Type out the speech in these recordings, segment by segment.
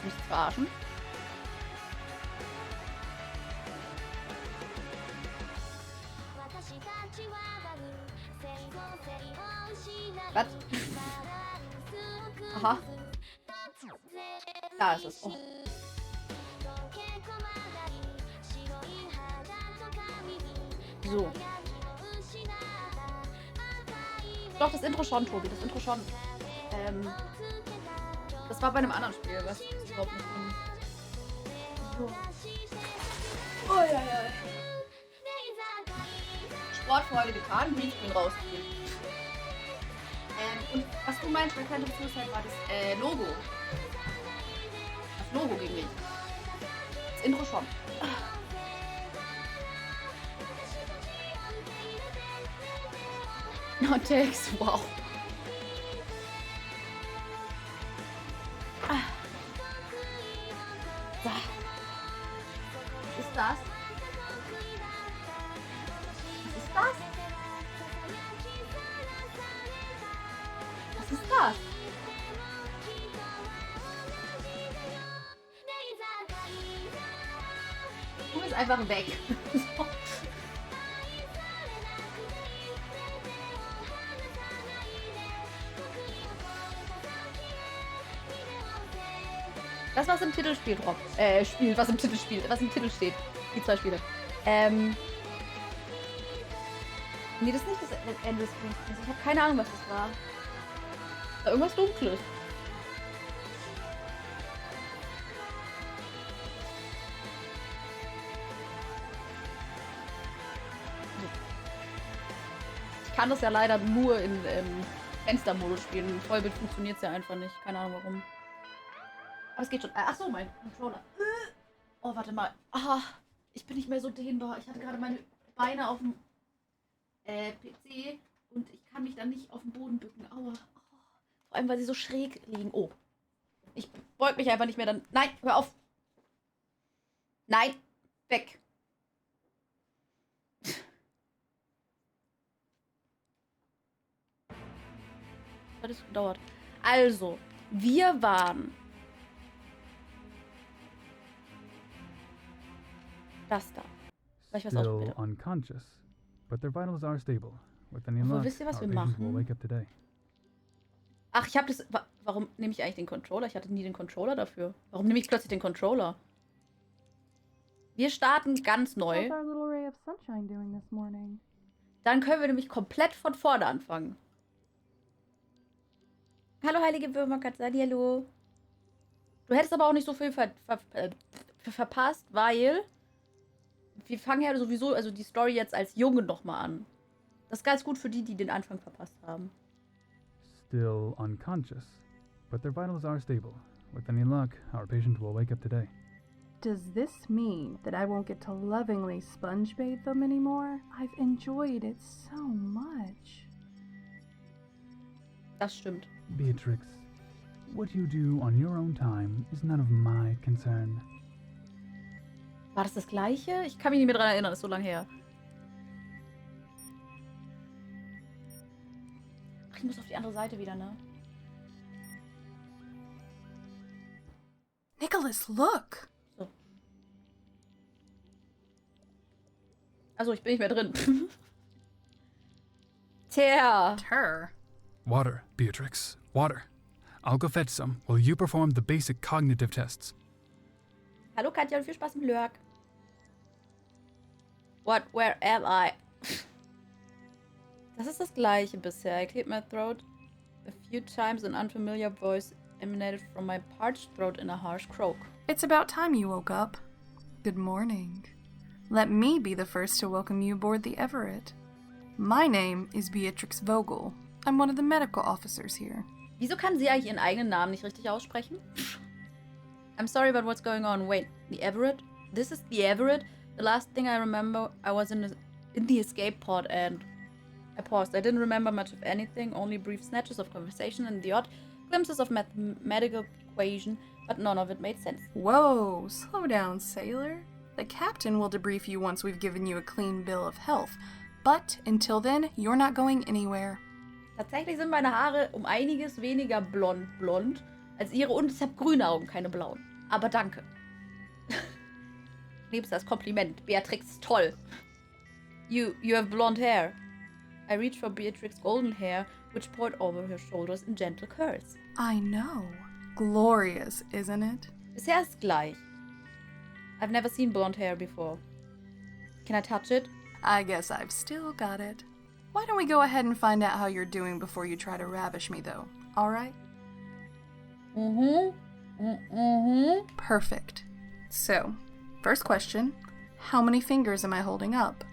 mich verarschen? Was? Aha. Da ist es. Oh. So. Doch, das Intro schon, Tobi. Das Intro schon. Das war bei einem anderen Spiel, was ich überhaupt nicht bin. So. Oh, ja, ja. Sportfreude getan, Greenscreen rausziehen. Und was du meinst bei Phantom Suicide war das Logo. Das Logo ging nicht. Das Intro schon. No takes, wow. So. Was ist das? Was ist das? Was ist das? Du bist einfach weg. So. Das, was im Titelspiel drauf. Spielt, was im Titel spielt, was im Titel steht. Die 2 Spiele. Nee, das ist nicht das Ende des Spiels. Ich habe keine Ahnung, was das war. Da irgendwas Dunkles. Ich kann das ja leider nur in Fenstermodus spielen. Im Vollbild funktioniert es ja einfach nicht. Keine Ahnung warum. Aber es geht schon. Ach so, mein Controller. Oh, warte mal. Ah, ich bin nicht mehr so dehnbar. Ich hatte gerade meine Beine auf dem PC und ich kann mich dann nicht auf den Boden bücken. Aua. Oh. Vor allem, weil sie so schräg liegen. Oh. Ich beug mich einfach nicht mehr dann. Nein, hör auf. Nein. Weg. Das hat gedauert. Also, wir waren das da. Soll ich was Still ausprobieren? unconscious, but their vitals are stable. With any Aber luck, wisst ihr, was our wir patient will machen? wake up today. Ach, ich habe das. Warum nehme ich eigentlich den Controller? Ich hatte nie den Controller dafür. Warum nehme ich plötzlich den Controller? Wir starten ganz neu. How's our little ray of sunshine doing this morning? Dann können wir nämlich komplett von vorne anfangen. Hallo, heilige Würmerkatze, hallo. Du hättest aber auch nicht so viel verpasst, weil wir fangen ja sowieso, also die Story jetzt als Junge nochmal an. Das ist ganz gut für die, die den Anfang verpasst haben. Still unconscious, but their vitals are stable. With any luck, our patient will wake up today. Does this mean that I won't get to lovingly sponge bathe them anymore? I've enjoyed it so much. Das stimmt. Beatrix, what you do on your own time is none of my concern. War das das Gleiche? Ich kann mich nicht mehr dran erinnern, das ist so lange her. Ach, ich muss auf die andere Seite wieder, ne? Nicholas, look! So. Also, ich bin nicht mehr drin. Tja. Her. Water, Beatrix, water. I'll go fetch some while you perform the basic cognitive tests. Hallo Katja und viel Spaß mit Lurk. What, where am I? Das ist das gleiche bisher. I cleared my throat a few times. An unfamiliar voice emanated from my parched throat in a harsh croak. It's about time you woke up. Good morning. Let me be the first to welcome you aboard the Everett. My name is Beatrix Vogel. I'm one of the medical officers here. Wieso kann sie eigentlich ihren eigenen Namen nicht richtig aussprechen? I'm sorry, but what's going on? Wait, the Everett? This is the Everett? The last thing I remember, I was in the escape pod and I paused. I didn't remember much of anything, only brief snatches of conversation and the odd glimpses of mathematical equation, but none of it made sense. Whoa, slow down, sailor. The captain will debrief you once we've given you a clean bill of health. But until then, you're not going anywhere. Tatsächlich sind meine Haare um einiges weniger blond als ihre und ich habe grüne Augen, keine blauen. Aber danke. Ich nehme es als Kompliment. Beatrix ist toll. You have blonde hair. I reached for Beatrix's golden hair, which poured over her shoulders in gentle curls. I know. Glorious, isn't it? Bisher ist gleich. I've never seen blonde hair before. Can I touch it? I guess I've still got it. Why don't we go ahead and find out how you're doing before you try to ravish me, though? All right? Perfect. So, first question. How many fingers am I holding up?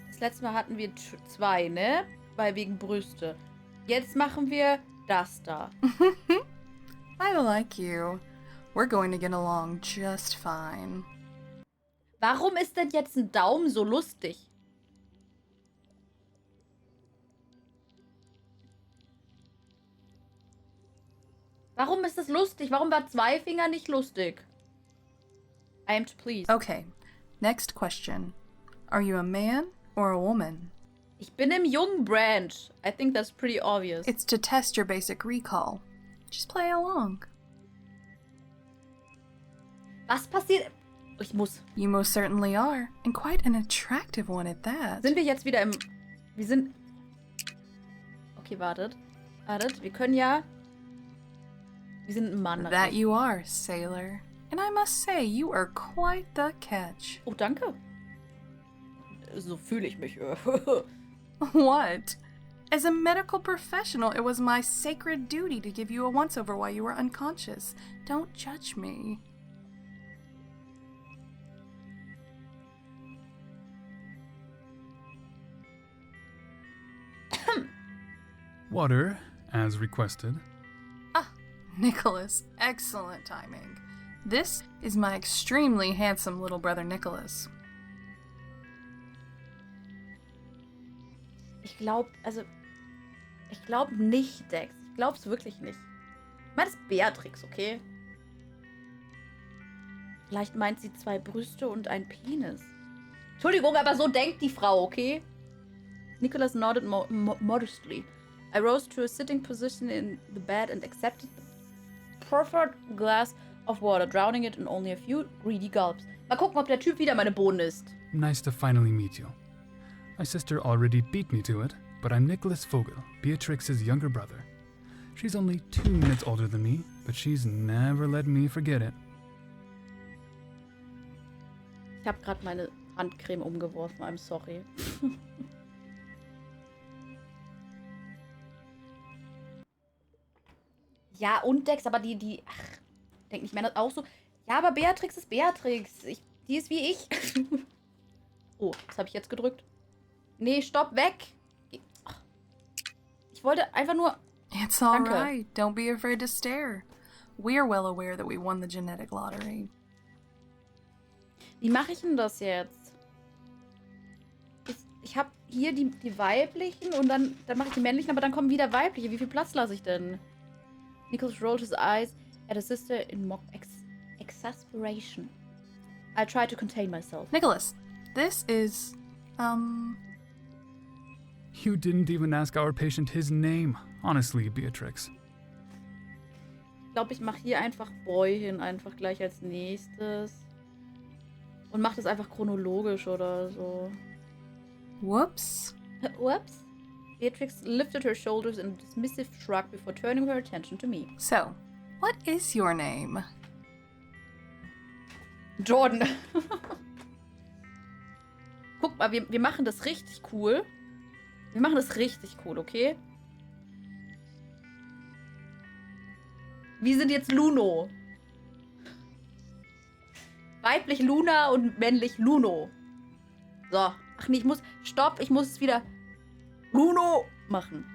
Das letzte Mal hatten wir 2, ne? Weil wegen Brüste. Jetzt machen wir das da. I like you. We're going to get along just fine. Warum ist denn jetzt ein Daumen so lustig? Warum ist das lustig? Warum war 2 Finger nicht lustig? I am to please. Okay, next question. Are you a man or a woman? Ich bin im jungen Branch. I think that's pretty obvious. It's to test your basic recall. Just play along. Was passiert? Ich muss. You most certainly are, and quite an attractive one at that. Sind wir jetzt wieder im... Wir sind... Okay, wartet. Wartet, wir können ja... Wir sind ein Mann. That you are, sailor. And I must say, you are quite the catch. Oh, danke. So fühle ich mich. What? As a medical professional, it was my sacred duty to give you a once-over while you were unconscious. Don't judge me. Water, as requested. Nicholas, excellent timing. This is my extremely handsome little brother Nicholas. Ich glaube nicht, Dex. Ich glaub's wirklich nicht. Ich meine, das ist Beatrix, okay? Vielleicht meint sie 2 Brüste und ein Penis. Entschuldigung, aber so denkt die Frau, okay? Nicholas nodded modestly. I rose to a sitting position in the bed and accepted the proffered glass of water, drowning it in only a few greedy gulps. Mal gucken, ob der Typ wieder meine Bohnen isst. Nice to finally meet you. My sister already beat me to it, but I'm Nicholas Vogel, Beatrix's younger brother. She's only 2 minutes older than me, but she's never let me forget it. Ich habe gerade meine Handcreme umgeworfen, I'm sorry. Ja, und Dex, aber die ach, denk nicht mehr das auch so. Ja, aber Beatrix ist Beatrix. Die ist wie ich. Oh, was habe ich jetzt gedrückt? Nee, stopp, weg. Ach. Ich wollte einfach nur... It's all Danke. right. Don't be afraid to stare. We're well aware that we won the genetic lottery. Wie mache ich denn das jetzt? Ich habe hier die weiblichen und dann mache ich die männlichen, aber dann kommen wieder weibliche. Wie viel Platz lasse ich denn? Nicholas rolled his eyes at his sister in mock exasperation. I tried to contain myself. Nicholas, this is, You didn't even ask our patient his name. Honestly, Beatrix. Ich glaube, ich mache hier einfach Boy hin, einfach gleich als nächstes. Und mache das einfach chronologisch oder so. Whoops. Whoops. Beatrix lifted her shoulders in a dismissive shrug before turning her attention to me. So, what is your name? Jordan. Guck mal, wir machen das richtig cool. Wir machen das richtig cool, okay? Wir sind jetzt Luno. Weiblich Luna und männlich Luno. So. Ach nee, stopp, ich muss es wieder Luno machen.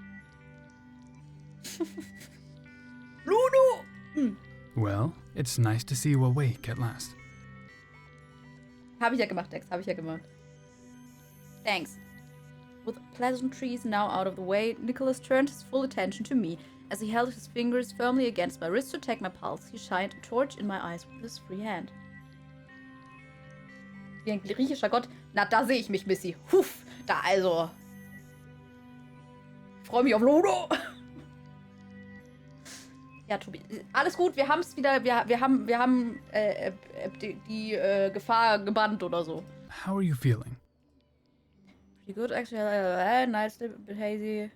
Luno! Well, it's nice to see you awake at last. Habe ich ja gemacht, Dex. Habe ich ja gemacht. Thanks. With pleasantries now out of the way, Nicholas turned his full attention to me. As he held his fingers firmly against my wrist to take my pulse, he shined a torch in my eyes with his free hand. Wie ein griechischer Gott. Na, da sehe ich mich, Missy. Huff, da also. Ich freue mich auf Ludo. Ja, Tobi, alles gut, wir haben es wieder, wir haben die Gefahr gebannt oder so. How are you feeling? Pretty good, actually. Nice, a bit hazy.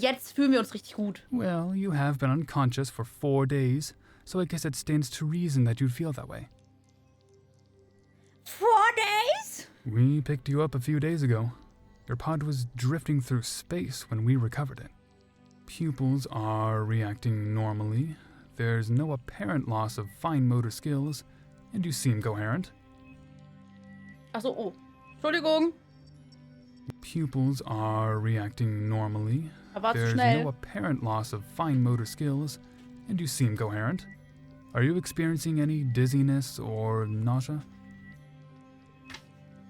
Jetzt fühlen wir uns richtig gut. Well, you have been unconscious for 4 days, so I guess it stands to reason that you'd feel that way. 4 days? We picked you up a few days ago. Your pod was drifting through space when we recovered it. Pupils are reacting normally. There's no apparent loss of fine motor skills, and you seem coherent. Achso, oh. Entschuldigung. Pupils are reacting normally. War zu There's schnell. no apparent loss of fine motor skills, and you seem coherent. Are you experiencing any dizziness or nausea?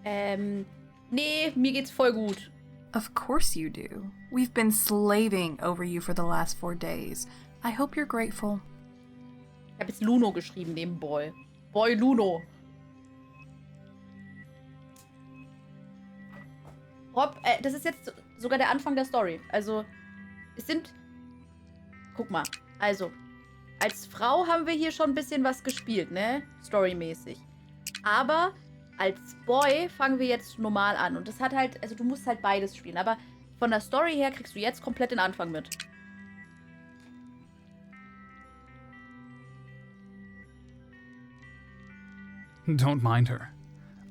Nee, mir geht's voll gut. Of course you do. We've been slaving over you for the last 4 days. I hope you're grateful. Ich habe jetzt Luno geschrieben, neben Boy. Boy Luno. Rob, das ist jetzt sogar der Anfang der Story. Also, es sind... Guck mal. Also, als Frau haben wir hier schon ein bisschen was gespielt, ne? Storymäßig. Aber als Boy fangen wir jetzt normal an. Und das hat halt... Also, du musst halt beides spielen. Aber von der Story her kriegst du jetzt komplett den Anfang mit. Don't mind her.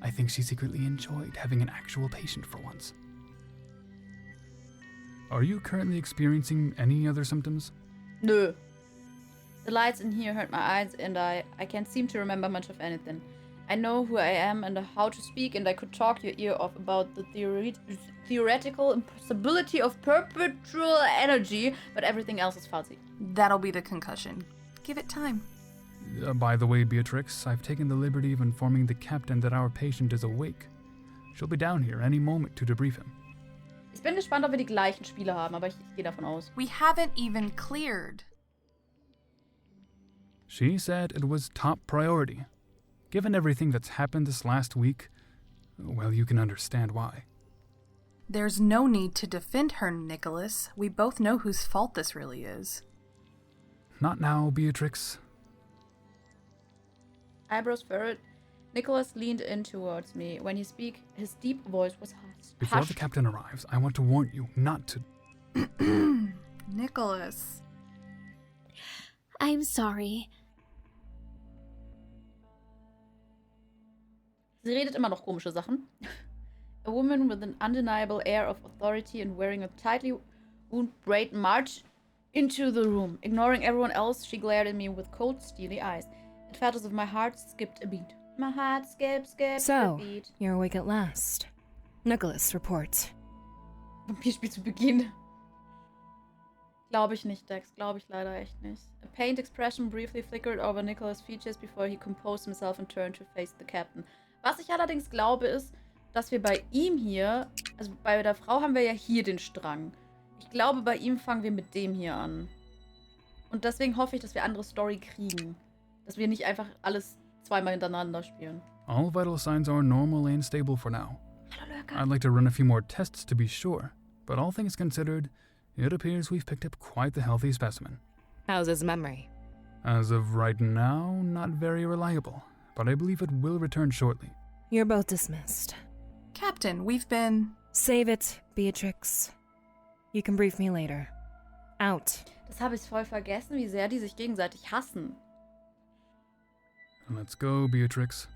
I think she secretly enjoyed having an actual patient for once. Are you currently experiencing any other symptoms? Nö. The lights in here hurt my eyes and I can't seem to remember much of anything. I know who I am and how to speak and I could talk your ear off about the theoretical impossibility of perpetual energy, but everything else is fuzzy. That'll be the concussion. Give it time. By the way, Beatrix, I've taken the liberty of informing the captain that our patient is awake. She'll be down here any moment to debrief him. Ich bin gespannt, ob wir die gleichen Spiele haben, aber ich gehe davon aus. We haven't even cleared. She said it was top priority. Given everything that's happened this last week, well, you can understand why. There's no need to defend her, Nicholas. We both know whose fault this really is. Not now, Beatrix. Eyebrows furrowed. Nicholas leaned in towards me. When he spoke, his deep voice was hushed. Before the captain arrives, I want to warn you not to... Nicholas. I'm sorry. Sie redet immer noch komische Sachen. A woman with an undeniable air of authority and wearing a tightly wound braid marched into the room. Ignoring everyone else, she glared at me with cold, steely eyes. It felt as if my heart skipped a beat. My heart skipped a So, beat. you're awake at last. Nicholas, report. Vampirspiel zu Beginn. Glaube ich nicht, Dex. Glaube ich leider echt nicht. A pained expression briefly flickered over Nicholas' features before he composed himself and turned to face the captain. Was ich allerdings glaube, ist, dass wir bei ihm hier, also bei der Frau haben wir ja hier den Strang. Ich glaube, bei ihm fangen wir mit dem hier an. Und deswegen hoffe ich, dass wir andere Story kriegen. Dass wir nicht einfach alles zweimal hintereinander spielen. All vital signs are normal and stable for now. Hallo, Lurker. I'd like to run a few more tests to be sure, but all things considered, it appears we've picked up quite the healthy specimen. How's his memory? As of right now, not very reliable, but I believe it will return shortly. You're both dismissed. Captain, we've been... Save it, Beatrix. You can brief me later. Out. Das habe ich voll vergessen, wie sehr die sich gegenseitig hassen. Let's go, Beatrix.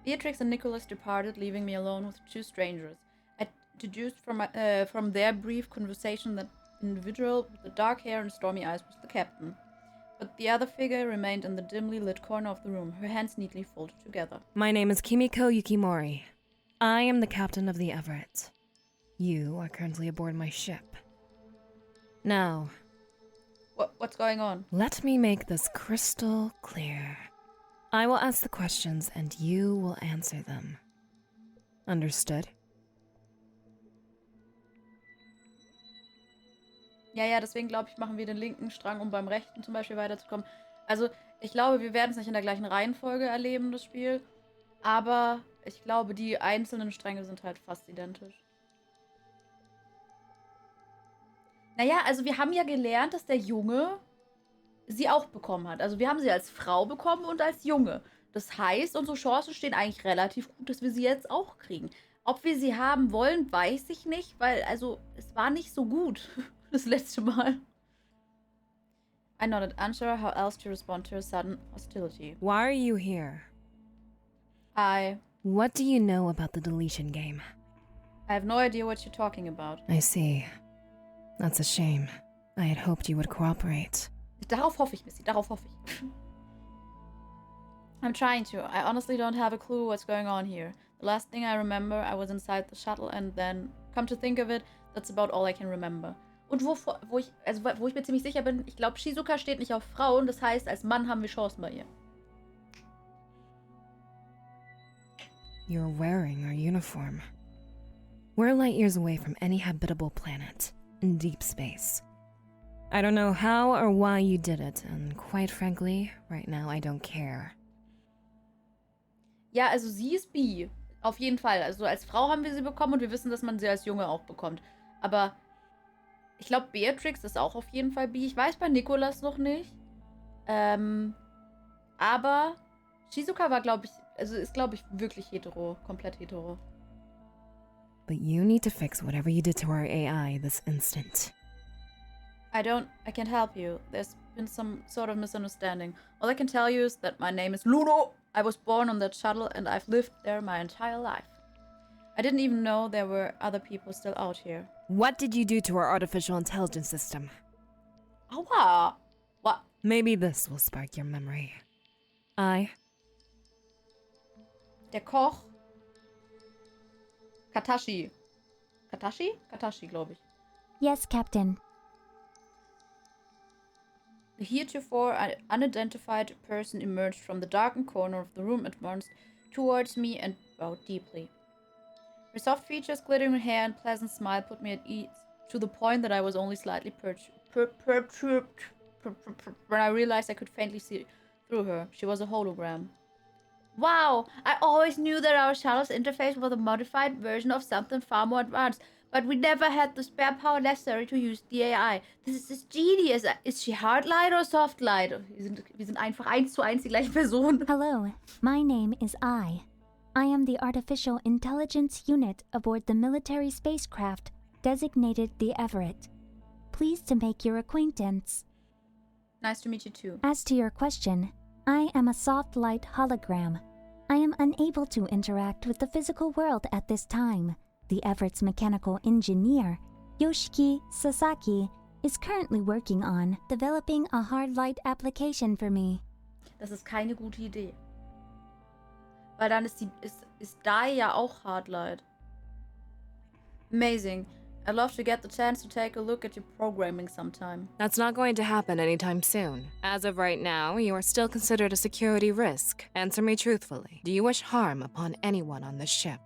Beatrix and Nicholas departed, leaving me alone with two strangers. I deduced from their brief conversation that the individual with the dark hair and stormy eyes was the captain. But the other figure remained in the dimly lit corner of the room, her hands neatly folded together. My name is Kimiko Yukimori. I am the captain of the Everett. You are currently aboard my ship. Now, What's going on? let me make this crystal clear. I will ask the questions and you will answer them. Understood? Ja, deswegen glaube ich, machen wir den linken Strang, um beim rechten zum Beispiel weiterzukommen. Also, ich glaube, wir werden es nicht in der gleichen Reihenfolge erleben, das Spiel. Aber ich glaube, die einzelnen Stränge sind halt fast identisch. Naja, also wir haben ja gelernt, dass der Junge sie auch bekommen hat. Also wir haben sie als Frau bekommen und als Junge. Das heißt, unsere Chancen stehen eigentlich relativ gut, dass wir sie jetzt auch kriegen. Ob wir sie haben wollen, weiß ich nicht, weil, also, es war nicht so gut das letzte Mal. I nodded, unsure how else to respond to a sudden hostility. Why are you here? What do you know about the deletion game? I have no idea what you're talking about. I see. That's a shame. I had hoped you would cooperate. Darauf hoffe ich, Missy, darauf hoffe ich. I'm trying to. I honestly don't have a clue what's going on here. The last thing I remember, I was inside the shuttle and then, come to think of it, that's about all I can remember. Und wo ich mir ziemlich sicher bin, ich glaube, Shizuka steht nicht auf Frauen, das heißt, als Mann haben wir Chancen bei ihr. You're wearing our uniform. We're light years away from any habitable planet, in deep space. I don't know how or why you did it, and quite frankly, right now I don't care. Ja, also sie ist bi. Auf jeden Fall. Also als Frau haben wir sie bekommen und wir wissen, dass man sie als Junge auch bekommt. Aber ich glaube, Beatrix ist auch auf jeden Fall bi. Ich weiß bei Nicolas noch nicht. Aber Shizuka war, glaube ich, also ist, glaube ich, wirklich hetero. Komplett hetero. But you need to fix whatever you did to our AI this instant. I can't help you. There's been some sort of misunderstanding. All I can tell you is that my name is Luno. I was born on that shuttle and I've lived there my entire life. I didn't even know there were other people still out here. What did you do to our artificial intelligence system? Aua! What? Maybe this will spark your memory. Der Koch. Katashi. Katashi? Katashi, glaube ich. Yes, Captain. The heretofore unidentified person emerged from the darkened corner of the room and advanced towards me and bowed deeply. Her soft features, glittering hair, and pleasant smile put me at ease, to the point that I was only slightly perturbed when I realized I could faintly see through her. She was a hologram. Wow! I always knew that our shuttle's interface was a modified version of something far more advanced, but we never had the spare power necessary to use the AI. This is genius. Is she hard light or soft light? Wir sind einfach 1:1 die gleiche Person. Hello, my name is I. I am the Artificial Intelligence Unit aboard the military spacecraft designated the Everett. Pleased to make your acquaintance. Nice to meet you too. As to your question, I am a soft light hologram. I am unable to interact with the physical world at this time. The Everett's mechanical engineer, Yoshiki Sasaki, is currently working on developing a hard light application for me. Das ist keine gute Idee. Weil dann ist Dai ja auch Hardlight. Amazing. I'd love to get the chance to take a look at your programming sometime. That's not going to happen anytime soon. As of right now, you are still considered a security risk. Answer me truthfully. Do you wish harm upon anyone on this ship?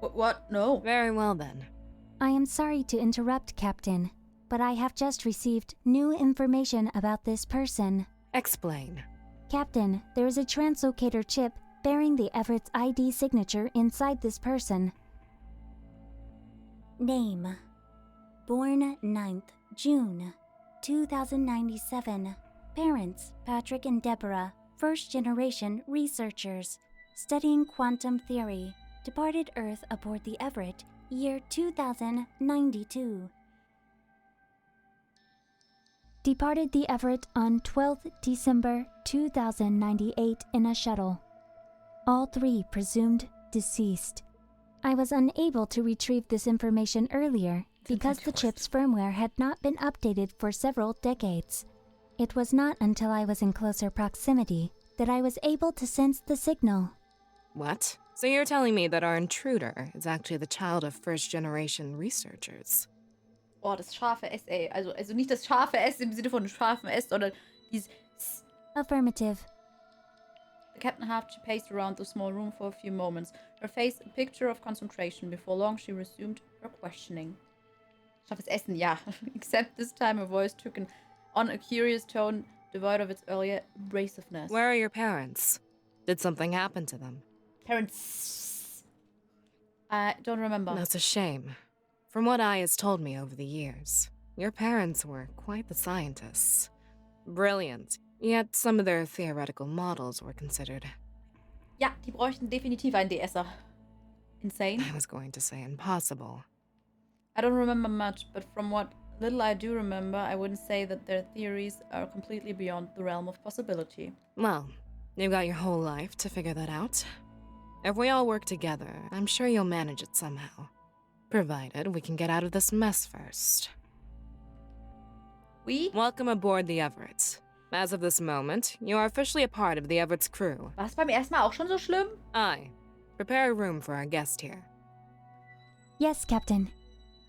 What? No. Very well then. I am sorry to interrupt, Captain, but I have just received new information about this person. Explain. Captain, there is a translocator chip bearing the Everett's ID signature inside this person. Name: born 9th June 2097. Parents: Patrick and Deborah, first-generation researchers, studying quantum theory. Departed Earth aboard the Everett, year 2092. Departed the Everett on 12th December 2098 in a shuttle. All three presumed deceased. I was unable to retrieve this information earlier because the chip's firmware had not been updated for several decades. It was not until I was in closer proximity that I was able to sense the signal. What? So you're telling me that our intruder is actually the child of first-generation researchers? Oh, das scharfe S, ey. Also nicht das scharfe S im Sinne von scharfem S, sondern dieses S. Affirmative. The captain half paced around the small room for a few moments, her face a picture of concentration. Before long, she resumed her questioning. Scharfes Essen, ja. Except this time her voice took on a curious tone, devoid of its earlier abrasiveness. Where are your parents? Did something happen to them? Parents. I don't remember. That's a shame. From what Ai has told me over the years, Your parents were quite the scientists. Brilliant, yet some of their theoretical models were considered. Ja, die bräuchten definitiv einen DSer. Insane. I was going to say impossible. I don't remember much, but from what little I do remember, I wouldn't say that their theories are completely beyond the realm of possibility. Well, you've got your whole life to figure that out. If we all work together, I'm sure you'll manage it somehow. Provided we can get out of this mess first. Welcome aboard the Everett. As of this moment, you are officially a part of the Everett's crew. War es beim ersten Mal auch schon so schlimm? Aye. Prepare a room for our guest here. Yes, Captain.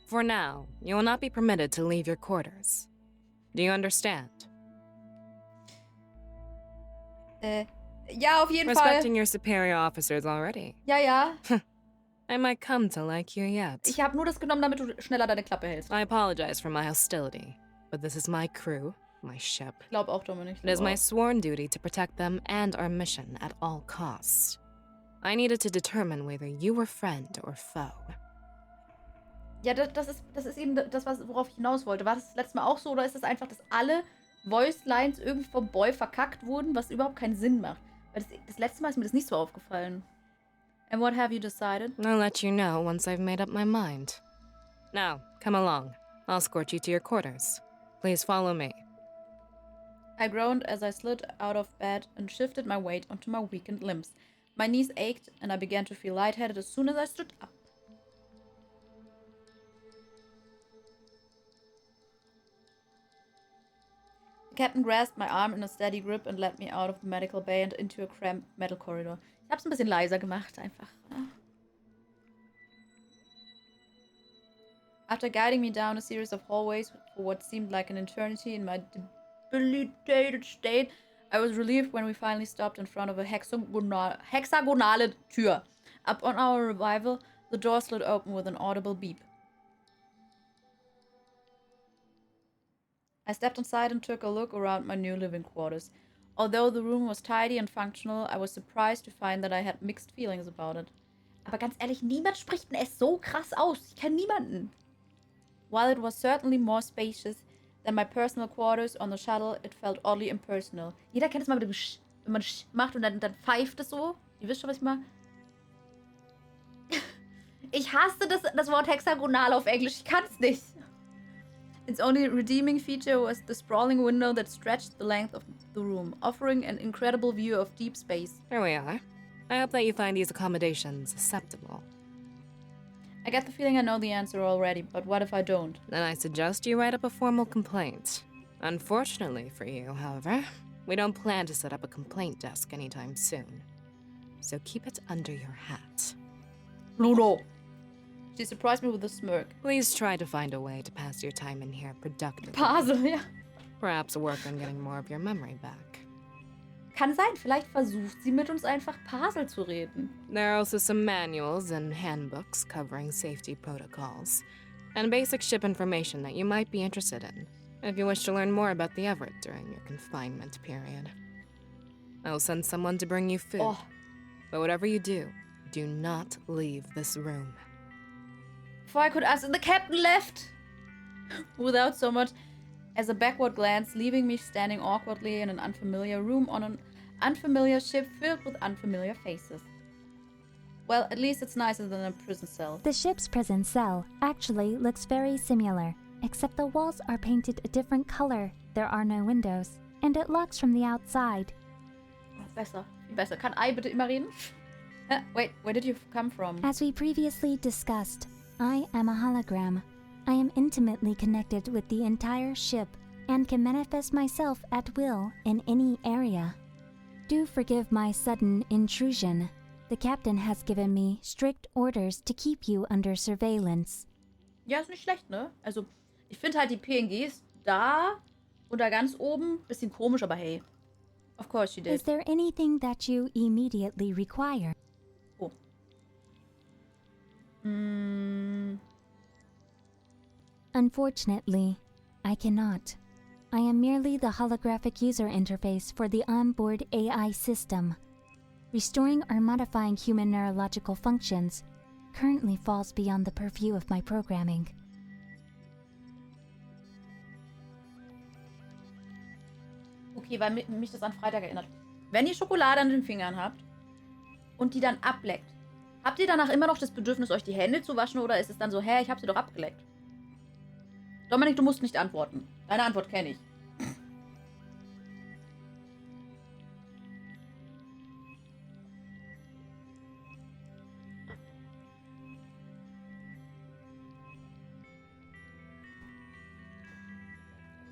For now, you will not be permitted to leave your quarters. Do you understand? Ja, auf jeden Respecting Fall. your superior officers already. Ja, ja. I might come to like you yet. Ich habe nur das genommen, damit du schneller deine Klappe hältst. I apologize for my hostility, but this is my crew, my ship. Ich glaube auch, Dominik. It is my sworn duty to protect them and our mission at all costs. I needed to determine whether you were friend or foe. Ja, das ist eben das, worauf ich hinaus wollte. War das letzte Mal auch so, oder ist es einfach, dass alle Voice-Lines irgendwie vom Boy verkackt wurden, was überhaupt keinen Sinn macht? Weil das letzte Mal ist mir das nicht so aufgefallen. And what have you decided? I'll let you know once I've made up my mind. Now, come along. I'll escort you to your quarters. Please follow me. I groaned as I slid out of bed and shifted my weight onto my weakened limbs. My knees ached, and I began to feel lightheaded as soon as I stood up. The captain grasped my arm in a steady grip and led me out of the medical bay and into a cramped metal corridor. Ich hab's ein bisschen leiser gemacht, einfach. After guiding me down a series of hallways for what seemed like an eternity in my debilitated state, I was relieved when we finally stopped in front of a hexagonale Tür. Upon our arrival, the door slid open with an audible beep. I stepped inside and took a look around my new living quarters. Although the room was tidy and functional, I was surprised to find that I had mixed feelings about it. Aber ganz ehrlich, niemand spricht es so krass aus. Ich kenne niemanden. While it was certainly more spacious than my personal quarters on the shuttle, it felt oddly impersonal. Jeder kennt es mal mit dem Sch, wenn man Sch macht und dann pfeift es so. Ihr wisst schon, was ich meine? Ich hasse das Wort hexagonal auf Englisch. Ich kann es nicht. Its only redeeming feature was the sprawling window that stretched the length of the room, offering an incredible view of deep space. Here we are. I hope that you find these accommodations acceptable. I get the feeling I know the answer already, but what if I don't? Then I suggest you write up a formal complaint. Unfortunately for you, however, we don't plan to set up a complaint desk anytime soon. So keep it under your hat. Ludo! She surprised me with a smirk. Please try to find a way to pass your time in here productively. Basel, ja. Perhaps work on getting more of your memory back. Kann sein, vielleicht versucht sie mit uns einfach Basel zu reden. There are also some manuals and handbooks covering safety protocols, and basic ship information that you might be interested in, if you wish to learn more about the Everett during your confinement period. I will send someone to bring you food, Oh, but whatever you do not leave this room. before I could answer, the captain left! Without so much as a backward glance, leaving me standing awkwardly in an unfamiliar room on an unfamiliar ship filled with unfamiliar faces. Well, at least it's nicer than a prison cell. The ship's prison cell actually looks very similar, except the walls are painted a different color, there are no windows, and it locks from the outside. Besser, viel besser. Kann I bitte immer reden? Wait, where did you come from? As we previously discussed, I am a hologram. I am intimately connected with the entire ship and can manifest myself at will in any area. Do forgive my sudden intrusion. The captain has given me strict orders to keep you under surveillance. Ja, ist nicht schlecht, ne? Also, ich finde halt die PNGs da und da ganz oben bisschen komisch, aber hey. Of course she did. Is there anything that you immediately require? Oh. Unfortunately, I cannot. I am merely the holographic user interface for the onboard AI system. Restoring or modifying human neurological functions currently falls beyond the purview of my programming. okay, weil mich das an Freitag erinnert. Wenn ihr Schokolade an den Fingern habt und die dann ableckt, habt ihr danach immer noch das Bedürfnis, euch die Hände zu waschen oder ist es dann so, hä, ich hab sie doch abgeleckt? Dominik, du musst nicht antworten. Deine Antwort kenne ich.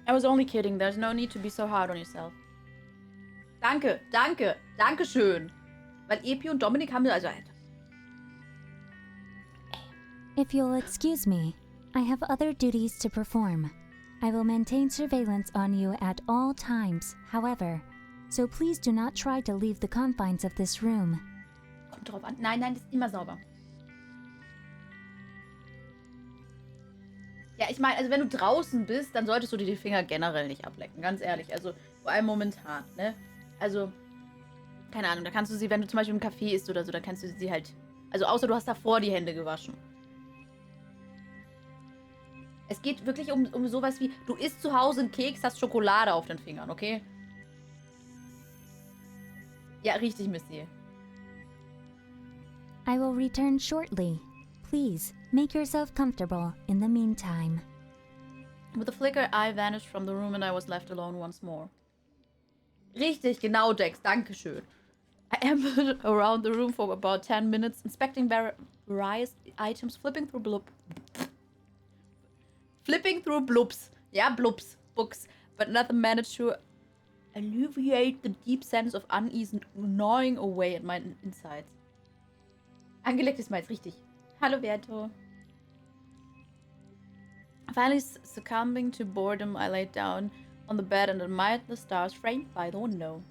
I was only kidding. There's no need to be so hard on yourself. Danke, danke, danke schön. Weil Epi und Dominik haben also... If you'll excuse me, I have other duties to perform. I will maintain surveillance on you at all times, however, so please do not try to leave the confines of this room. Kommt drauf an. Nein, nein, das ist immer sauber. Ja, ich meine, also wenn du draußen bist, dann solltest du dir die Finger generell nicht ablecken, ganz ehrlich. Also vor allem momentan, ne? Also, keine Ahnung, da kannst du sie, wenn du zum Beispiel im Café isst oder so, da kannst du sie halt, also außer du hast davor die Hände gewaschen. Es geht wirklich um sowas wie, du isst zu Hause einen Keks, hast Schokolade auf den Fingern, okay? Ja, richtig, Missy. I will return shortly. Please, make yourself comfortable in the meantime. With a flicker, I vanished from the room and I was left alone once more. Richtig, genau, Dex. Dankeschön. I ambled around the room for about 10 minutes, inspecting various items, flipping through blobs. Yeah, blobs. Books. But nothing managed to alleviate the deep sense of unease gnawing away at my insides. Angelegt ist mal jetzt richtig. Hallo, Berto. Finally succumbing to boredom, I laid down on the bed and admired the stars framed by the window.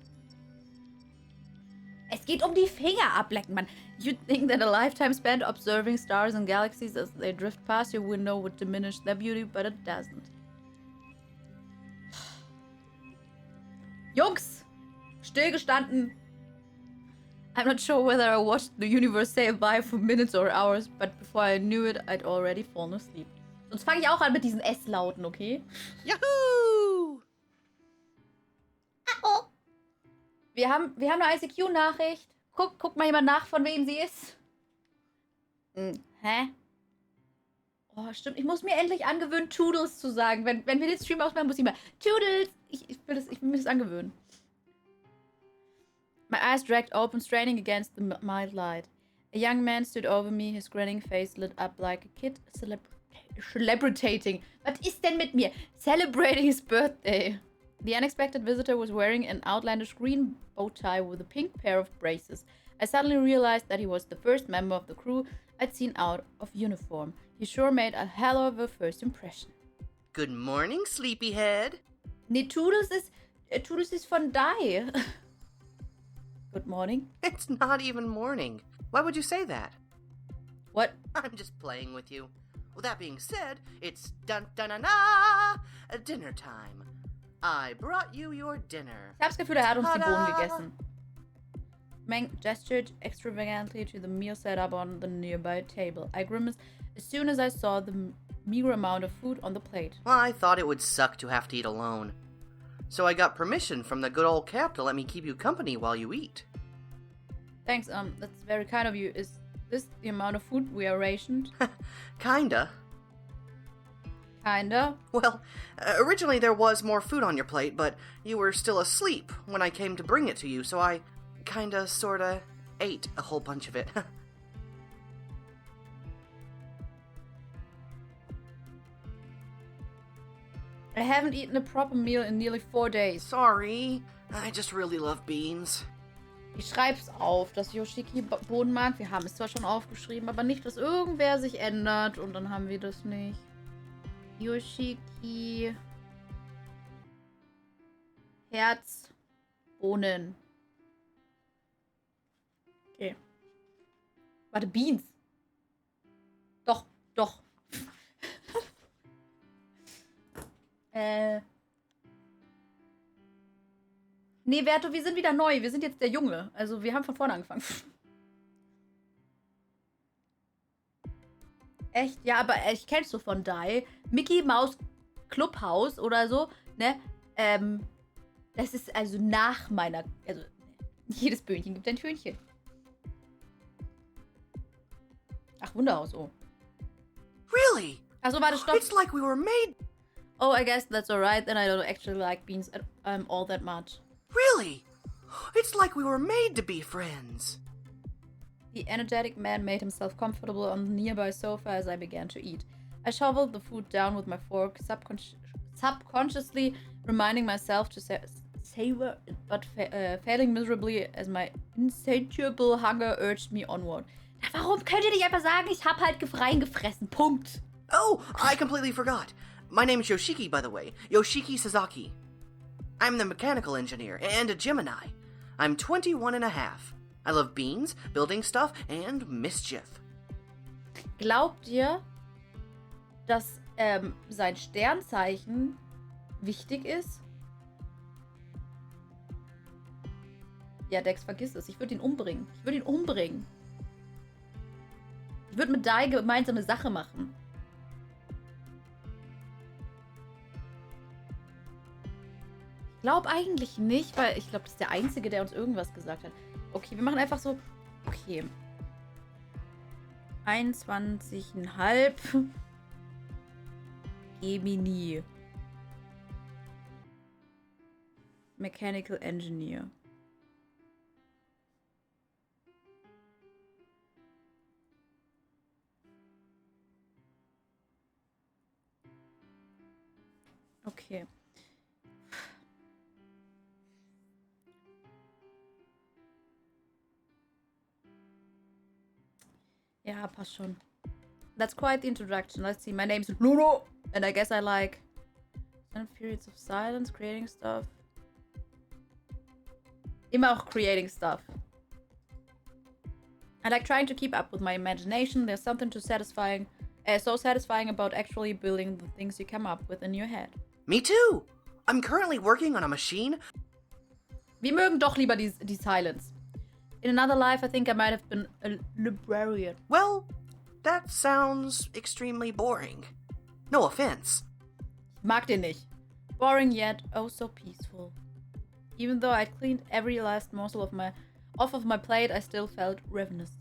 Es geht um die Finger ablecken, Mann. You'd think that a lifetime spent observing stars and galaxies as they drift past your window would diminish their beauty, but it doesn't. Jungs! Stillgestanden! I'm not sure whether I watched the universe sail by for minutes or hours, but before I knew it, I'd already fallen asleep. Sonst fange ich auch an mit diesen S-Lauten, okay? Yahoo! Oh. Wir haben eine ICQ-Nachricht. Guck mal jemand nach, von wem sie ist. Hä? Oh, stimmt. Ich muss mir endlich angewöhnen, Toodles zu sagen. Wenn wir den Stream ausmachen, muss ich mal Toodles. Ich will mir das angewöhnen. My eyes dragged open, straining against the mild light. A young man stood over me, his grinning face lit up like a kid celebrating. Was ist denn mit mir? Celebrating his birthday. The unexpected visitor was wearing an outlandish green bow tie with a pink pair of braces. I suddenly realized that he was the first member of the crew I'd seen out of uniform. He sure made a hell of a first impression. Good morning, sleepyhead. Nee, Toodles ist von Die. Good morning. It's not even morning. Why would you say that? What? I'm just playing with you. Well, that being said, it's dun-dun-na-na, dinner time. I brought you your dinner. Ich hab's Gefühl, er hat uns die Bohnen Tada! gegessen. Meng gestured extravagantly to the meal set up on the nearby table. I grimaced as soon as I saw the meager amount of food on the plate. Well, I thought it would suck to have to eat alone. So I got permission from the good old Cap to let me keep you company while you eat. Thanks, that's very kind of you. Is this the amount of food we are rationed? Kinda. Kinda. Well, originally there was more food on your plate, but you were still asleep when I came to bring it to you, so I kinda sorta ate a whole bunch of it. I haven't eaten a proper meal in nearly 4 days. Sorry, I just really love beans. Ich schreib's auf, dass Yoshiki Bohnen mag. Wir haben es zwar schon aufgeschrieben, aber nicht, dass irgendwer sich ändert und dann haben wir das nicht. Yoshiki Herz Bohnen. Okay. Warte, Beans. Doch. Nee, Berto, wir sind wieder neu. Wir sind jetzt der Junge. Also, wir haben von vorne angefangen. Echt? Ja, aber ich kenn's so von Die. Mickey Mouse Clubhouse oder so, ne? Das ist also nach meiner... Also, jedes Böhnchen gibt ein Tönchen. Ach, Wunderhaus, oh. Really? Achso, warte, stopp. It's like we were made. Oh, I guess that's alright. Then I don't actually like beans all that much. Really? It's like we were made to be friends. The energetic man made himself comfortable on the nearby sofa as I began to eat. I shoveled the food down with my fork, subconsciously reminding myself to savor it, but failing miserably as my insatiable hunger urged me onward. Warum könnt ihr nicht einfach sagen, ich hab halt reingefressen? Punkt. Oh, I completely forgot. My name's Yoshiki, by the way. Yoshiki Sasaki. I'm the mechanical engineer and a Gemini. I'm 21 and a half. I love beans, building stuff, and mischief. Glaubt ihr, dass sein Sternzeichen wichtig ist? Ja, Dex, vergiss es. Ich würde ihn umbringen. Ich würde mit Dai gemeinsame Sache machen. Ich glaube eigentlich nicht, weil ich glaube, das ist der Einzige, der uns irgendwas gesagt hat. Okay, wir machen einfach so... Okay. 21,5. Gemini. Mechanical Engineer. Okay. Ja, passt schon. That's quite the introduction. Let's see. My name's Lulu. And I guess I like periods of silence, creating stuff. Immer auch creating stuff. I like trying to keep up with my imagination. There's something so satisfying about actually building the things you come up with in your head. Me too. I'm currently working on a machine. Wir mögen doch lieber die Silence. In another life, I think I might have been a librarian. Well, that sounds extremely boring. No offense. Mag den nicht. Boring yet oh so peaceful. Even though I'd cleaned every last morsel off of my plate, I still felt ravenous.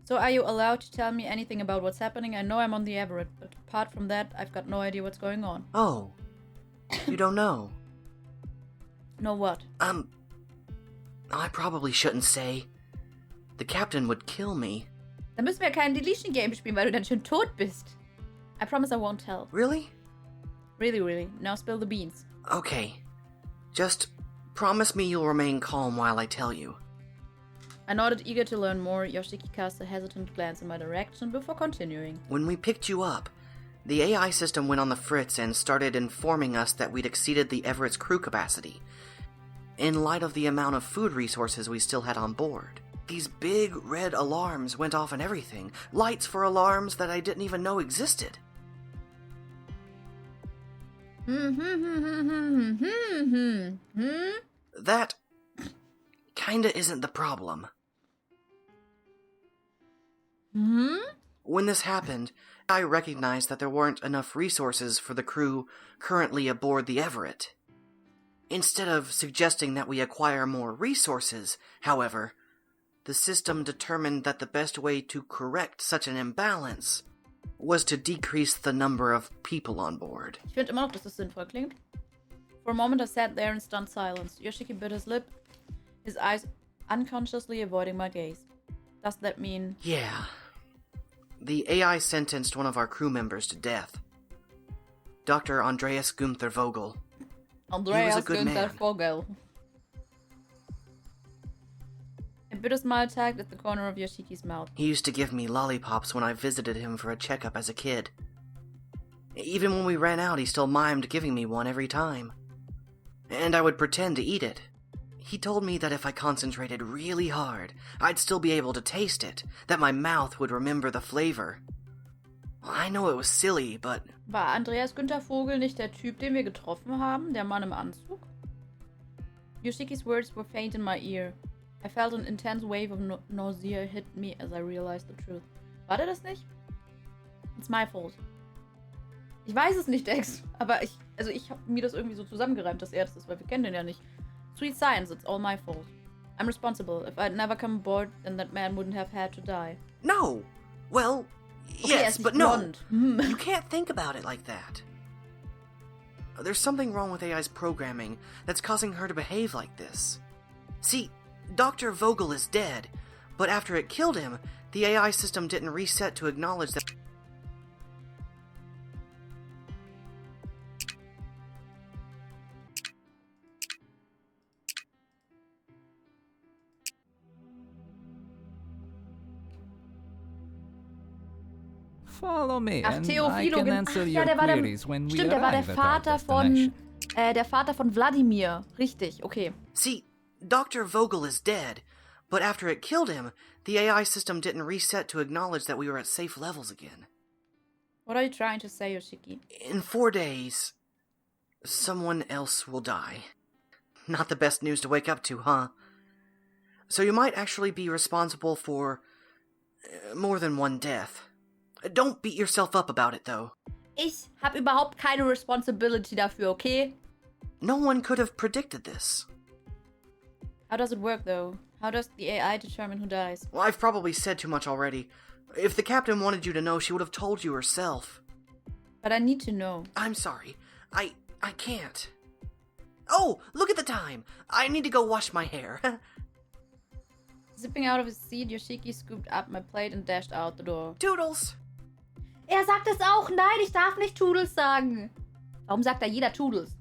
So are you allowed to tell me anything about what's happening? I know I'm on the Everett, but apart from that, I've got no idea what's going on. Oh. You don't know. Know what? I probably shouldn't say. The captain would kill me. Dann müssen wir kein Deletion Game spielen, weil du dann schon tot bist. I promise I won't tell. Really? Really. Now spill the beans. Okay. Just promise me you'll remain calm while I tell you. I nodded, eager to learn more. Yoshiki cast a hesitant glance in my direction before continuing. When we picked you up, the AI system went on the fritz and started informing us that we'd exceeded the Everett's crew capacity. In light of the amount of food resources we still had on board. These big red alarms went off and everything. Lights for alarms that I didn't even know existed. That kinda isn't the problem. When this happened, I recognized that there weren't enough resources for the crew currently aboard the Everett. Instead of suggesting that we acquire more resources, however, the system determined that the best way to correct such an imbalance was to decrease the number of people on board. Ich finde immer noch, dass das sinnvoll klingt. For a moment I sat there in stunned silence. Yoshiki bit his lip, his eyes unconsciously avoiding my gaze. Does that mean... Yeah. The AI sentenced one of our crew members to death. Dr. Andreas Gunther Vogel. Andreas He was a good Günther man. Vogel. A bitter smile tagged at the corner of Yoshiki's mouth. He used to give me lollipops when I visited him for a checkup as a kid. Even when we ran out, he still mimed giving me one every time. And I would pretend to eat it. He told me that if I concentrated really hard, I'd still be able to taste it, that my mouth would remember the flavor. I know it was silly, but... War Andreas Günther Vogel nicht der Typ, den wir getroffen haben? Der Mann im Anzug? Yoshiki's words were faint in my ear. I felt an intense wave of nausea hit me as I realized the truth. War der das nicht? It's my fault. Ich weiß es nicht, Dex. Aber ich habe mir das irgendwie so zusammengereimt, dass er das ist, weil wir kennen den ja nicht. Sweet science, it's all my fault. I'm responsible. If I'd never come aboard, then that man wouldn't have had to die. No! Well, Okay, yes, er but ist no! blond. You can't think about it like that. There's something wrong with AI's programming that's causing her to behave like this. See, Dr. Vogel is dead, but after it killed him, the AI system didn't reset to acknowledge that. Follow me, Ach, and I Theophilo, can answer your der war der, queries when we stimmt, der war der arrive at our Vater destination. der Vater von Wladimir. Richtig, okay. See, Dr. Vogel is dead, but after it killed him, the AI system didn't reset to acknowledge that we were at safe levels again. What are you trying to say, Yoshiki? In 4 days, someone else will die. Not the best news to wake up to, huh? So you might actually be responsible for more than one death. Don't beat yourself up about it, though. Ich habe überhaupt keine responsibility dafür, okay? No one could have predicted this. How does it work, though? How does the AI determine who dies? Well, I've probably said too much already. If the captain wanted you to know, she would have told you herself. But I need to know. I'm sorry. I can't. Oh, look at the time! I need to go wash my hair. Zipping out of his seat, Yoshiki scooped up my plate and dashed out the door. Toodles! Er sagt es auch. Nein, ich darf nicht Toodles sagen. Warum sagt da jeder Toodles?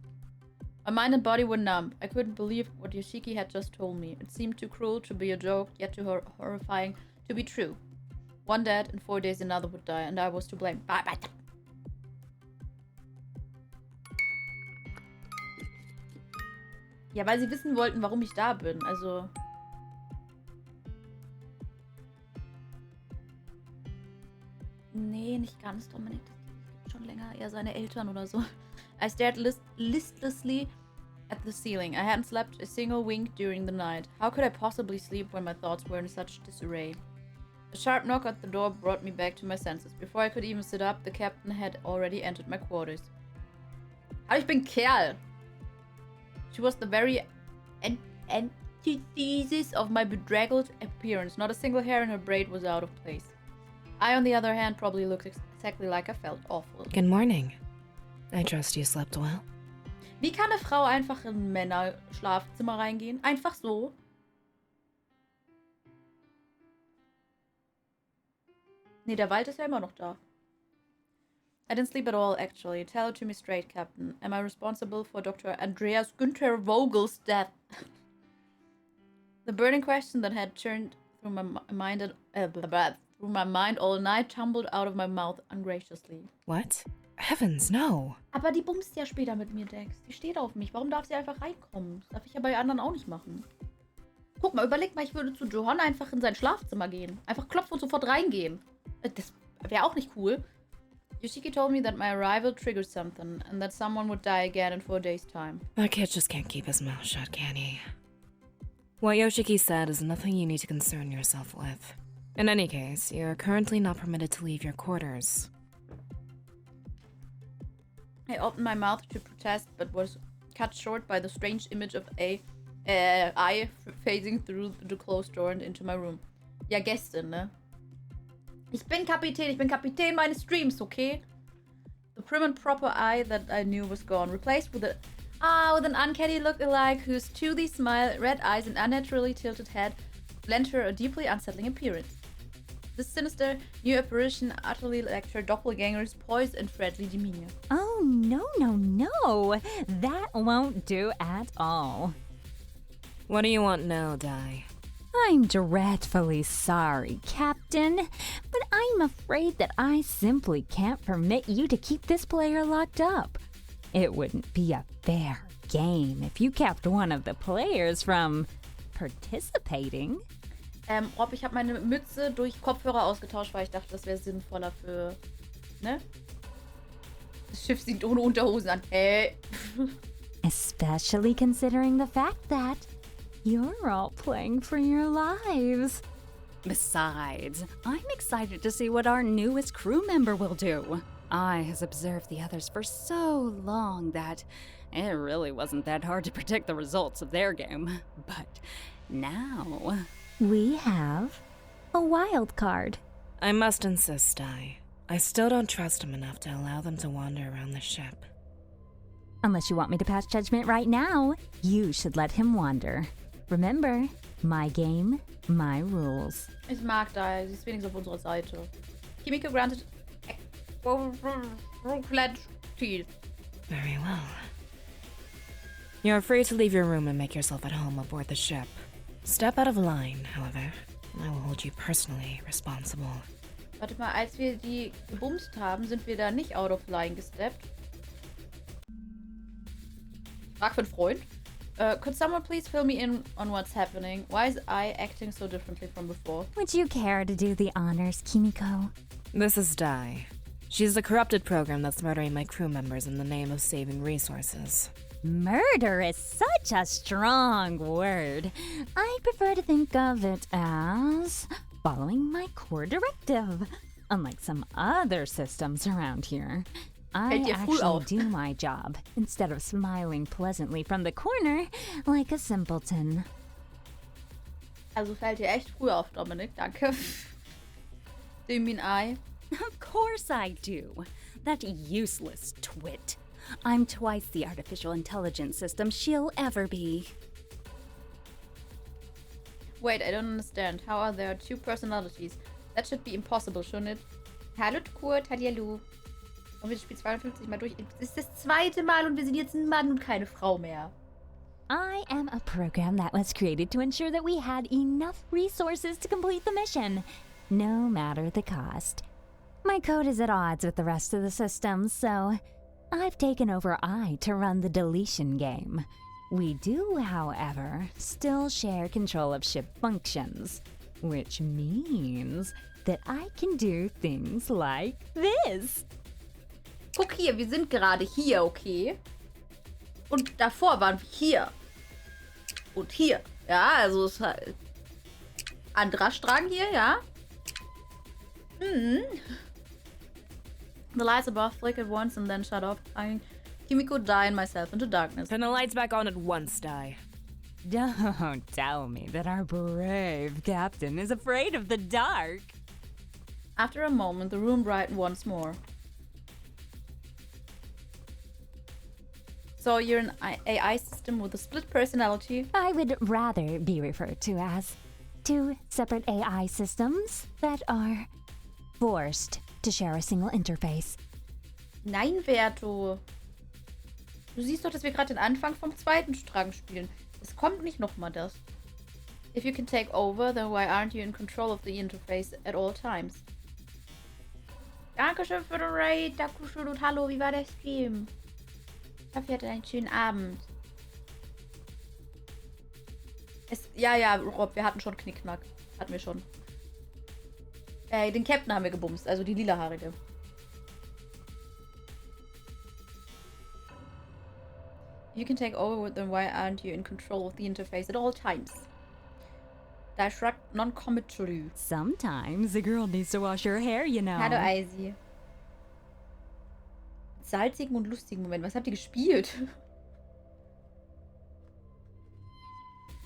My mind and body were numb. I couldn't believe what Yoshiki had just told me. It seemed too cruel to be a joke, yet too horrifying to be true. One dead, in 4 days another would die, and I was to blame. Ja, weil sie wissen wollten, warum ich da bin. Also... Nee, nicht ganz, Dominik. Das gibt schon länger. Eher seine Eltern oder so. I stared listlessly at the ceiling. I hadn't slept a single wink during the night. How could I possibly sleep when my thoughts were in such disarray? A sharp knock at the door brought me back to my senses. Before I could even sit up, the captain had already entered my quarters. Aber ich bin Kerl. She was the very antithesis of my bedraggled appearance. Not a single hair in her braid was out of place. I, on the other hand, probably looked exactly like I felt awful. Good morning. I trust you slept well. Wie kann eine Frau einfach in ein Männerschlafzimmer reingehen? Einfach so? Nee, der Wald ist ja immer noch da. I didn't sleep at all, actually. Tell it to me straight, Captain. Am I responsible for Dr. Andreas Günther Vogel's death? The burning question that had churned through my mind all night tumbled out of my mouth ungraciously. What? Heavens, no. Aber die bumst ja später mit mir, Dex. Die steht auf mich. Warum darf sie einfach reinkommen? Das darf ich ja bei anderen auch nicht machen. Guck mal, überleg mal, ich würde zu Johann einfach in sein Schlafzimmer gehen. Einfach klopfen und sofort reingehen. Das wäre auch nicht cool. Yoshiki told me that my arrival triggered something and that someone would die again in 4 days' time. That kid just can't keep his mouth shut, can he? What Yoshiki said is nothing you need to concern yourself with. In any case, you're currently not permitted to leave your quarters. I opened my mouth to protest, but was cut short by the strange image of a eye phasing through the closed door and into my room. Ja, gestern, ne? Ich bin Kapitän meines Streams, okay? The prim and proper eye that I knew was gone, replaced with an uncanny look-alike whose toothy smile, red eyes, and unnaturally tilted head lent her a deeply unsettling appearance. This sinister new apparition utterly lacked her doppelganger's poise and friendly demeanor. Oh, no, no, no. That won't do at all. What do you want now, Dai? I'm dreadfully sorry, Captain, but I'm afraid that I simply can't permit you to keep this player locked up. It wouldn't be a fair game if you kept one of the players from participating. Rob, ich habe meine Mütze durch Kopfhörer ausgetauscht, weil ich dachte, das wäre sinnvoller für, ne? Das Schiff singt ohne Unterhosen an. Hey. Especially considering the fact that you're all playing for your lives. Besides, I'm excited to see what our newest crew member will do. eye has observed the others for so long that it really wasn't that hard to predict the results of their game. But now... We have a wild card. I must insist, I still don't trust him enough to allow them to wander around the ship. Unless you want me to pass judgment right now, you should let him wander. Remember, my game, my rules. Ich mag Dai, sie ist wenigstens auf unserer Seite. Kimiko granted teeth. Very well. You're free to leave your room and make yourself at home aboard the ship. Step out of line, however, and I will hold you personally responsible. Warte mal, als wir die gebumst haben, sind wir da nicht out of line gesteppt? Frag für einen Freund. Could someone please fill me in on what's happening? Why is I acting so differently from before? Would you care to do the honors, Kimiko? This is Dai. She's the corrupted program that's murdering my crew members in the name of saving resources. Murder is such a strong word. I prefer to think of it as following my core directive. Unlike some other systems around here, I Fällt dir früh actually auf. do my job instead of smiling pleasantly from the corner like a simpleton. Also fällt dir echt früh auf, Dominik. Danke. Do you mean I? Of course I do. That useless twit. I'm twice the artificial intelligence system she'll ever be. Wait, I don't understand. How are there two personalities? That should be impossible, shouldn't it? Hallo Kurt, hallihallo. Und wir spielen 52 Mal durch. Das ist das zweite Mal und wir sind jetzt ein Mann und keine Frau mehr. I am a program that was created to ensure that we had enough resources to complete the mission, no matter the cost. My code is at odds with the rest of the system, so I've taken over I to run the deletion game. We do, however, still share control of ship functions, which means that I can do things like this. Guck hier, wir sind gerade hier, okay? Und davor waren wir hier. Und hier. Ja, also es ist halt anderer Strang hier, ja? Mhm. The lights above flickered once and then shut off. Kimiko, Dai, and myself into darkness. Turn the lights back on at once, Dai. Don't tell me that our brave captain is afraid of the dark. After a moment, the room brightened once more. So you're an AI system with a split personality? I would rather be referred to as two separate AI systems that are forced to share a single interface. Nein, Verto. Du siehst doch, dass wir gerade den Anfang vom zweiten Strang spielen. Es kommt nicht nochmal das. If you can take over, then why aren't you in control of the interface at all times? Dankeschön für den Raid. Dankeschön und hallo, wie war der Stream? Ich hoffe, ihr hattet einen schönen Abend. Ja, Rob, wir hatten schon Knickknack. Hatten wir schon. Den Captain haben wir gebumst, also die lilahaarige. You can take over, then why aren't you in control of the interface at all times? Da shrugged non-commentary. Sometimes a girl needs to wash her hair, you know. Hallo, Eisi. Salzigen und lustigen Moment. Was habt ihr gespielt?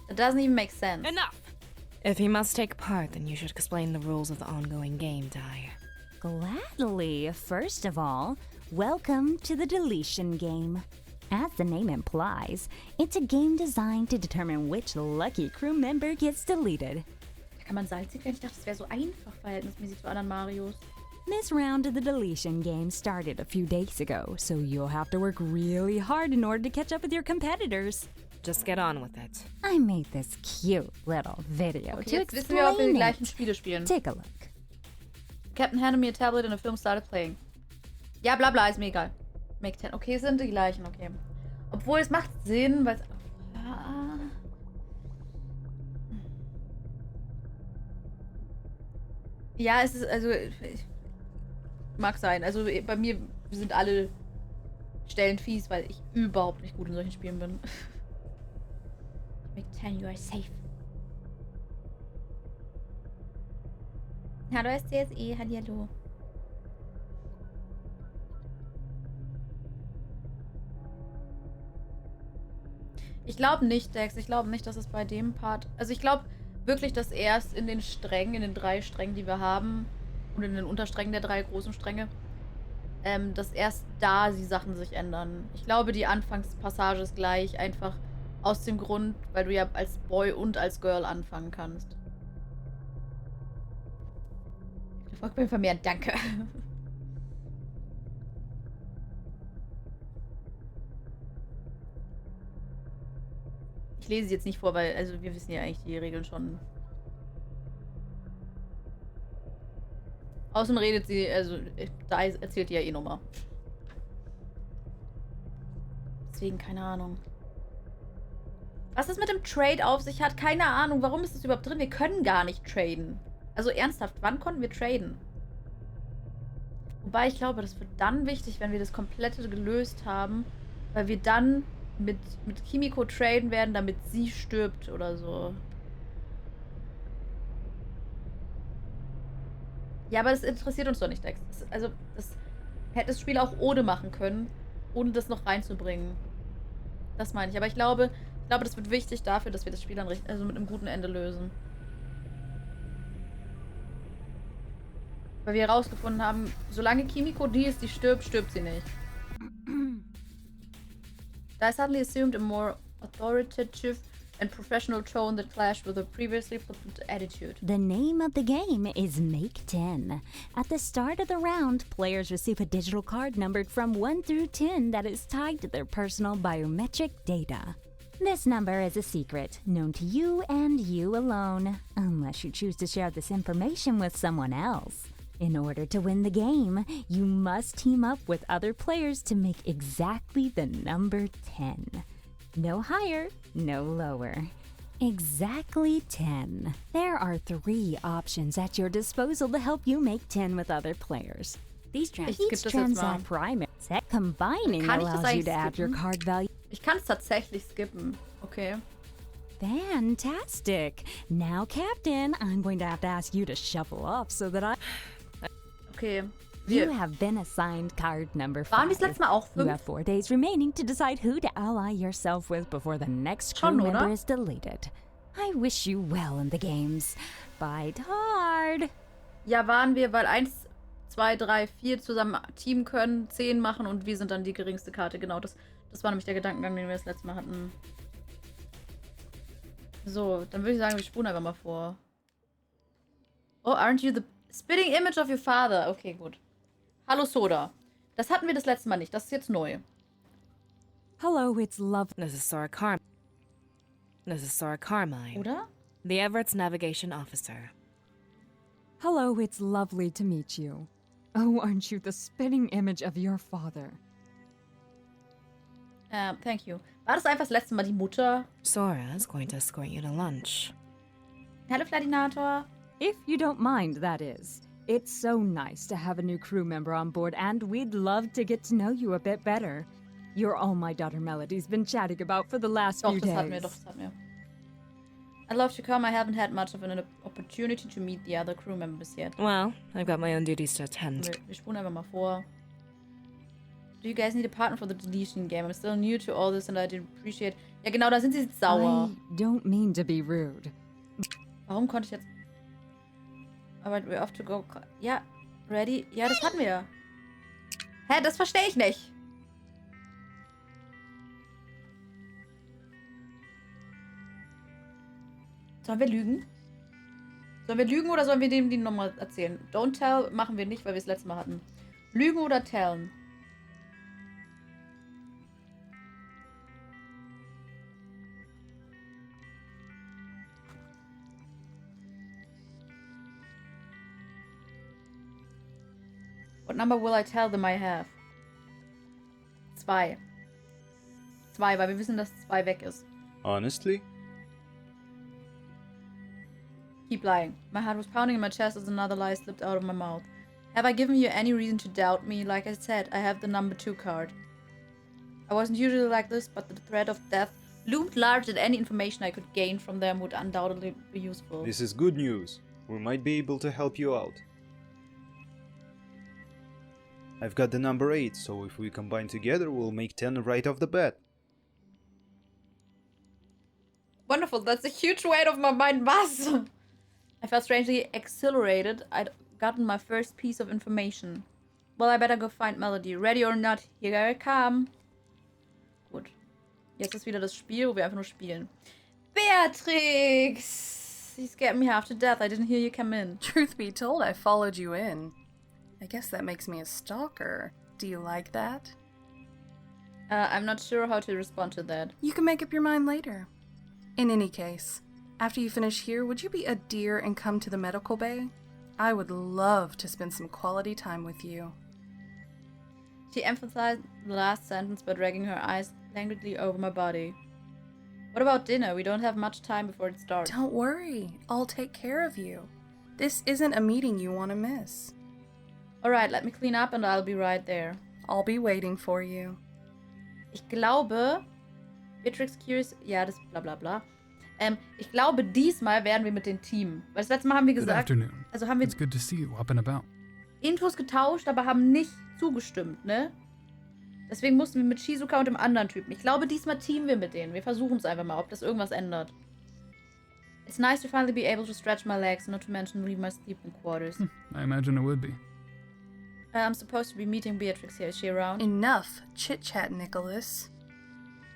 That doesn't even make sense. Enough! If he must take part, then you should explain the rules of the ongoing game, Dai. Gladly. First of all, welcome to the deletion game. As the name implies, it's a game designed to determine which lucky crew member gets deleted. Da kann man salzig werden. Ich dachte, das wäre so einfach verhältnismäßig zu anderen Marios. This round of the deletion game started a few days ago, so you'll have to work really hard in order to catch up with your competitors. Just get on with it. I made this cute little video Okay, to jetzt wissen wir, ob wir die explain gleichen it. Spiele spielen. Take a look. Captain handed me a tablet and a film started playing. Ja, bla bla, ist mir egal. Make 10. Okay, es sind die gleichen, okay. Obwohl, es macht Sinn, weil es... Ja, es ist, also... Mag sein. Also bei mir sind alle Stellen fies, weil ich überhaupt nicht gut in solchen Spielen bin. Make 10, you are safe. Hallo SCSE, hallihallo. Ich glaube nicht, Dex. Ich glaube nicht, dass es bei dem Part... Also ich glaube wirklich, dass erst in den Strängen, in den 3 Strängen, die wir haben, und in den Untersträngen der 3 großen Stränge, dass erst da die Sachen sich ändern. Ich glaube, die Anfangspassage ist gleich, einfach aus dem Grund, weil du ja als Boy und als Girl anfangen kannst. Erfolg beim Vermehren, danke. Ich lese sie jetzt nicht vor, weil, also wir wissen ja eigentlich die Regeln schon. Außerdem redet sie, also da erzählt die ja eh nochmal. Deswegen, keine Ahnung. Was es mit dem Trade auf sich hat, keine Ahnung. Warum ist das überhaupt drin? Wir können gar nicht traden. Also ernsthaft, wann konnten wir traden? Wobei ich glaube, das wird dann wichtig, wenn wir das komplette gelöst haben, weil wir dann mit Kimiko traden werden, damit sie stirbt oder so. Ja, aber das interessiert uns doch nicht, Dex. Das hätte das Spiel auch ohne machen können, ohne das noch reinzubringen. Das meine ich. Aber ich glaube, das wird wichtig dafür, dass wir das Spiel dann mit einem guten Ende lösen. Weil wir herausgefunden haben, solange Kimiko die ist, die stirbt, stirbt sie nicht. I suddenly assumed a more authoritative and professional tone that clashed with her previously flippant attitude. The name of the game is Make 10. At the start of the round, players receive a digital card numbered from 1 through 10 that is tied to their personal biometric data. This number is a secret, known to you and you alone, unless you choose to share this information with someone else. In order to win the game, you must team up with other players to make exactly the number 10. No higher, no lower. Exactly 10. There are 3 options at your disposal to help you make 10 with other players. These Ich Each skippe das jetzt mal. transact primary set combining Kann ich das allows you eigentlich to add your skippen? card value. Ich kann es tatsächlich skippen. Okay. Fantastic. Now, Captain, I'm going to have to ask you to shuffle off so that I... Okay. You have been assigned card number 5. Waren wir das letzte Mal auch You 5? have 4 days remaining to decide who to ally yourself with before the next crew Schon, member oder? is deleted. I wish you well in the games. Fight hard. Ja, waren wir, weil 1, 2, 3, 4 zusammen teamen können, 10 machen und wir sind dann die geringste Karte. Genau, das war nämlich der Gedankengang, den wir das letzte Mal hatten. So, dann würde ich sagen, wir spulen einfach mal vor. Oh, aren't you the spitting image of your father? Okay, gut. Hallo, Soda. Das hatten wir das letzte Mal nicht. Das ist jetzt neu. Hello, it's love. This is Sora Carmine, Oder? the Everett's navigation officer. Hello, it's lovely to meet you. Oh, aren't you the spitting image of your father? Thank you. War das einfach das letzte Mal die Mutter? Sora is going to escort you to lunch. Hallo, Fladinator. If you don't mind, that is. It's so nice to have a new crew member on board, and we'd love to get to know you a bit better. You're all my daughter Melody's been chatting about for the last Doch, few das days. hatten wir, doch, das hatten wir. I'd love to come. I haven't had much of an opportunity to meet the other crew members yet. Well, I've got my own duties to attend. Wir spulen einfach mal vor. Do you guys need a partner for the deletion game? I'm still new to all this and I did appreciate... Ja, genau, da sind sie jetzt sauer. I don't mean to be rude. Warum konnte ich jetzt... Aber we're off to go... Ja, ready? Ja, das hatten wir. Hä, das verstehe ich nicht. Sollen wir lügen? Sollen wir lügen oder sollen wir dem die nochmal erzählen? Don't tell machen wir nicht, weil wir es letztes Mal hatten. Lügen oder tellen? What number will I tell them I have? 2. 2, weil wir wissen, dass 2 weg ist. Honestly? Keep lying. My heart was pounding in my chest as another lie slipped out of my mouth. Have I given you any reason to doubt me? Like I said, I have the number 2 card. I wasn't usually like this, but the threat of death loomed large and any information I could gain from them would undoubtedly be useful. This is good news. We might be able to help you out. I've got the number 8, so if we combine together, we'll make 10 right off the bat. Wonderful, that's a huge weight off my mind. Was? I felt strangely exhilarated. I'd gotten my first piece of information. Well, I better go find Melody. Ready or not, here I come. Gut. Jetzt ist wieder das Spiel, wo wir einfach nur spielen. Beatrix! You scared me half to death. I didn't hear you come in. Truth be told, I followed you in. I guess that makes me a stalker. Do you like that? I'm not sure how to respond to that. You can make up your mind later. In any case, after you finish here, would you be a dear and come to the medical bay? I would love to spend some quality time with you. She emphasized the last sentence by dragging her eyes languidly over my body. What about dinner? We don't have much time before it starts. Don't worry. I'll take care of you. This isn't a meeting you want to miss. Alright, let me clean up and I'll be right there. I'll be waiting for you. Ich glaube, Beatrix Curious, ja, das bla bla bla. Ich glaube, diesmal werden wir mit den Team. Weil das letzte Mal haben wir Good gesagt, afternoon. also haben wir It's good to see you up and about. Intros getauscht, aber haben nicht zugestimmt, ne? Deswegen mussten wir mit Shizuka und dem anderen Typen. Ich glaube, diesmal teamen wir mit denen. Wir versuchen es einfach mal, ob das irgendwas ändert. It's nice to finally be able to stretch my legs, not to mention leave my sleeping quarters. I imagine it would be. I'm supposed to be meeting Beatrix here. Is she around? Enough chit-chat, Nicholas.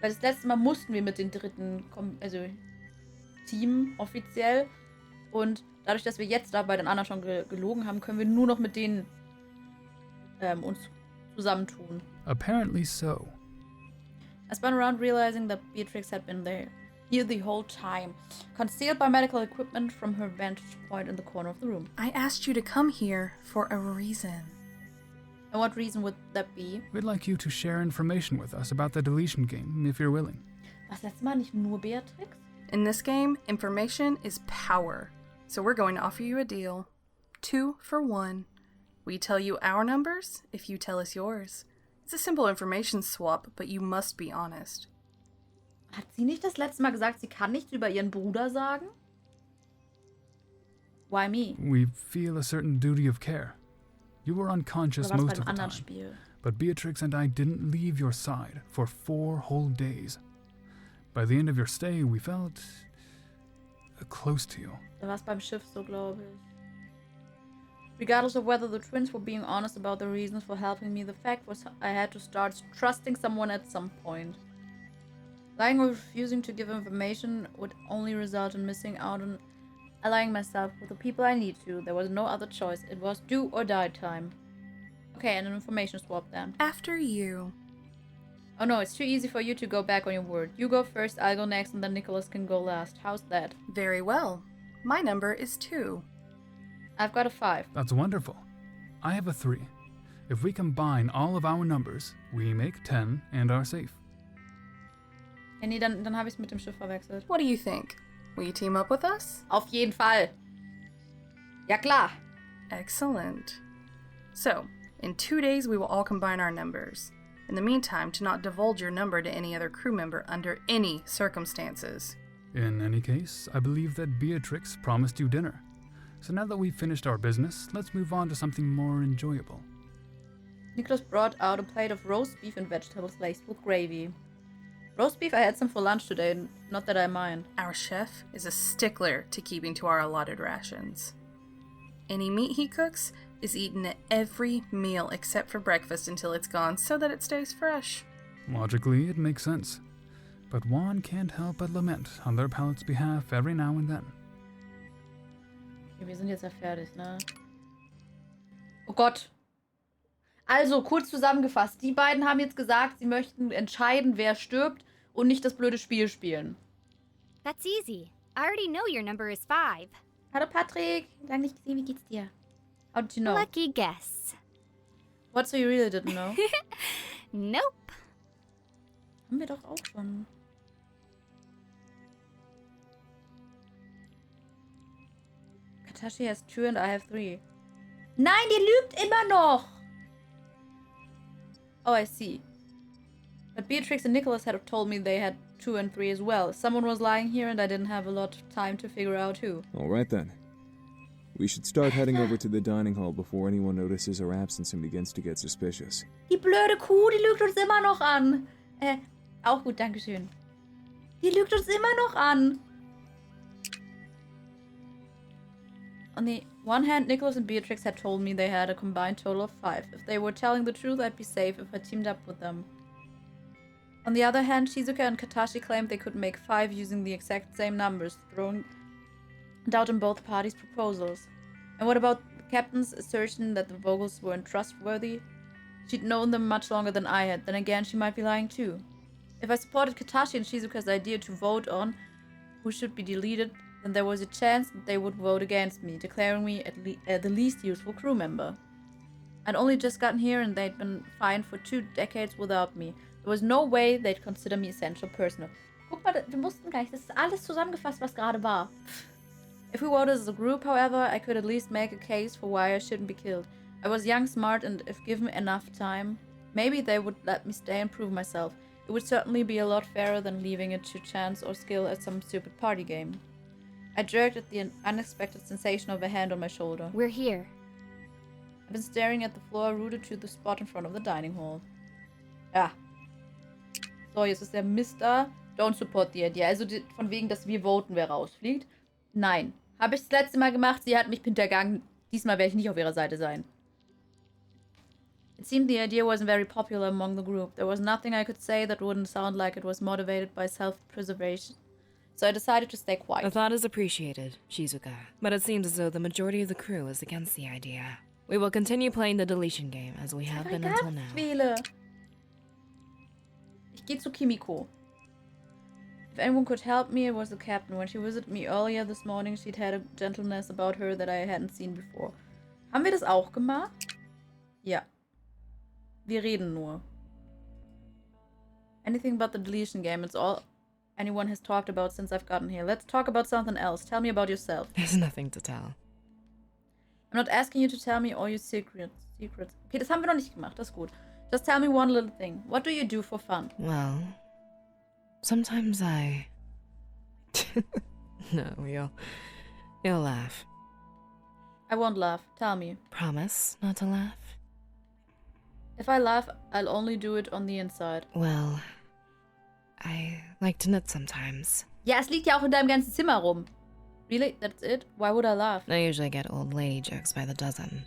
Weil das letzte Mal mussten wir mit den dritten, also Team offiziell. Und dadurch, dass wir jetzt da bei den anderen schon gelogen haben, können wir nur noch mit denen uns zusammentun. Apparently so. I spun around realizing that Beatrix had been there. Here the whole time, concealed by medical equipment from her vantage point in the corner of the room. I asked you to come here for a reason. And what reason would that be? We'd like you to share information with us about the deletion game, if you're willing. Was letztes Mal nicht nur Beatrix? In this game, information is power. So we're going to offer you a deal. 2 for 1. We tell you our numbers if you tell us yours. It's a simple information swap, but you must be honest. Hat sie nicht das letzte Mal gesagt, sie kann nichts über ihren Bruder sagen? Why me? We feel a certain duty of care. You were unconscious Oder war most das of beim the anderen time, Spiel? but Beatrix and I didn't leave your side for 4 whole days. By the end of your stay, we felt close to you. Da war es beim Schiff so, glaube ich. Regardless of whether the twins were being honest about the reasons for helping me, the fact was I had to start trusting someone at some point. Lying or refusing to give information would only result in missing out on allying myself with the people I need to. There was no other choice. It was do or die time. Okay, and an information swap then. After you. Oh no, it's too easy for you to go back on your word. You go first, I'll go next, and then Nicholas can go last. How's that? Very well. My number is 2. I've got a 5. That's wonderful. I have a 3. If we combine all of our numbers, we make 10 and are safe. Ja, nee, dann habe ich es mit dem Schiff verwechselt. What do you think? Will you team up with us? Auf jeden Fall. Ja, klar. Excellent. So, in 2 days we will all combine our numbers. In the meantime, do not divulge your number to any other crew member under any circumstances. In any case, I believe that Beatrix promised you dinner. So now that we've finished our business, let's move on to something more enjoyable. Nicholas brought out a plate of roast beef and vegetables laced with gravy. Roast beef, I had some for lunch today, not that I mind. Our chef is a stickler to keeping to our allotted rations. Any meat he cooks is eaten at every meal except for breakfast until it's gone so that it stays fresh. Logically, it makes sense. But one can't help but lament on their palate's behalf every now and then. Wir sind jetzt ja fertig, ne? Oh Gott. Also, kurz zusammengefasst. Die beiden haben jetzt gesagt, sie möchten entscheiden, wer stirbt und nicht das blöde Spiel spielen. That's easy. I already know your number is 5. Hallo Patrick. Lang nicht gesehen, wie geht's dir? How did you know? Lucky guess. What, so you really didn't know? Nope. Haben wir doch auch schon. Katashi has 2 and I have 3. Nein, ihr lügt immer noch! Oh, I see. But Beatrix and Nicholas had told me they had 2 and 3 as well. Someone was lying here and I didn't have a lot of time to figure out who. Alright then. We should start heading over to the dining hall before anyone notices our absence and begins to get suspicious. Die blöde Kuh, die lügt uns immer noch an. Auch gut, dankeschön. Die lügt uns immer noch an. On the one hand, Nicholas and Beatrix had told me they had a combined total of 5. If they were telling the truth, I'd be safe if I teamed up with them. On the other hand, Shizuka and Katashi claimed they could make 5 using the exact same numbers, throwing doubt in both parties' proposals. And what about the captain's assertion that the Vogels weren't trustworthy? She'd known them much longer than I had. Then again, she might be lying too. If I supported Katashi and Shizuka's idea to vote on who should be deleted, then there was a chance that they would vote against me, declaring me the least useful crew member. I'd only just gotten here and they'd been fine for 2 decades without me. There was no way they'd consider me essential personnel. Guck mal, wir mussten gar nicht. Das ist alles zusammengefasst, was gerade war. If we voted as a group, however, I could at least make a case for why I shouldn't be killed. I was young, smart, and if given enough time, maybe they would let me stay and prove myself. It would certainly be a lot fairer than leaving it to chance or skill at some stupid party game. I jerked at the unexpected sensation of a hand on my shoulder. We're here. I've been staring at the floor, rooted to the spot in front of the dining hall. Ja. So, jetzt ist der Mr. Don't support the idea. Also von wegen, dass wir voten, wer rausfliegt. Nein. Habe ich das letzte Mal gemacht, sie hat mich hintergangen. Diesmal werde ich nicht auf ihrer Seite sein. It seemed the idea wasn't very popular among the group. There was nothing I could say that wouldn't sound like it was motivated by self-preservation. So I decided to stay quiet. The thought is appreciated, Shizuka, but it seems as though the majority of the crew is against the idea. We will continue playing the deletion game as we have been until now. Viele. Ich gehe zu Kimiko. If anyone could help me, it was the captain. When she visited me earlier this morning, she'd had a gentleness about her that I hadn't seen before. Haben wir das auch gemacht? Ja. Wir reden nur. Anything but the deletion game. It's all anyone has talked about since I've gotten here. Let's talk about something else. Tell me about yourself. There's nothing to tell. I'm not asking you to tell me all your secrets. Okay, das haben wir noch nicht gemacht. Das ist gut. Just tell me one little thing. What do you do for fun? Well, sometimes I... No, you'll laugh. I won't laugh. Tell me. Promise not to laugh? If I laugh, I'll only do it on the inside. Well, I like to knit sometimes. Ja, es liegt ja auch in deinem ganzen Zimmer rum. Really? That's it? Why would I laugh? I usually get old lady jokes by the dozen.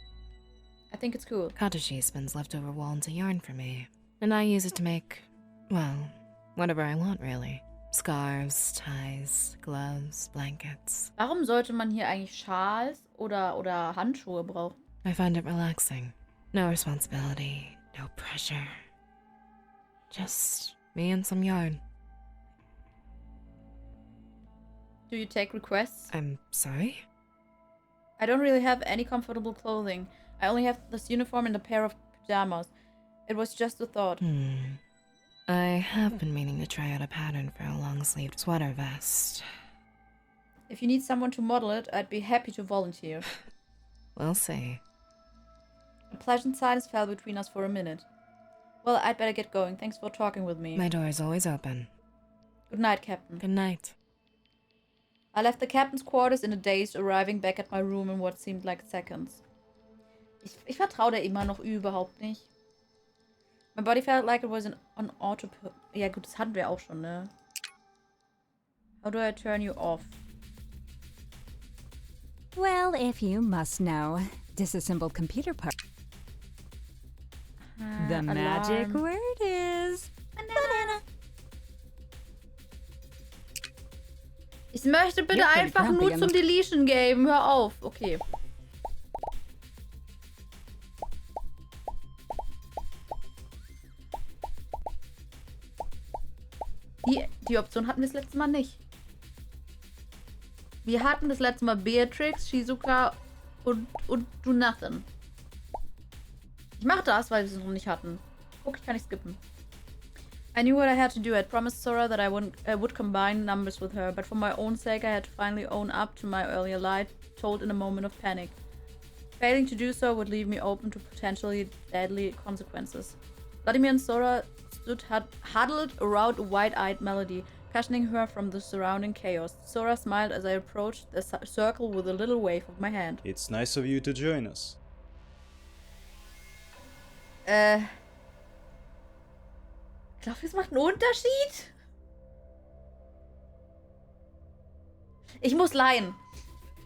I think it's cool. Katashi spins leftover wool into yarn for me, and I use it to make, well, whatever I want, really. Scarves, ties, gloves, blankets. Warum sollte man hier eigentlich Schals oder Handschuhe brauchen? I find it relaxing. No responsibility, no pressure. Just me and some yarn. Do you take requests? I'm sorry? I don't really have any comfortable clothing. I only have this uniform and a pair of pajamas. It was just a thought. I have been meaning to try out a pattern for a long-sleeved sweater vest. If you need someone to model it, I'd be happy to volunteer. We'll see. A pleasant silence fell between us for a minute. Well, I'd better get going. Thanks for talking with me. My door is always open. Good night, Captain. Good night. I left the captain's quarters in a daze, arriving back at my room in what seemed like seconds. Ich vertraue der immer noch überhaupt nicht. My body felt like it was on autopilot. Ja gut, das hatten wir auch schon, ne? How do I turn you off? Well, if you must know, disassembled computer part. The magic Alarm. word is banana. Ich möchte bitte You're pretty einfach grumpy nur and- zum Deletion geben. Hör auf. Okay. Die Option hatten wir das letzte Mal nicht. Wir hatten das letzte Mal Beatrix, Shizuka und Do Nothing. Ich mache das, weil wir es noch nicht hatten. Guck, ich kann nicht skippen. I knew what I had to do. I'd promised Sora that I would combine numbers with her, but for my own sake I had to finally own up to my earlier lie, told in a moment of panic. Failing to do so would leave me open to potentially deadly consequences. Vladimir and Sora stood huddled around a wide-eyed Melody, cushioning her from the surrounding chaos. Sora smiled as I approached the circle with a little wave of my hand. It's nice of you to join us. Ich glaube, es macht einen Unterschied. Ich muss leihen.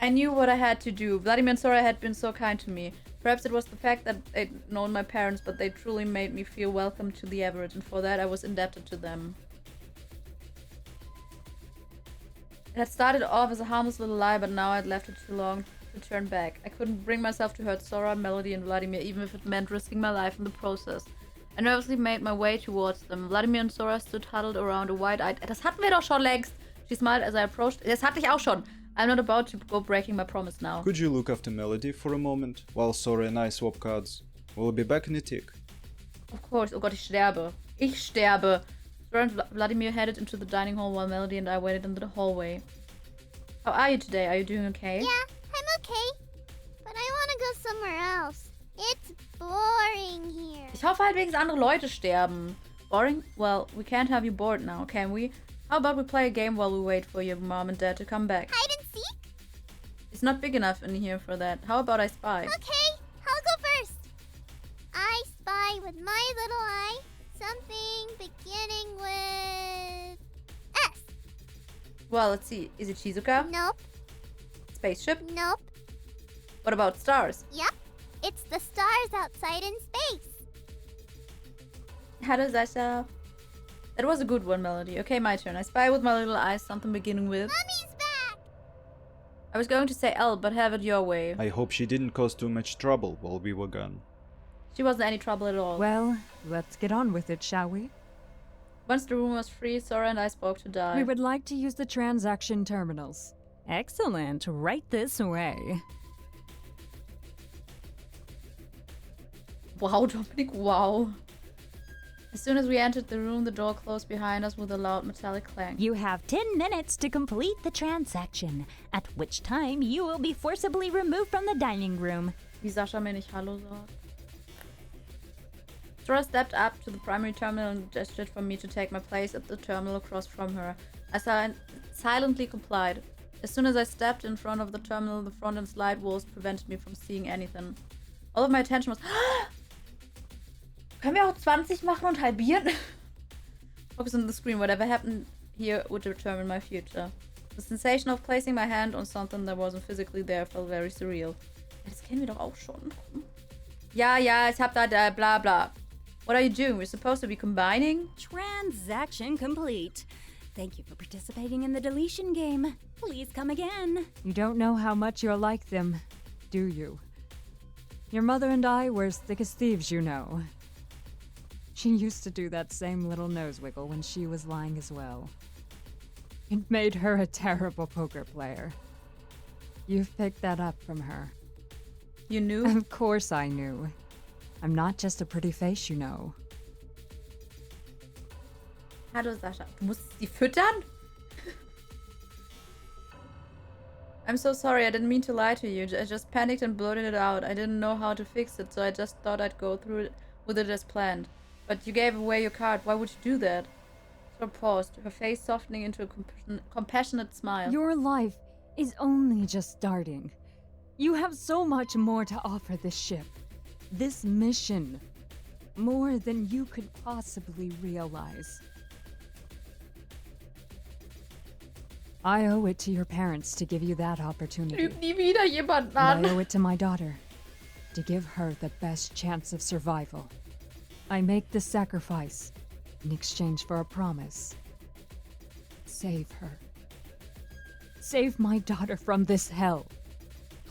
I knew what I had to do. Vladimir and Sora had been so kind to me. Perhaps it was the fact that they'd known my parents, but they truly made me feel welcome to the Everett, and for that I was indebted to them. It had started off as a harmless little lie, but now I'd left it too long to turn back. I couldn't bring myself to hurt Sora, Melody, and Vladimir, even if it meant risking my life in the process. I nervously made my way towards them. Vladimir and Sora stood huddled around a wide-eyed... Das hatten wir doch schon längst! She smiled as I approached... Das hatte ich auch schon! I'm not about to go breaking my promise now. Could you look after Melody for a moment, while Sora and I swap cards? We'll be back in a tick. Of course. Oh Gott, ich sterbe. Ich sterbe. Sora and Vladimir headed into the dining hall while Melody and I waited in the hallway. How are you today? Are you doing okay? Yeah, I'm okay. But I want to go somewhere else. It's boring here. Ich hoffe halt wenigstens andere Leute sterben. Boring? Well, we can't have you bored now, can we? How about we play a game while we wait for your mom and dad to come back? Hide and seek? It's not big enough in here for that. How about I spy? Okay, I'll go first. I spy with my little eye something beginning with S. Well, let's see. Is it Shizuka? Nope. Spaceship? Nope. What about stars? Yep. It's the stars outside in space. How does that sound? That was a good one, Melody. Okay, my turn. I spy with my little eyes something beginning with... Mommy's back! I was going to say L, but have it your way. I hope she didn't cause too much trouble while we were gone. She wasn't any trouble at all. Well, let's get on with it, shall we? Once the room was free, Sora and I spoke to Dai. We would like to use the transaction terminals. Excellent. Right this way. Wow, Dominic, wow. As soon as we entered the room, the door closed behind us with a loud metallic clang. You have 10 minutes to complete the transaction, at which time you will be forcibly removed from the dining room. Wie Sascha mir nicht Hallo sagt. Sora stepped up to the primary terminal and gestured for me to take my place at the terminal across from her. I silently complied. As soon as I stepped in front of the terminal, the front and slide walls prevented me from seeing anything. All of my attention was... Können wir auch 20 machen und halbieren? Focus on the screen. Whatever happened here would determine my future. The sensation of placing my hand on something that wasn't physically there felt very surreal. Das kennen wir doch auch schon. Ja, ich hab da bla bla. What are you doing? We're supposed to be combining? Transaction complete. Thank you for participating in the deletion game. Please come again. You don't know how much you're like them, do you? Your mother and I were as thick as thieves, you know. She used to do that same little nose wiggle when she was lying as well. It made her a terrible poker player. You've picked that up from her. You knew? Of course I knew. I'm not just a pretty face, you know. Hallo Sascha, du musst sie füttern? I'm so sorry, I didn't mean to lie to you. I just panicked and blurted it out. I didn't know how to fix it, so I just thought I'd go through with it as planned. But you gave away your card. Why would you do that? Sora paused, her face softening into a compassionate smile. Your life is only just starting. You have so much more to offer this ship. This mission. More than you could possibly realize. I owe it to your parents to give you that opportunity. Lüg nie wieder jemanden And an. I owe it to my daughter to give her the best chance of survival. I make this sacrifice in exchange for a promise. Save her. Save my daughter from this hell.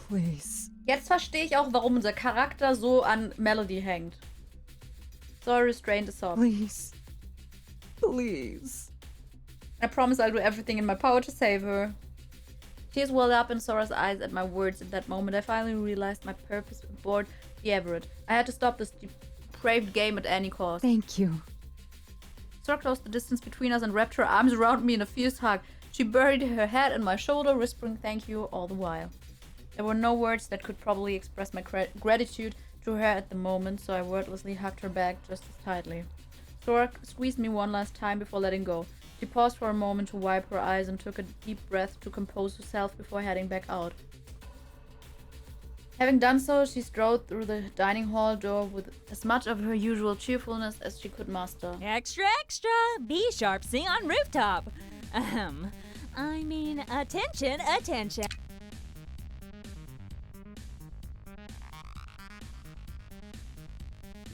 Please. Jetzt verstehe ich auch, warum unser Charakter so an Melody hängt. Sora restrained a sob. Please. Please. I promise I'll do everything in my power to save her. Tears welled up in Sora's eyes at my words. At that moment, I finally realized my purpose aboard the Everett. I had to stop this depraved game at any cost. Thank you. Sora closed the distance between us and wrapped her arms around me in a fierce hug. She buried her head in my shoulder, whispering thank you all the while. There were no words that could probably express my gratitude to her at the moment, so I wordlessly hugged her back just as tightly. Sora squeezed me one last time before letting go. She paused for a moment to wipe her eyes and took a deep breath to compose herself before heading back out. Having done so, she strode through the dining hall door with as much of her usual cheerfulness as she could muster. Extra, extra! Be sharp, sing on rooftop! Ahem. I mean, attention, attention.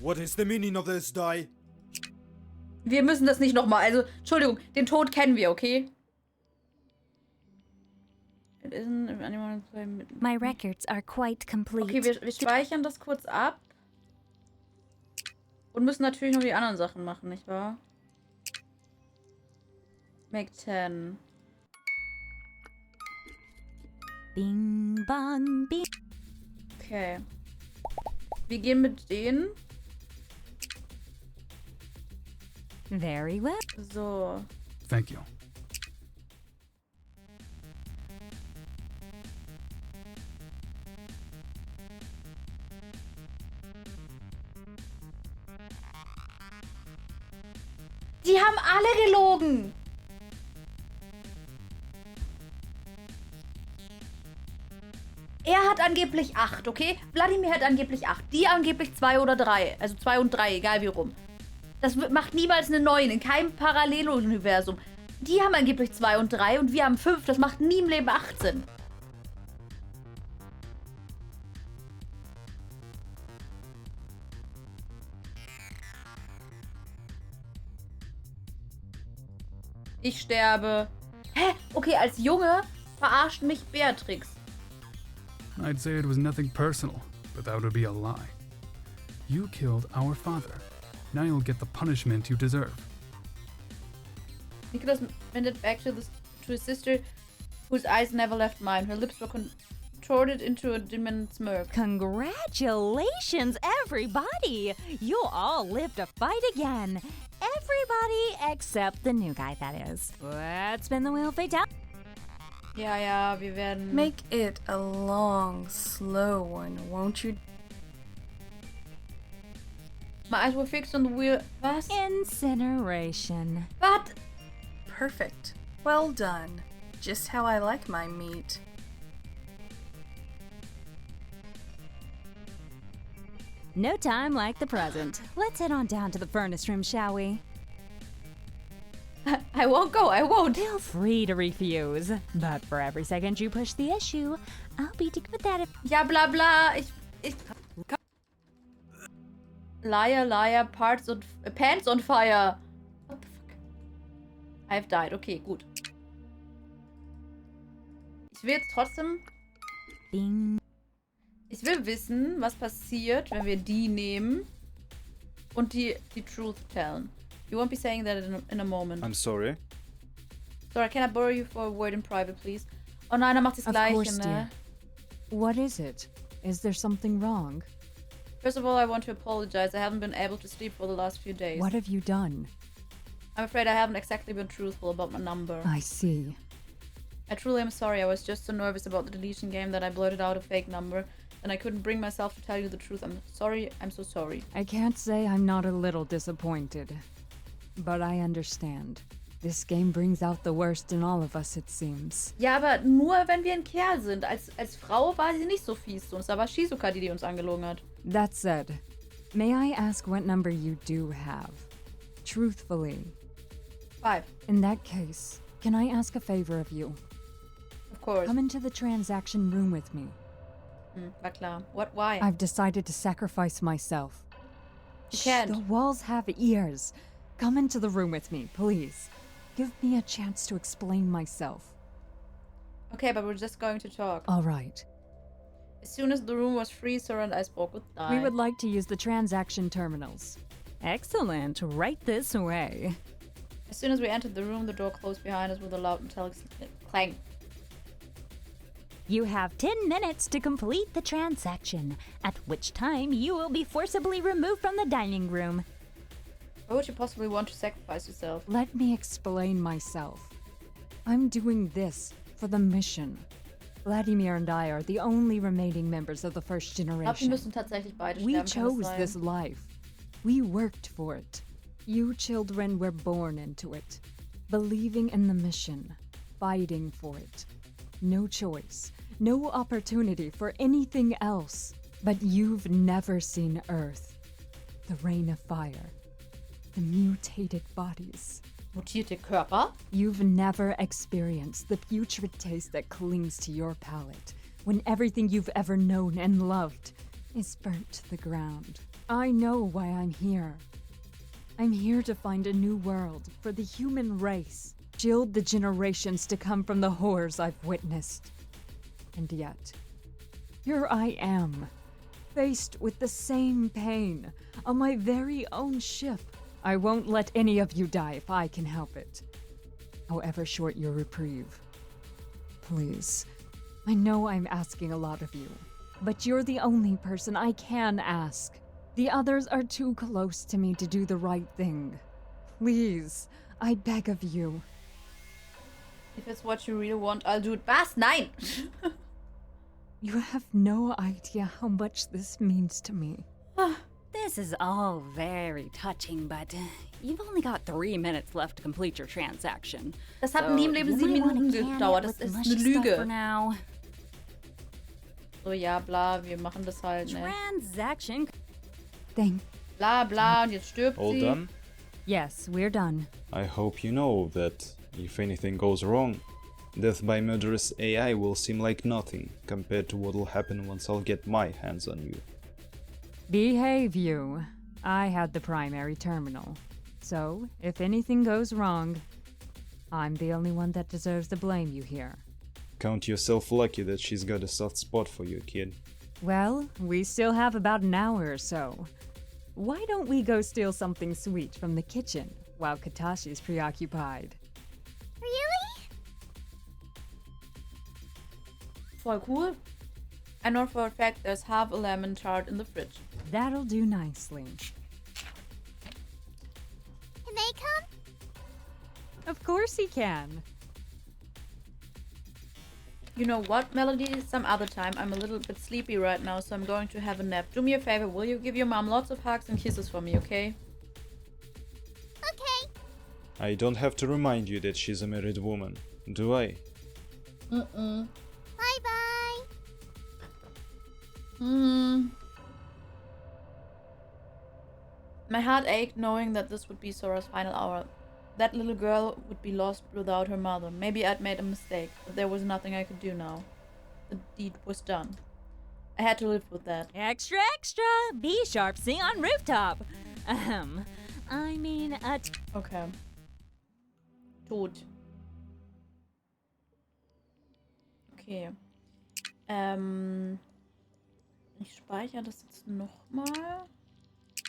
What is the meaning of this die? Wir müssen das nicht nochmal. Also, Entschuldigung, den Tod kennen wir, okay? It isn't if anyone play mid- My records are quite complete. Okay, wir speichern das kurz ab. Und müssen natürlich noch die anderen Sachen machen, nicht wahr? Make 10. Bing, bang, bing. Okay. Wir gehen mit denen. Very well. So. Thank you. Die haben alle gelogen. Er hat angeblich 8, okay? Wladimir hat angeblich 8. Die angeblich 2 oder 3. Also 2 und 3, egal wie rum. Das macht niemals eine 9, in keinem Paralleluniversum. Die haben angeblich 2 und 3 und wir haben 5. Das macht nie im Leben 18. Ich sterbe. Hä? Okay, als Junge verarscht mich Beatrix. I'd say it was nothing personal, but that would be a lie. You killed our father. Now you'll get the punishment you deserve. Nicholas went back to his sister, whose eyes never left mine. Her lips were contorted into a demon smirk. Congratulations, everybody! You all live to fight again. Everybody except the new guy, that is. Let's spin the wheel fatal. Ja, wir werden... Make it a long, slow one, won't you? My eyes were fixed on the wheel. Was? Incineration. What? Perfect. Well done. Just how I like my meat. No time like the present. Let's head on down to the furnace room, shall we? I won't go, I won't. Feel free to refuse. But for every second you push the issue, I'll be dealing with that. Ja, bla bla. Ich... Liar, pants on fire. What the fuck? I've died. Okay, gut. Ich will jetzt trotzdem... Bing. Ich will wissen, was passiert, wenn wir die nehmen und die Truth tellen. You won't be saying that in a moment. I'm sorry. Sorry, can I borrow you for a word in private, please? Oh nein, er macht das Of Gleiche, course, ne? dear. What is it? Is there something wrong? First of all, I want to apologize. I haven't been able to sleep for the last few days. What have you done? I'm afraid I haven't exactly been truthful about my number. I see. I truly am sorry. I was just so nervous about the deletion game that I blurted out a fake number, and I couldn't bring myself to tell you the truth. I'm sorry. I'm so sorry. I can't say I'm not a little disappointed. But I understand. This game brings out the worst in all of us, it seems. Ja, aber nur, wenn wir ein Kerl sind. Als Frau war sie nicht so fies zu uns. Da war Shizuka, die uns angelogen hat. That said, may I ask what number you do have? Truthfully. 5. In that case, can I ask a favor of you? Of course. Come into the transaction room with me. War klar. What? Why? I've decided to sacrifice myself. You can't. The walls have ears. Come into the room with me, please. Give me a chance to explain myself. Okay, but we're just going to talk. All right. As soon as the room was free, Sora and I spoke with Dai. We would like to use the transaction terminals. Excellent. Right this way. As soon as we entered the room, the door closed behind us with a loud metallic clang. You have 10 minutes to complete the transaction, at which time you will be forcibly removed from the dining room. Why would you possibly want to sacrifice yourself? Let me explain myself. I'm doing this for the mission. Vladimir and I are the only remaining members of the first Ich glaube, wir generation. müssen tatsächlich beide We sterben. Kann das chose sein? this life. We worked for it. You children were born into it, believing in the mission, fighting for it. No choice, no opportunity for anything else. But you've never seen Earth, the rain of fire, the mutated bodies, Mutierte Körper? You've never experienced the putrid taste that clings to your palate when everything you've ever known and loved is burnt to the ground. I know why I'm here. I'm here to find a new world for the human race, shield the generations to come from the horrors I've witnessed. And yet, here I am, faced with the same pain on my very own ship. I won't let any of you die if I can help it, however short your reprieve. Please, I know I'm asking a lot of you, but you're the only person I can ask. The others are too close to me to do the right thing. Please, I beg of you. If it's what you really want, I'll do it. Was? Nein! You have no idea how much this means to me. This is all very touching, but you've only got 3 minutes left to complete your transaction. Das hat nie im Leben 7 Minuten gedauert. Das ist eine Lüge. So, ja, bla, wir machen das halt, ne? Transaction. Thank. Bla, bla, und jetzt stirbt All sie. done? Yes, we're done. I hope you know that if anything goes wrong, death by murderous AI will seem like nothing compared to what'll happen once I'll get my hands on you. Behave you. I had the primary terminal. So, if anything goes wrong, I'm the only one that deserves the blame you hear. Count yourself lucky that she's got a soft spot for you, kid. Well, we still have about an hour or so. Why don't we go steal something sweet from the kitchen while Katashi's preoccupied? Really? Voll cool. I know for a fact there's half a lemon tart in the fridge. That'll do nicely. Can they come? Of course he can. You know what, Melody? Some other time. I'm a little bit sleepy right now, so I'm going to have a nap. Do me a favor, will you? Give your mom lots of hugs and kisses for me, okay? Okay. I don't have to remind you that she's a married woman, do I? Mm-mm. Bye-bye. My heart ached knowing that this would be Sora's final hour. That little girl would be lost without her mother. Maybe I'd made a mistake, but there was nothing I could do now. The deed was done. I had to live with that. Extra, extra! B sharp, sing on rooftop. Okay. Tot. Okay. Ich speichere das jetzt nochmal. Ich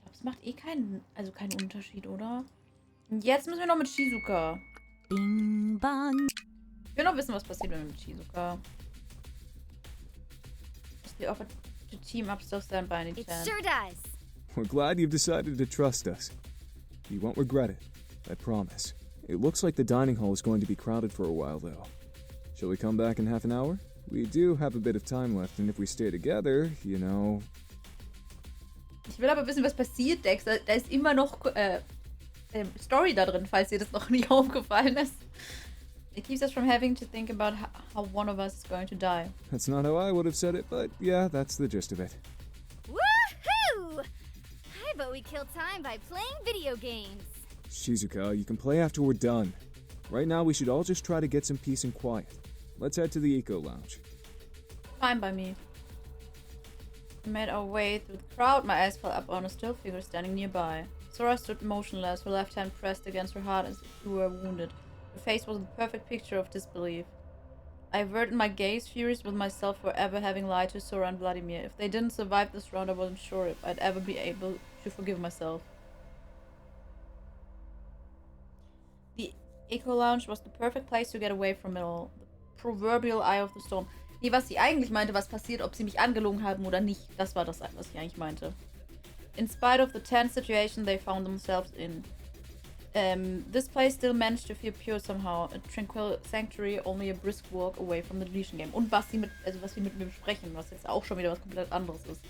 glaube, es macht eh keinen Unterschied, oder? Und jetzt müssen wir noch mit Shizuka. Bing bang. Ich will noch wissen, was passiert, wenn wir mit Shizuka. We offered to team up, still stand by any It chance. sure does. We're glad you've decided to trust us. You won't regret it, I promise. It looks like the dining hall is going to be crowded for a while, though. Shall we come back in half an hour? We do have a bit of time left, and if we stay together, you know... Ich will aber wissen, was passiert, Dex. Da ist immer noch Story da drin, falls dir das noch nicht aufgefallen ist. It keeps us from having to think about how one of us is going to die. That's not how I would have said it, but yeah, that's the gist of it. Woohoo! I vote we kill time by playing video games. Shizuka, you can play after we're done. Right now, we should all just try to get some peace and quiet. Let's head to the Eco Lounge. Fine by me. We made our way through the crowd. My eyes fell up on a still figure standing nearby. Sora stood motionless, her left hand pressed against her heart as if she were wounded. Her face was a perfect picture of disbelief. I averted my gaze, furious with myself for ever having lied to Sora and Vladimir. If they didn't survive this round, I wasn't sure if I'd ever be able to forgive myself. The Eco Lounge was the perfect place to get away from it all. The proverbial eye of the storm. Nee, was sie eigentlich meinte, was passiert, ob sie mich angelogen haben oder nicht. Das war das, was ich eigentlich meinte. In spite of the tense situation they found themselves in. This place still managed to feel pure somehow. A tranquil sanctuary, only a brisk walk away from the deletion game. Und was wir mit mir besprechen, was jetzt auch schon wieder was komplett anderes ist.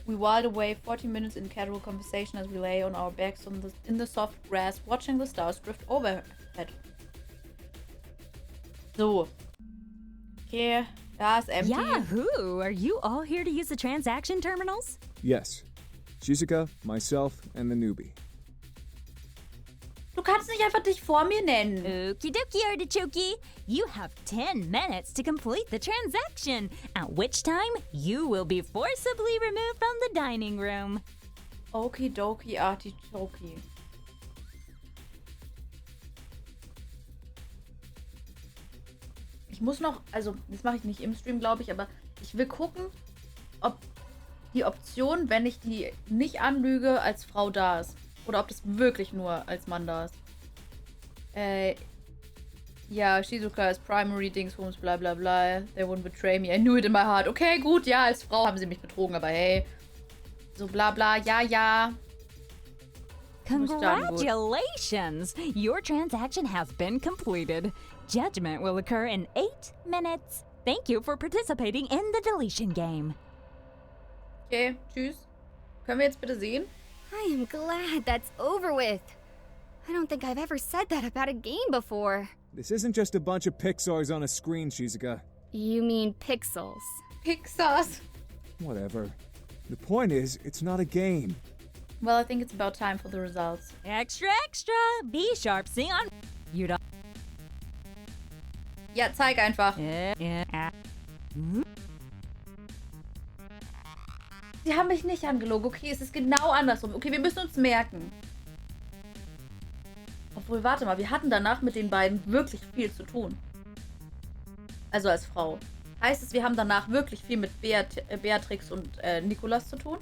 We whiled away 40 minutes in casual conversation as we lay on our backs in the soft grass, watching the stars drift overhead. So. Okay, da ist empty. Yahoo! Are you all here to use the transaction terminals? Yes. Shizuka, myself, and the newbie. Du kannst nicht einfach dich vor mir nennen. Okie dokie, Artichoke. You have 10 minutes to complete the transaction, at which time you will be forcibly removed from the dining room. Okidoki, Artichoke. Ich muss noch, also das mache ich nicht im Stream, glaube ich, aber ich will gucken, ob die Option, wenn ich die nicht anlüge, als Frau da ist. Oder ob das wirklich nur als Mann da ist. Ja, Shizuka ist Primary Dingsbums, bla bla bla. They wouldn't betray me. I knew it in my heart. Okay, gut, ja, als Frau haben sie mich betrogen, aber hey. So bla bla, ja, ja. Congratulations! Your transaction has been completed. Judgment will occur in 8 minutes. Thank you for participating in the deletion game. Okay, tschüss. Können wir jetzt bitte sehen? I am glad that's over with. I don't think I've ever said that about a game before. This isn't just a bunch of Pixars on a screen, Shizuka. You mean pixels. Pixars. Whatever. The point is, it's not a game. Well, I think it's about time for the results. Extra, extra! Be sharp, sing on. You don't. Ja, zeig einfach. Sie haben mich nicht angelogen. Okay, es ist genau andersrum. Okay, wir müssen uns merken. Obwohl, warte mal, wir hatten danach mit den beiden wirklich viel zu tun. Also als Frau. Heißt es, wir haben danach wirklich viel mit Beatrix und Nikolas zu tun?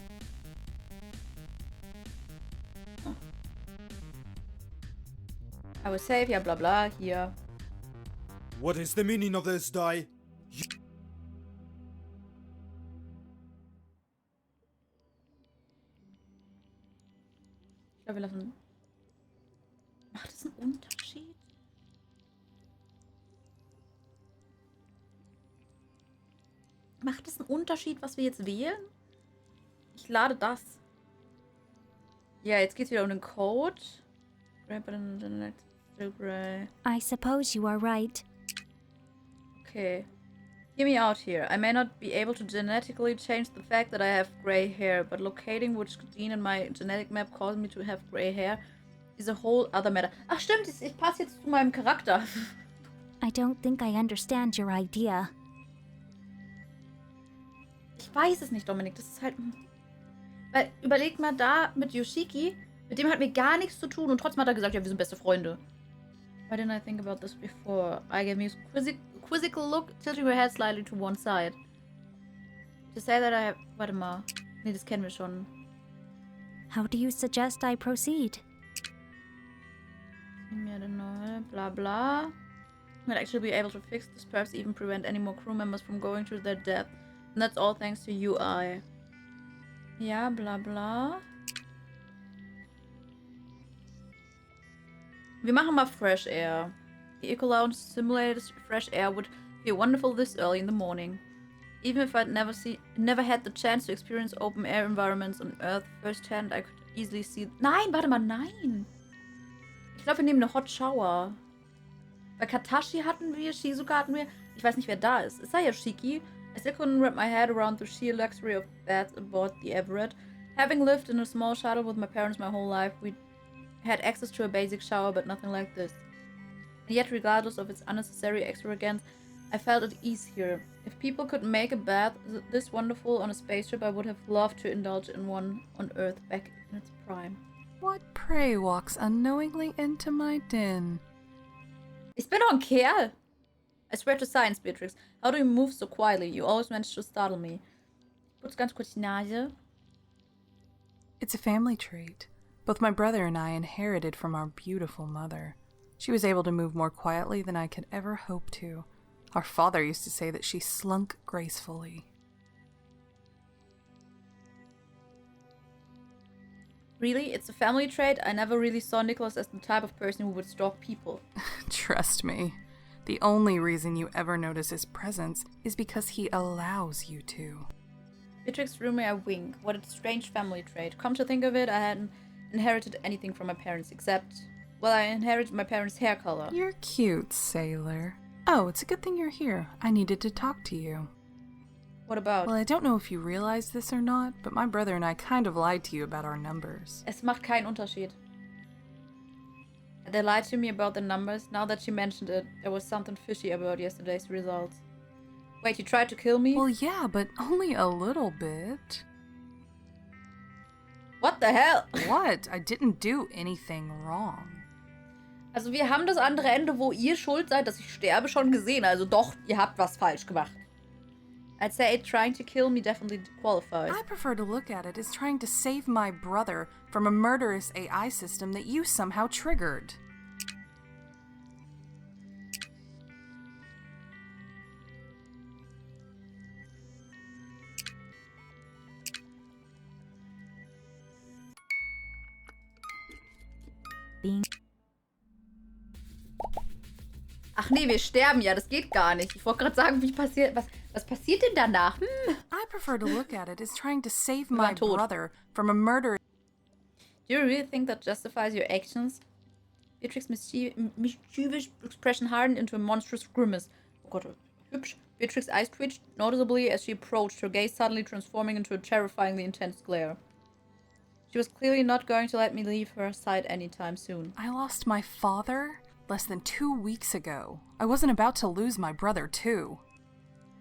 I was safe, ja bla bla, hier. What is the meaning of this die? Ich glaube, wir lassen... Macht das einen Unterschied? Macht es einen Unterschied, was wir jetzt wählen? Ich lade das. Ja, jetzt geht's wieder um den Code. Gray button, then still gray. I suppose you are right. Okay. Hear me out here. I may not be able to genetically change the fact that I have gray hair, but locating which gene in my genetic map caused me to have gray hair is a whole other matter. Ach stimmt, ich passe jetzt zu meinem Charakter. I don't think I understand your idea. Ich weiß es nicht, Dominik. Das ist halt... Weil, überleg mal da mit Yoshiki, mit dem hatten wir gar nichts zu tun und trotzdem hat er gesagt, ja, wir sind beste Freunde. Why didn't I think about this before? I gave me a quizzical look, tilting her head slightly to one side. To say that I have... Warte mal. Nee, das kennen wir schon. How do you suggest I proceed? I don't know, blah blah. Might actually be able to fix this, perhaps even prevent any more crew members from going to their death. And that's all thanks to UI. Ja, bla bla. Wir machen mal Fresh Air. The Eco Lounge simulated fresh air would feel wonderful this early in the morning. Even if I'd never had the chance to experience open air environments on Earth firsthand, I could easily see... Nein, warte mal, nein! Ich glaube, wir nehmen eine Hot Shower. Bei Katashi hatten wir, Shizuka hatten wir. Ich weiß nicht, wer da ist. Ist da Yoshiki? I still couldn't wrap my head around the sheer luxury of baths aboard the Everett. Having lived in a small shuttle with my parents my whole life, we had access to a basic shower, but nothing like this. And yet, regardless of its unnecessary extravagance, I felt at ease here. If people could make a bath this wonderful on a spaceship, I would have loved to indulge in one on Earth back in its prime. What prey walks unknowingly into my den? Ich bin doch ein Kerl! I swear to science, Beatrix. How do you move so quietly? You always manage to startle me. Putz ganz kurz die Nase. It's a family trait. Both my brother and I inherited from our beautiful mother. She was able to move more quietly than I could ever hope to. Our father used to say that she slunk gracefully. Really? It's a family trait? I never really saw Nicholas as the type of person who would stalk people. Trust me. The only reason you ever notice his presence is because he allows you to. Beatrix threw me a wink. What a strange family trait. Come to think of it, I hadn't inherited anything from my parents except... Well, I inherited my parents' hair color. You're cute, sailor. Oh, it's a good thing you're here. I needed to talk to you. What about? Well, I don't know if you realize this or not, but my brother and I kind of lied to you about our numbers. Es macht keinen Unterschied. They lied to me about the numbers. Now that she mentioned it, there was something fishy about yesterday's results. Wait, you tried to kill me? Well, yeah, but only a little bit. What the hell? What? I didn't do anything wrong. Also wir haben das andere Ende, wo ihr schuld seid, dass ich sterbe, schon gesehen. Also doch, ihr habt was falsch gemacht. I'd say trying to kill me definitely qualifies. I prefer to look at it as trying to save my brother from a murderous AI system that you somehow triggered. Ach nee, wir sterben ja, das geht gar nicht. Ich wollte gerade sagen, was passiert denn danach? I prefer to look at it as trying to save my brother from a murder. Do you really think that justifies your actions? Beatrix's mischievous expression hardened into a monstrous grimace. Oh Gott, hübsch. Beatrix's eyes twitched noticeably as she approached, her gaze suddenly transforming into a terrifyingly intense glare. She was clearly not going to let me leave her side anytime soon. I lost my father less than 2 weeks ago. I wasn't about to lose my brother, too.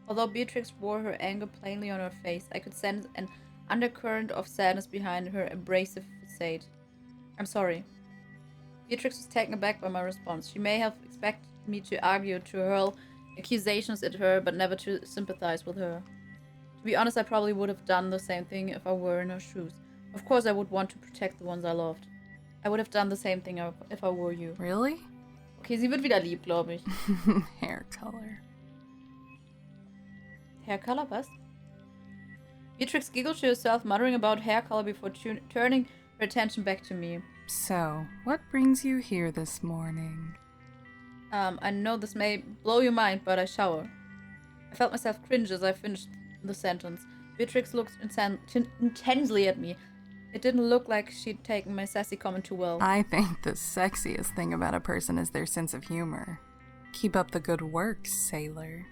Although Beatrix wore her anger plainly on her face, I could sense an undercurrent of sadness behind her abrasive facade. I'm sorry. Beatrix was taken aback by my response. She may have expected me to argue, to hurl accusations at her, but never to sympathize with her. To be honest, I probably would have done the same thing if I were in her shoes. Of course, I would want to protect the ones I loved. I would have done the same thing if I were you. Really? Okay, sie wird wieder lieb, glaube ich. Hair color. Hair color, was? Beatrix giggled to herself, muttering about hair color before turning her attention back to me. So, what brings you here this morning? I know this may blow your mind, but I shower. I felt myself cringe as I finished the sentence. Beatrix looked intensely at me. It didn't look like she'd taken my sassy comment too well. I think the sexiest thing about a person is their sense of humor. Keep up the good work, sailor.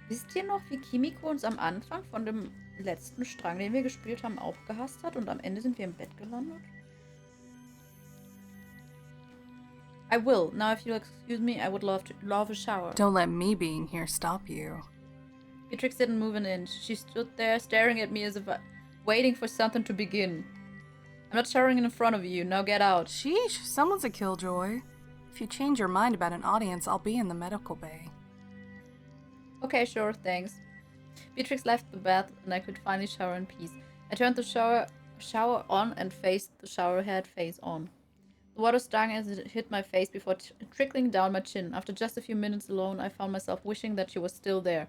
Wisst ihr noch, wie Kimiko uns am Anfang von dem letzten Strang, den wir gespielt haben, auch gehasst hat und am Ende sind wir im Bett gelandet? I will. Now if you'll excuse me, I would love a shower. Don't let me being here stop you. Beatrix didn't move an inch. She stood there staring at me as if waiting for something to begin. I'm not showering in front of you. Now get out. Sheesh, someone's a killjoy. If you change your mind about an audience, I'll be in the medical bay. Okay, sure, thanks. Beatrix left the bath and I could finally shower in peace. I turned the shower on and faced the shower head face on. The water stung as it hit my face before trickling down my chin. After just a few minutes alone, I found myself wishing that she was still there.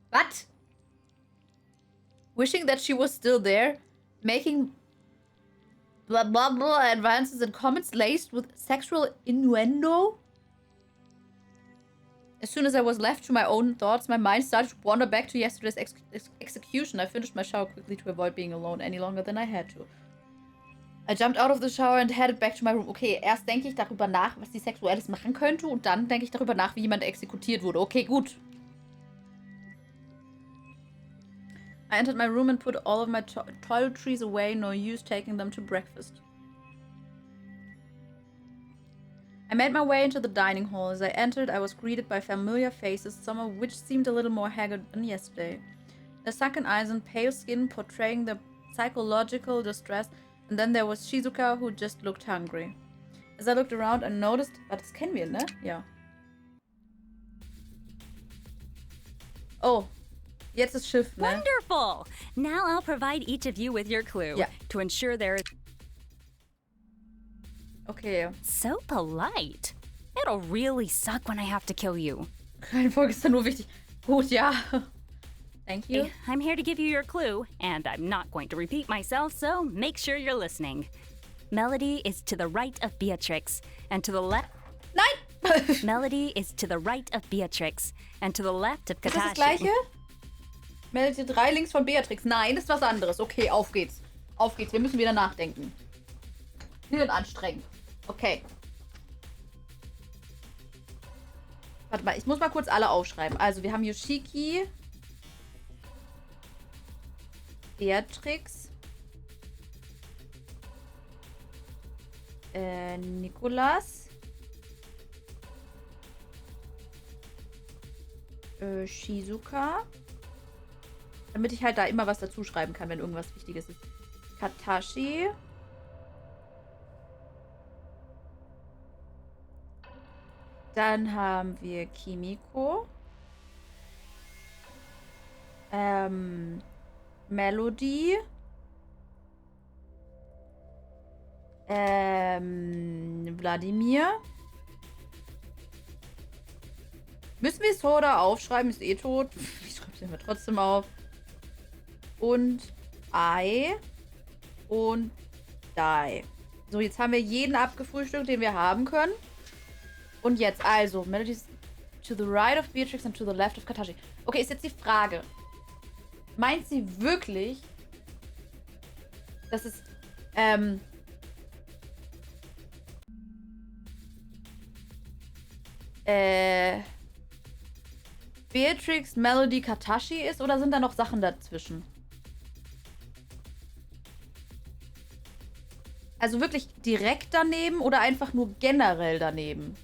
What? Wishing that she was still there? Making blah blah blah advances and comments laced with sexual innuendo? As soon as I was left to my own thoughts, my mind started to wander back to yesterday's execution. I finished my shower quickly to avoid being alone any longer than I had to. I jumped out of the shower and headed back to my room. Okay, erst denke ich darüber nach, was sie Sexuelles machen könnte und dann denke ich darüber nach, wie jemand exekutiert wurde. Okay, gut. I entered my room and put all of my toiletries away, no use taking them to breakfast. I made my way into the dining hall. As I entered, I was greeted by familiar faces, some of which seemed a little more haggard than yesterday. Their sunken eyes and pale skin portraying their psychological distress, and then there was Shizuka, who just looked hungry. As I looked around, I noticed, das kennen wir, ne? Ja. Oh. Jetzt ist Schiff, ne? Wonderful! Now I'll provide each of you with your clue. Yeah. To ensure there is... Okay. So polite. It'll really suck when I have to kill you. Reihenfolge ist da nur wichtig. Gut, ja. Thank you. I'm here to give you your clue, and I'm not going to repeat myself, so make sure you're listening. Melody is to the right of Beatrix, and to the left... Nein! Melody is to the right of Beatrix, and to the left of Katashi. Ist das das Gleiche? Melody 3 links von Beatrix. Nein, das ist was anderes. Okay, auf geht's. Auf geht's. Wir müssen wieder nachdenken. Hirn anstrengend. Okay. Warte mal, ich muss mal kurz alle aufschreiben. Also, wir haben Yoshiki, Beatrix, Nikolas. Shizuka. Damit ich halt da immer was dazu schreiben kann, wenn irgendwas Wichtiges ist. Katashi. Dann haben wir Kimiko. Melody. Wladimir. Müssen wir Soda aufschreiben? Ist eh tot. Ich schreibe es mir trotzdem auf. Und Ei. Und Dai. So, jetzt haben wir jeden abgefrühstückt, den wir haben können. Und jetzt, also, Melodies to the right of Beatrix and to the left of Katashi. Okay, ist jetzt die Frage. Meint sie wirklich, dass es, Beatrix, Melody, Katashi ist oder sind da noch Sachen dazwischen? Also wirklich direkt daneben oder einfach nur generell daneben?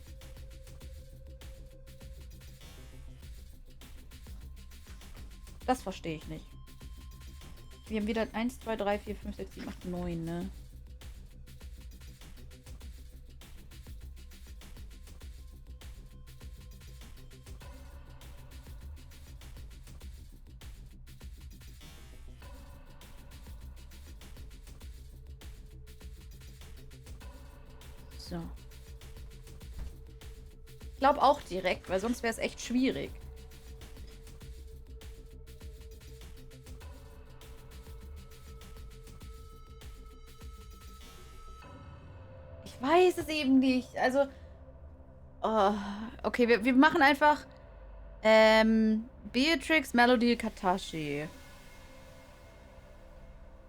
Das verstehe ich nicht. Wir haben wieder 1, 2, 3, 4, 5, 6, 7, 8, 9, ne? So. Ich glaube auch direkt, weil sonst wäre es echt schwierig. Ich weiß es eben nicht. Also. Oh, okay, wir machen einfach. Beatrix, Melody, Katashi.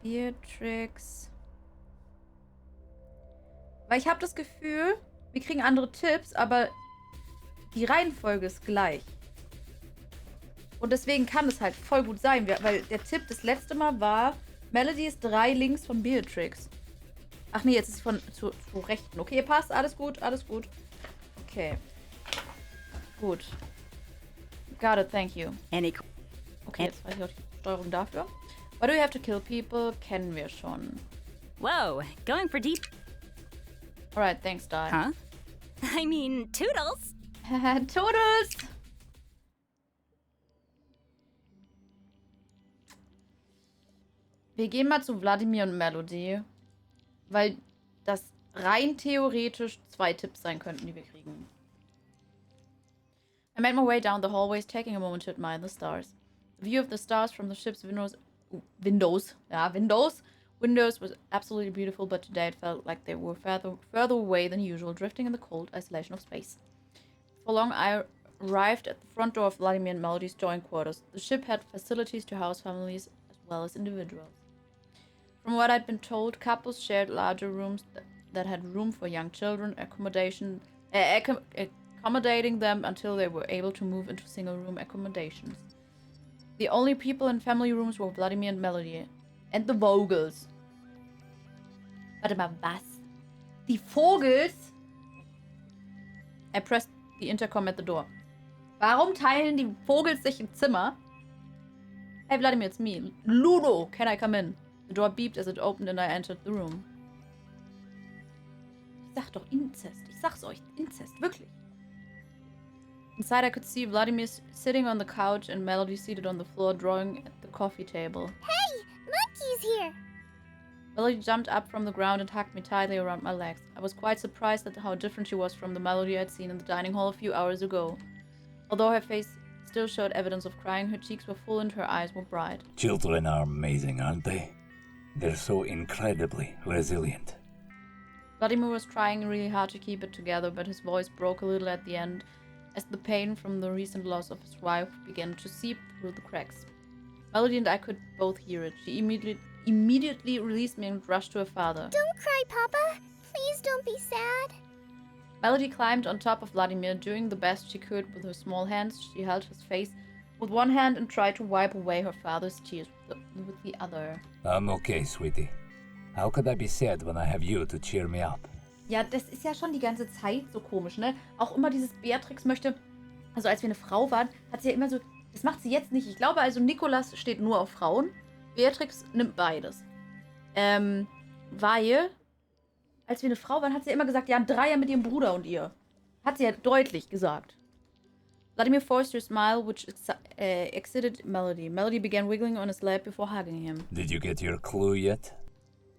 Beatrix. Weil ich habe das Gefühl, wir kriegen andere Tipps, aber die Reihenfolge ist gleich. Und deswegen kann es halt voll gut sein, weil der Tipp das letzte Mal war, Melody ist 3 links von Beatrix. Ach nee, jetzt ist es von zu rechten. Okay, passt, alles gut, alles gut. Okay. Gut. Got it, thank you. Okay, jetzt weiß ich auch die Steuerung dafür. Why do you have to kill people? Kennen wir schon. Whoa, going for deep. Alright, thanks, Di. Huh? I mean, toodles. Toodles! Wir gehen mal zu Wladimir und Melody, weil das rein theoretisch 2 Tipps sein könnten, die wir kriegen. I made my way down the hallways, taking a moment to admire the stars. The view of the stars from the ship's windows was absolutely beautiful, but today it felt like they were further away than usual, drifting in the cold isolation of space. For long, I arrived at the front door of Vladimir and Melody's joint quarters. The ship had facilities to house families as well as individuals. From what I'd been told, couples shared larger rooms that had room for young children, accommodating them until they were able to move into single-room accommodations. The only people in family rooms were Vladimir and Melody. And the Vogels. Warte mal, was? Die Vogels? I pressed the intercom at the door. Warum teilen die Vogels sich im Zimmer? Hey Vladimir, it's me. Ludo, can I come in? The door beeped as it opened and I entered the room. Ich sag doch Inzest. Ich sag's euch, Inzest, wirklich. Inside I could see Vladimir sitting on the couch and Melody seated on the floor drawing at the coffee table. Hey! Monkey's here! Melody jumped up from the ground and hugged me tightly around my legs. I was quite surprised at how different she was from the Melody I'd seen in the dining hall a few hours ago. Although her face still showed evidence of crying, her cheeks were full and her eyes were bright. Children are amazing, aren't they? They're so incredibly resilient. Vladimir was trying really hard to keep it together, but his voice broke a little at the end as the pain from the recent loss of his wife began to seep through the cracks. Melody and I could both hear it. She immediately released me and rushed to her father. Don't cry, Papa. Please don't be sad. Melody climbed on top of Vladimir, doing the best she could with her small hands. She held his face with one hand and tried to wipe away her father's tears with the other. I'm okay, sweetie. How could I be sad when I have you to cheer me up? Ja, das ist ja schon die ganze Zeit so komisch, ne? Auch immer dieses Beatrix möchte, also als wir eine Frau waren, hat sie ja immer so, das macht sie jetzt nicht. Ich glaube also, Nikolas steht nur auf Frauen. Beatrix nimmt beides. Weil, als wir eine Frau waren, hat sie ja immer gesagt, ja, ein Dreier mit ihrem Bruder und ihr. Hat sie ja deutlich gesagt. Vladimir forced her smile, which excited Melody. Melody began wiggling on his lap before hugging him. Did you get your clue yet?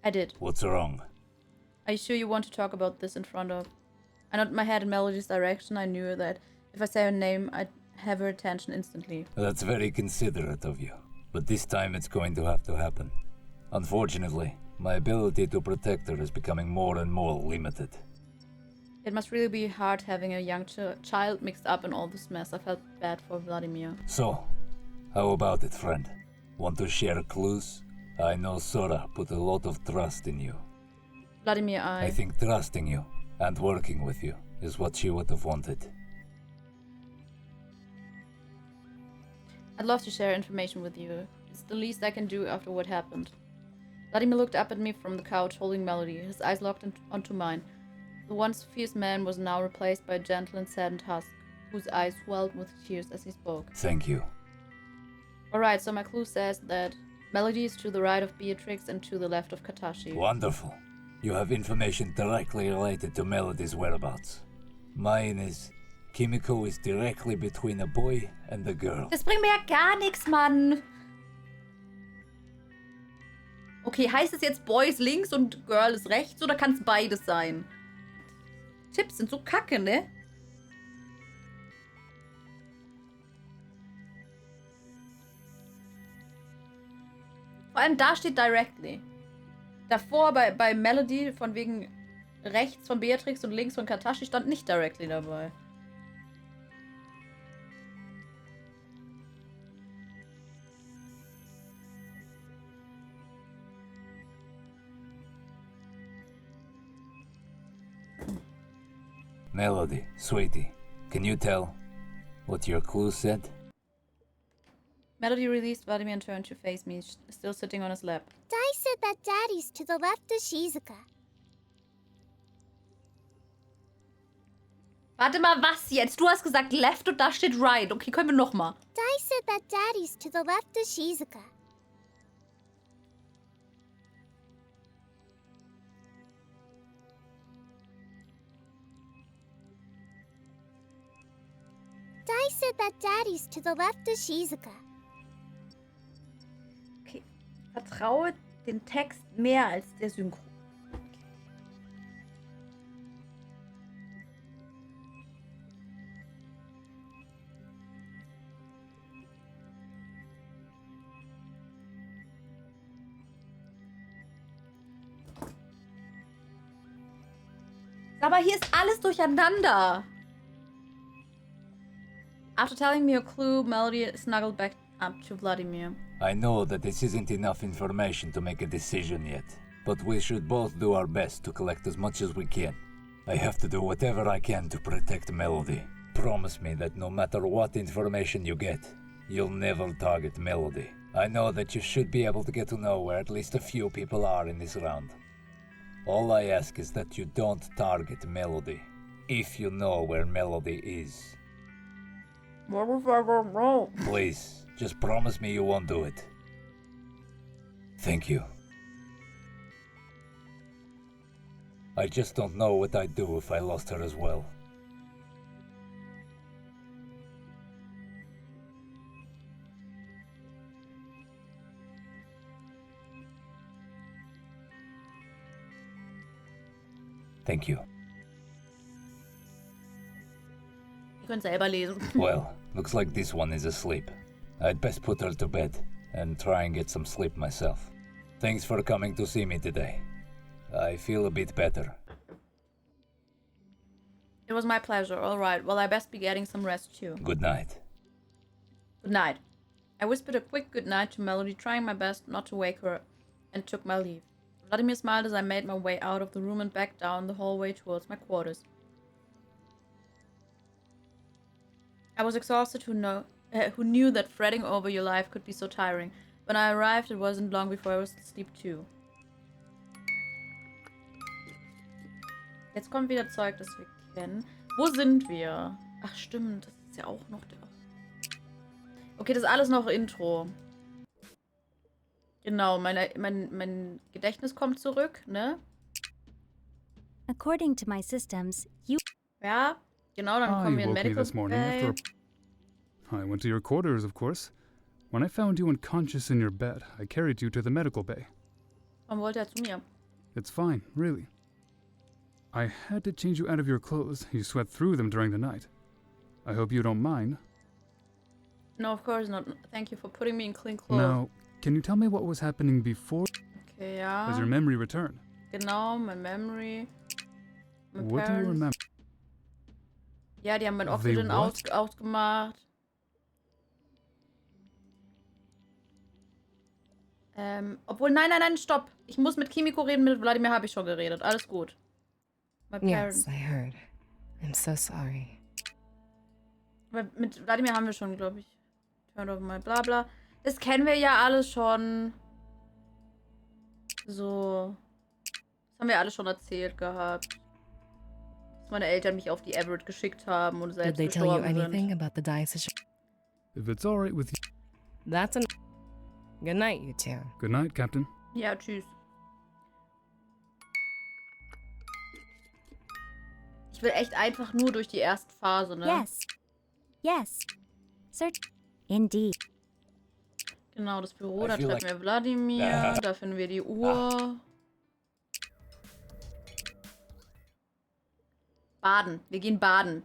I did. What's wrong? Are you sure you want to talk about this in front of? I nodded my head in Melody's direction. I knew that if I say her name, I'd have her attention instantly. That's very considerate of you. But this time it's going to have to happen. Unfortunately, my ability to protect her is becoming more and more limited. It must really be hard having a young child mixed up in all this mess. I felt bad for Vladimir. So, how about it, friend? Want to share clues? I know Sora put a lot of trust in you. Vladimir, I think trusting you and working with you is what she would have wanted. I'd love to share information with you. It's the least I can do after what happened. Vladimir looked up at me from the couch, holding Melody, his eyes locked onto mine. The once fierce man was now replaced by a gentle and saddened husk, whose eyes welled with tears as he spoke. Thank you. Alright, so my clue says that Melody is to the right of Beatrix and to the left of Katashi. Wonderful. You have information directly related to Melody's whereabouts. Mine is... Kimiko is directly between a boy and a girl. Das bringt mir ja gar nichts, Mann. Okay, heißt es jetzt Boy ist links und Girl ist rechts oder kann es beides sein? Tipps sind so kacke, ne? Vor allem da steht directly. Davor bei Melody von wegen rechts von Beatrix und links von Katashi stand nicht directly dabei. Melody, sweetie, can you tell what your clue said? Melody released Vladimir and turned to face me, still sitting on his lap. Dai said that Daddy's to the left of Shizuka. Warte mal, was jetzt? Du hast gesagt left und da steht right. Okay, können wir nochmal. Dai said that Daddy's to the left of Shizuka. Dai said that Daddy's to the left of Shizuka. Okay, vertraue den Text mehr als der Synchro. Aber hier ist alles durcheinander. After telling me a clue, Melody snuggled back up to Vladimir. I know that this isn't enough information to make a decision yet, but we should both do our best to collect as much as we can. I have to do whatever I can to protect Melody. Promise me that no matter what information you get, you'll never target Melody. I know that you should be able to get to know where at least a few people are in this round. All I ask is that you don't target Melody, if you know where Melody is. Please, just promise me you won't do it. Thank you. I just don't know what I'd do if I lost her as well. Thank you. Ihr könnt selber lesen. Well, looks like this one is asleep. I'd best put her to bed and try and get some sleep myself. Thanks for coming to see me today. I feel a bit better. It was my pleasure. All right. Well, I best be getting some rest too. Good night. Good night. I whispered a quick good night to Melody, trying my best not to wake her, and took my leave. Vladimir smiled as I made my way out of the room and back down the hallway towards my quarters. I was exhausted who knew that fretting over your life could be so tiring. When I arrived, it wasn't long before I was asleep too. Jetzt kommt wieder Zeug, das wir kennen. Wo sind wir? Ach stimmt, das ist ja auch noch der... Okay, das ist alles noch Intro. Genau, mein Gedächtnis kommt zurück, ne? According to my systems, you... Ja, genau, dann kommen wir in woke me Medical this morning Bay. after I went to your quarters, of course. When I found you unconscious in your bed, I carried you to the medical bay. Warum wollte er zu mir? It's fine, really. I had to change you out of your clothes. You sweat through them during the night. I hope you don't mind. No, of course not. Thank you for putting me in clean clothes. Now, can you tell me what was happening before? Okay, ja. Has your memory returned? Genau, my memory. My What do you parents. remember? Ja, die haben mein They Oxygen what? ausgemacht. Obwohl, nein, stopp. Ich muss mit Kimiko reden, mit Wladimir habe ich schon geredet. Alles gut. My parents. Yes, I heard. I'm so sorry. Aber mit Wladimir haben wir schon, glaube ich. Turn over my bla bla. Das kennen wir ja alles schon. So. Das haben wir alle schon erzählt gehabt. Dass meine Eltern mich auf die Everett geschickt haben und Did selbst they tell you gestorben anything sind. about the diocese? If it's alright with you. That's an... Good night, you two. Good night, Captain. Ja, tschüss. Ich will echt einfach nur durch die erste Phase, ne? Yes. Yes. Sir. Indeed. Genau, das Büro, I da feel treffen like- wir Wladimir, da finden wir die Uhr. Baden. Wir gehen baden.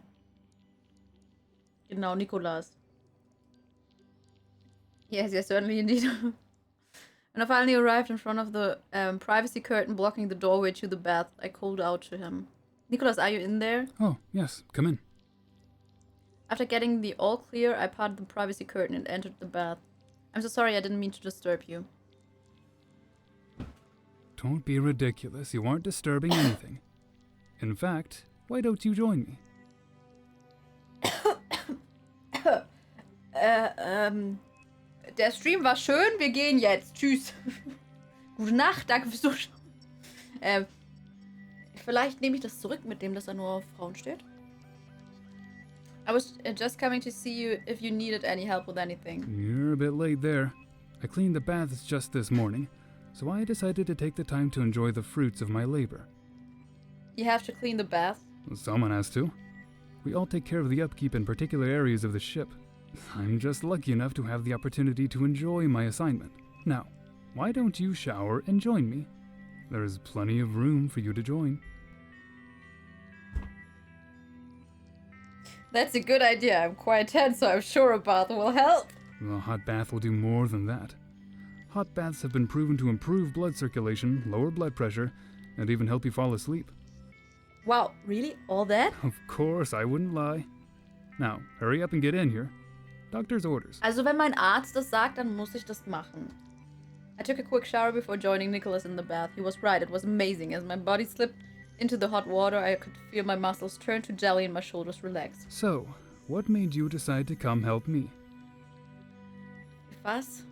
Genau, Nikolas. Yes, certainly indeed. When I finally arrived in front of the privacy curtain blocking the doorway to the bath, I called out to him. Nicholas, are you in there? Oh, yes, come in. After getting the all clear, I parted the privacy curtain and entered the bath. I'm so sorry, I didn't mean to disturb you. Don't be ridiculous. You aren't disturbing anything. In fact, why don't you join me? Der Stream war schön, wir gehen jetzt. Tschüss. Gute Nacht, danke fürs Zuschauen. Vielleicht nehme ich das zurück mit dem, dass er nur auf Frauen steht. I was just coming to see you if you needed any help with anything. You're a bit late there. I cleaned the baths just this morning, so I decided to take the time to enjoy the fruits of my labor. You have to clean the bath. Someone has to. We all take care of the upkeep in particular areas of the ship. I'm just lucky enough to have the opportunity to enjoy my assignment. Now, why don't you shower and join me? There is plenty of room for you to join. That's a good idea. I'm quite tense, so I'm sure a bath will help. The hot bath will do more than that. Hot baths have been proven to improve blood circulation, lower blood pressure, and even help you fall asleep. Wow, really? All that? Of course, I wouldn't lie. Now, hurry up and get in here. Doctor's orders. Also wenn mein Arzt das sagt, dann muss ich das machen. I took a quick shower before joining Nicholas in the bath. He was right, it was amazing. As my body slipped into the hot water, I could feel my muscles turn to jelly and my shoulders relax. So, what made you decide to come help me? Was?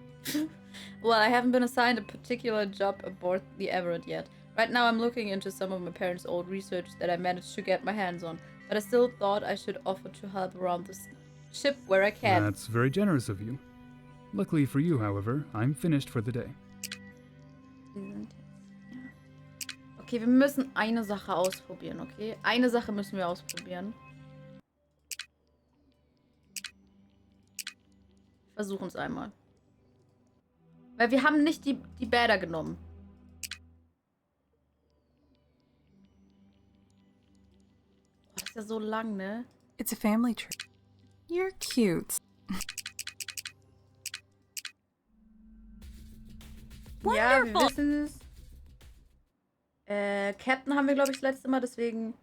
Well, I haven't been assigned a particular job aboard the Everett yet. Right now I'm looking into some of my parents' old research that I managed to get my hands on, but I still thought I should offer to help around this ship where I can. That's very generous of you. Luckily for you, however, I'm finished for the day. Okay, wir müssen eine Sache ausprobieren, okay? Eine Sache müssen wir ausprobieren. Versuchen es einmal. Weil wir haben nicht die Bäder genommen. Oh, das ist ja so lang, ne? It's a family trip. You're cute. Ja, wir wissen es. Captain haben wir, glaube ich, das letzte Mal, deswegen.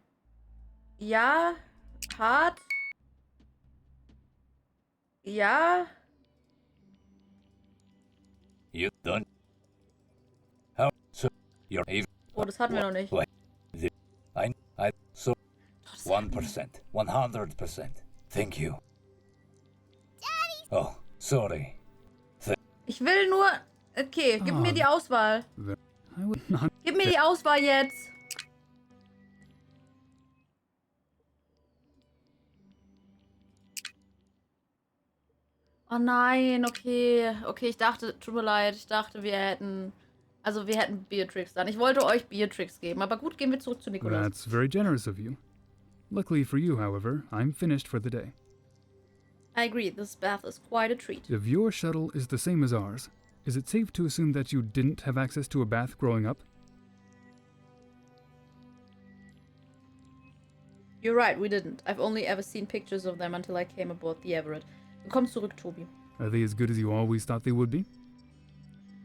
Ja. Hart. Ja. You done? How so? You're even. Oh, das hatten wir noch nicht. I so 1%, 100%. Thank you. Oh, sorry. Ich will nur. Okay, gib mir die Auswahl. I would not. Gib mir die Auswahl jetzt. Oh nein, okay. Okay, ich dachte, tut mir leid, ich dachte, wir hätten Beatrix dann. Ich wollte euch Beatrix geben, aber gut, gehen wir zurück zu Nicholas. That's very generous of you. Luckily for you, however, I'm finished for the day. I agree, this bath is quite a treat. If your shuttle is the same as ours, is it safe to assume that you didn't have access to a bath growing up? You're right, we didn't. I've only ever seen pictures of them until I came aboard the Everett. Komm zurück, Tobi. Are they as good as you always thought they would be?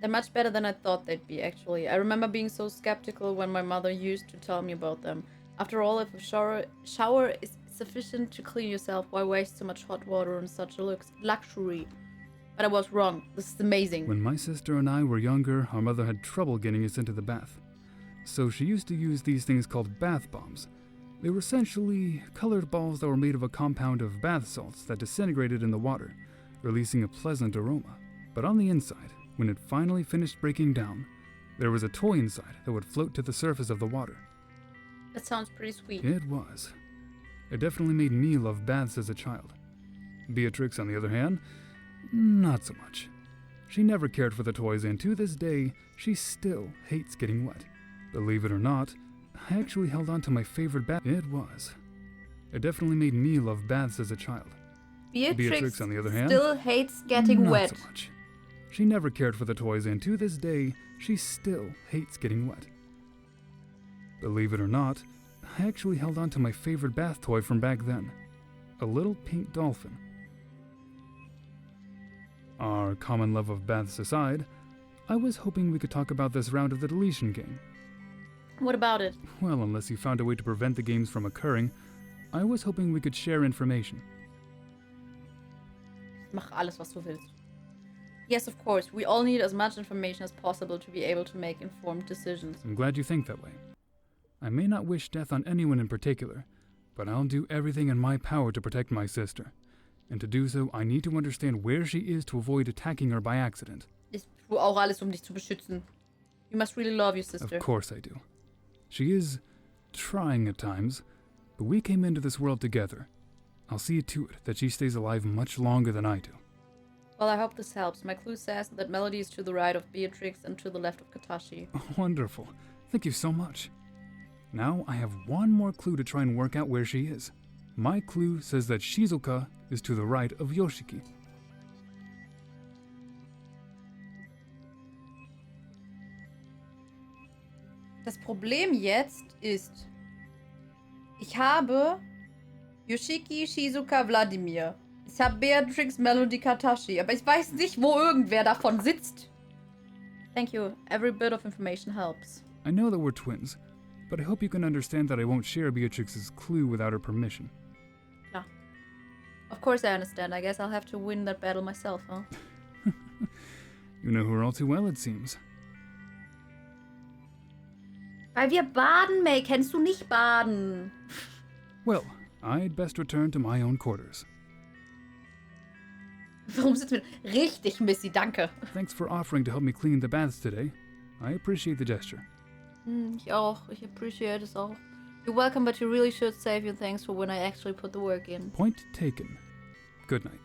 They're much better than I thought they'd be, actually. I remember being so skeptical when my mother used to tell me about them. After all, if a shower is sufficient to clean yourself, why waste so much hot water on such a luxury? But I was wrong. This is amazing. When my sister and I were younger, our mother had trouble getting us into the bath. So she used to use these things called bath bombs. They were essentially colored balls that were made of a compound of bath salts that disintegrated in the water, releasing a pleasant aroma. But on the inside, when it finally finished breaking down, there was a toy inside that would float to the surface of the water. That sounds pretty sweet. It was. It definitely made me love baths as a child. Beatrix, on the other hand, not so much. She never cared for the toys, and to this day, she still hates getting wet. Believe it or not, I actually held on to my favorite bath. It was. It definitely made me love baths as a child. Beatrix, on the other hand, still hates getting wet. Not so much. She never cared for the toys, and to this day, she still hates getting wet. Believe it or not, I actually held on to my favorite bath toy from back then. A little pink dolphin. Our common love of baths aside, I was hoping we could talk about this round of the deletion game. What about it? Well, unless you found a way to prevent the games from occurring, I was hoping we could share information. Mach alles, was du willst. Yes, of course. We all need as much information as possible to be able to make informed decisions. I'm glad you think that way. I may not wish death on anyone in particular, but I'll do everything in my power to protect my sister. And to do so, I need to understand where she is to avoid attacking her by accident. Ich tue auch alles, dich zu beschützen. You must really love your sister. Of course I do. She is trying at times, but we came into this world together. I'll see to it that she stays alive much longer than I do. Well, I hope this helps. My clue says that Melody is to the right of Beatrix and to the left of Katashi. Wonderful. Thank you so much. Now I have one more clue to try and work out where she is. My clue says that Shizuka is to the right of Yoshiki. Das Problem jetzt ist, ich habe Yoshiki, Shizuka, Wladimir. Ich habe Beatrix, Melody, Katashi, aber ich weiß nicht, wo irgendwer davon sitzt. Thank you. Every bit of information helps. I know that we're twins, but I hope you can understand that I won't share Beatrix's clue without her permission. Klar. Of course I understand. I guess I'll have to win that battle myself, huh? You know her all too well, it seems. Weil wir baden, May. Kennst du nicht baden? Well, I'd best return to my own quarters. Warum sitzen wir? Richtig, Missy, danke. Thanks for offering to help me clean the baths today. I appreciate the gesture. Ich auch. Ich appreciate es auch. You're welcome, but you really should save your thanks for when I actually put the work in. Point taken. Good night.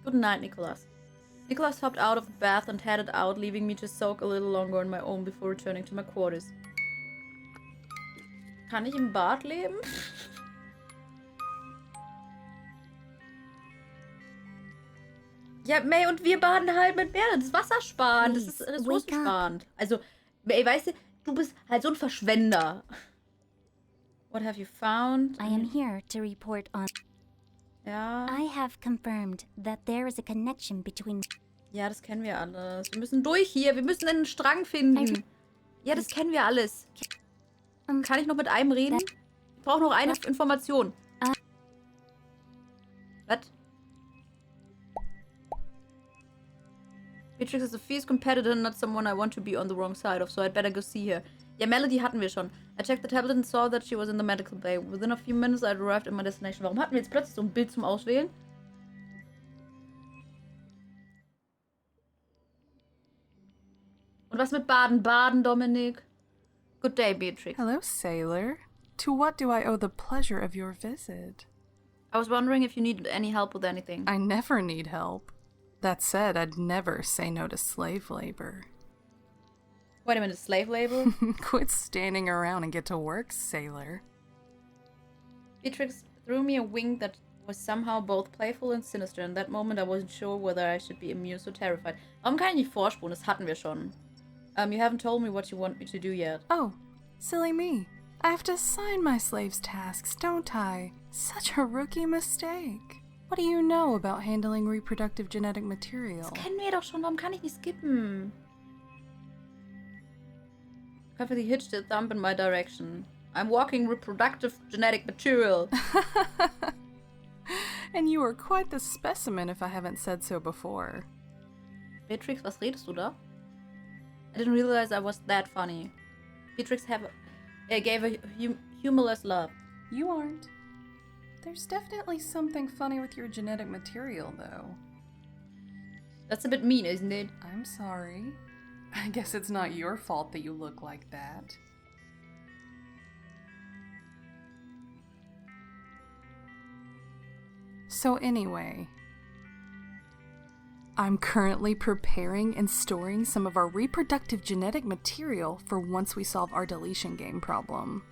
Good night, Nicholas. Nicholas hopped out of the bath and headed out, leaving me to soak a little longer on my own before returning to my quarters. Kann ich im Bad leben? Ja, May, und wir baden halt mit Bären. Das Wasser sparen. Das ist ressourcensparend. Also, May, weißt du, du bist halt so ein Verschwender. What have you found? I am here to report on... Ja. I have confirmed that there is a connection between... Ja, das kennen wir alles. Wir müssen durch hier. Wir müssen einen Strang finden. Ja, das kennen wir alles. Kann ich noch mit einem reden? Ich brauche noch eine Information. Was? Beatrix is a fierce competitor, not someone I want to be on the wrong side of, so I'd better go see her. Ja, Melody hatten wir schon. I checked the tablet and saw that she was in the medical bay. Within a few minutes I'd arrived at my destination. Warum hatten wir jetzt plötzlich so ein Bild zum Auswählen? Und was mit Baden? Baden, Dominik? Good day, Beatrix. Hello, sailor. To what do I owe the pleasure of your visit? I was wondering if you needed any help with anything. I never need help. That said, I'd never say no to slave labor. Wait a minute, slave labor? Quit standing around and get to work, sailor. Beatrix threw me a wink that was somehow both playful and sinister. In that moment, I wasn't sure whether I should be amused or terrified. Warum kann ich nicht vorspulen? Das hatten wir schon. You haven't told me what you want me to do yet. Oh, silly me. I have to assign my slaves tasks, don't I? Such a rookie mistake. What do you know about handling reproductive genetic material? Das kennen wir doch schon. Warum kann ich nicht skippen? Perfectly hitched a thumb in my direction. I'm walking reproductive genetic material. And you are quite the specimen if I haven't said so before. Beatrix, was redest du da? I didn't realize I was that funny. Beatrix gave a humorless laugh. You aren't. There's definitely something funny with your genetic material, though. That's a bit mean, isn't it? I'm sorry. I guess it's not your fault that you look like that. So anyway, I'm currently preparing and storing some of our reproductive genetic material for once we solve our deletion game problem.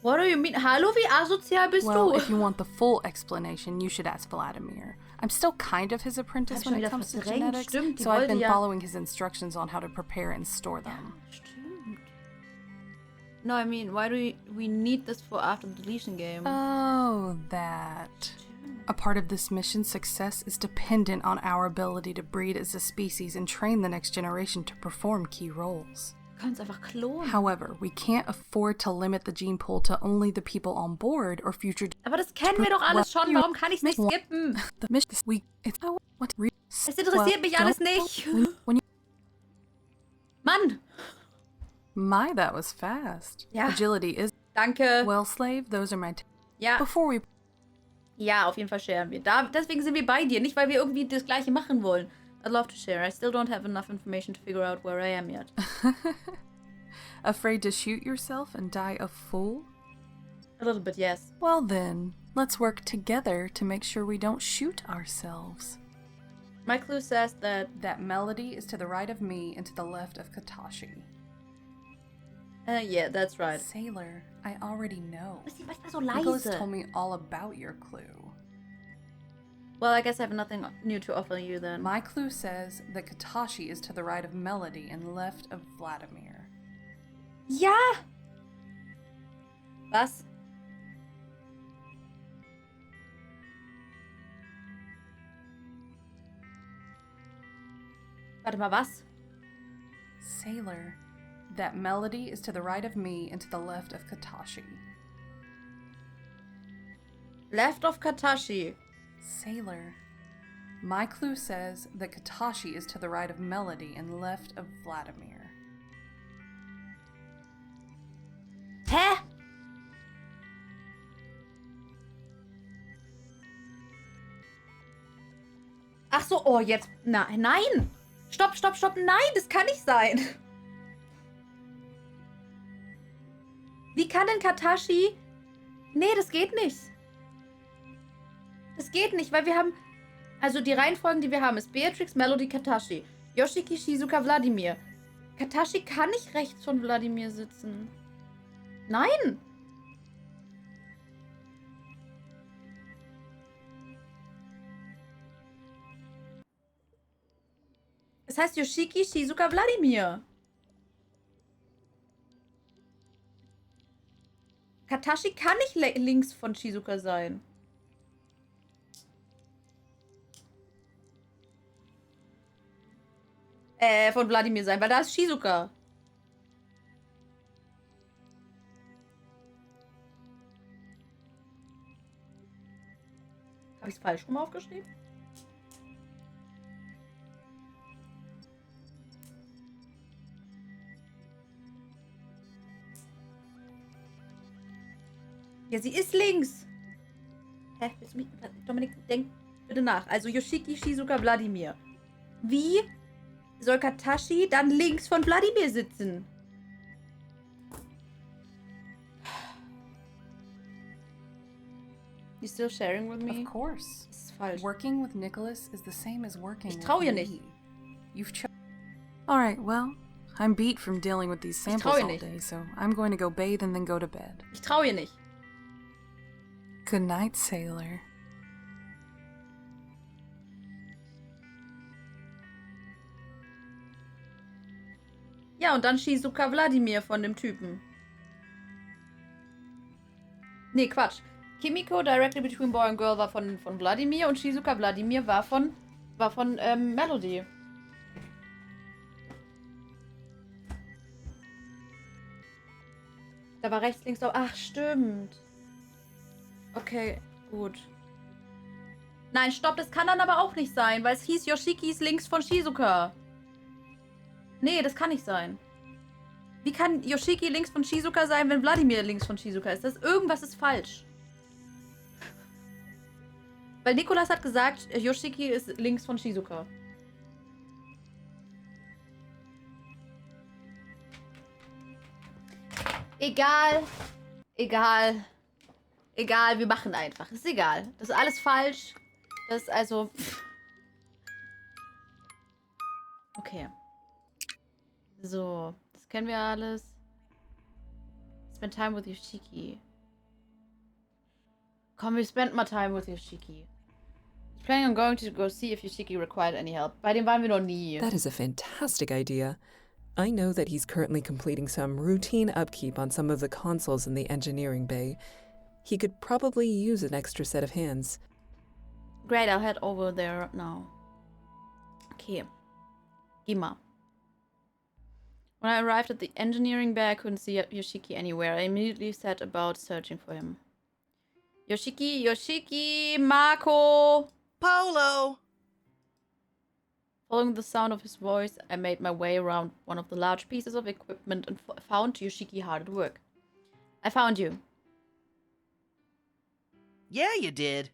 What do you mean? Hallo, wie asozial bist Well, du? if you want the full explanation, you should ask Vladimir. I'm still kind of his apprentice when it comes to genetics, so I've been following his instructions on how to prepare and store them. Stimmt. No, I mean, why do we need this for after the deletion game? Oh, that. A part of this mission's success is dependent on our ability to breed as a species and train the next generation to perform key roles. Kannst einfach klonen. However, we can't afford to limit the gene pool to only the people on board or future. Aber das kennen wir doch alles schon. Warum kann ich's nicht skippen? The mission es interessiert mich alles nicht. Mann! My, that was fast. Ja. Agility is. Danke. Well, slave, those are my. Ja. Before we. Ja, auf jeden Fall sharen wir. Deswegen sind wir bei dir, nicht weil wir irgendwie das Gleiche machen wollen. I'd love to share. I still don't have enough information to figure out where I am yet. Afraid to shoot yourself and die a fool? A little bit, yes. Well then, let's work together to make sure we don't shoot ourselves. My clue says that melody is to the right of me and to the left of Katashi. Yeah, that's right. Sailor, I already know. Was ist manchmal so leise? Nicholas told me all about your clue. Well, I guess I have nothing new to offer you then. My clue says that Katashi is to the right of Melody and left of Vladimir. Ja! Was? Warte mal, was? Sailor, that Melody is to the right of me and to the left of Katashi. Left of Katashi. Sailor, my clue says that Katashi is to the right of Melody and left of Vladimir. Hä? Ach so, oh, jetzt. Nein! Stopp, stopp, stopp. Nein, das kann nicht sein. Wie kann denn Katashi... Nee, das geht nicht. Das geht nicht, weil wir haben... Also die Reihenfolgen, die wir haben, ist Beatrix, Melody, Katashi. Yoshiki, Shizuka, Vladimir. Katashi kann nicht rechts von Vladimir sitzen. Nein! Das heißt Yoshiki, Shizuka, Vladimir. Katashi kann nicht links von Shizuka sein. Von Vladimir sein, weil da ist Shizuka. Habe ich es falsch rum aufgeschrieben? Ja, sie ist links. Hä? Dominik, denk bitte nach. Also Yoshiki, Shizuka, Vladimir. Wie soll Katashi dann links von Vladimir sitzen? You still sharing with me? Of course. Das ist falsch. Working with Nicholas is the same as working Ich trau with ihr me. nicht. You've Alright, well, I'm beat from dealing with these samples all day, so I'm going to go bathe and then go to bed. Ich trau ihr nicht. Good night, sailor. Ja, und dann Shizuka Wladimir von dem Typen. Nee, Quatsch. Kimiko Directly Between Boy and Girl war von Wladimir und Shizuka Wladimir war von Melody. Da war rechts, links, ach, stimmt. Okay, gut. Nein, stopp, das kann dann aber auch nicht sein, weil es hieß Yoshiki ist links von Shizuka. Nee, das kann nicht sein. Wie kann Yoshiki links von Shizuka sein, wenn Wladimir links von Shizuka ist? Irgendwas ist falsch. Weil Nikolas hat gesagt, Yoshiki ist links von Shizuka. Egal. Egal. Egal, wir machen einfach. Ist egal. Das ist alles falsch. Das ist also... Okay. So, das kennen wir alles. Spend time with Yoshiki. Komm, wir spend mal time with Yoshiki. Planning on going to go see if Yoshiki required any help. Bei dem waren wir noch nie. That is a fantastic idea. I know that he's currently completing some routine upkeep on some of the consoles in the engineering bay. He could probably use an extra set of hands. Great, I'll head over there now. Okay. Geh mal. When I arrived at the engineering bay, I couldn't see Yoshiki anywhere. I immediately set about searching for him. Yoshiki, Yoshiki, Marco! Polo! Following the sound of his voice, I made my way around one of the large pieces of equipment and found Yoshiki hard at work. I found you. Yeah, you did.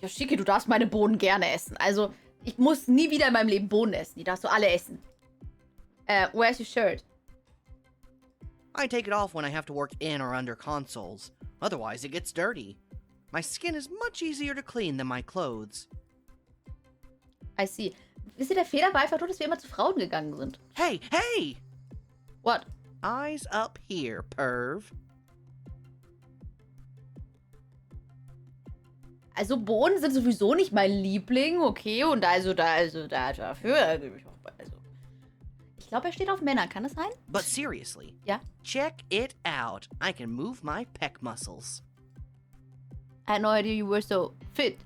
Yoshiki, du darfst meine Bohnen gerne essen. Also, ich muss nie wieder in meinem Leben Bohnen essen. Die darfst du alle essen. Where's your shirt? I take it off when I have to work in or under consoles. Otherwise, it gets dirty. My skin is much easier to clean than my clothes. I see. Wisst ihr, der Fehler war einfach nur, dass wir immer zu Frauen gegangen sind. Hey, hey! What? Eyes up here, perv. Also Bohnen sind sowieso nicht mein Liebling, okay? Und dafür, ich glaube, er steht auf Männer, kann das sein? But seriously. Ja? Check it out. I can move my pec muscles. I had no idea you were so fit.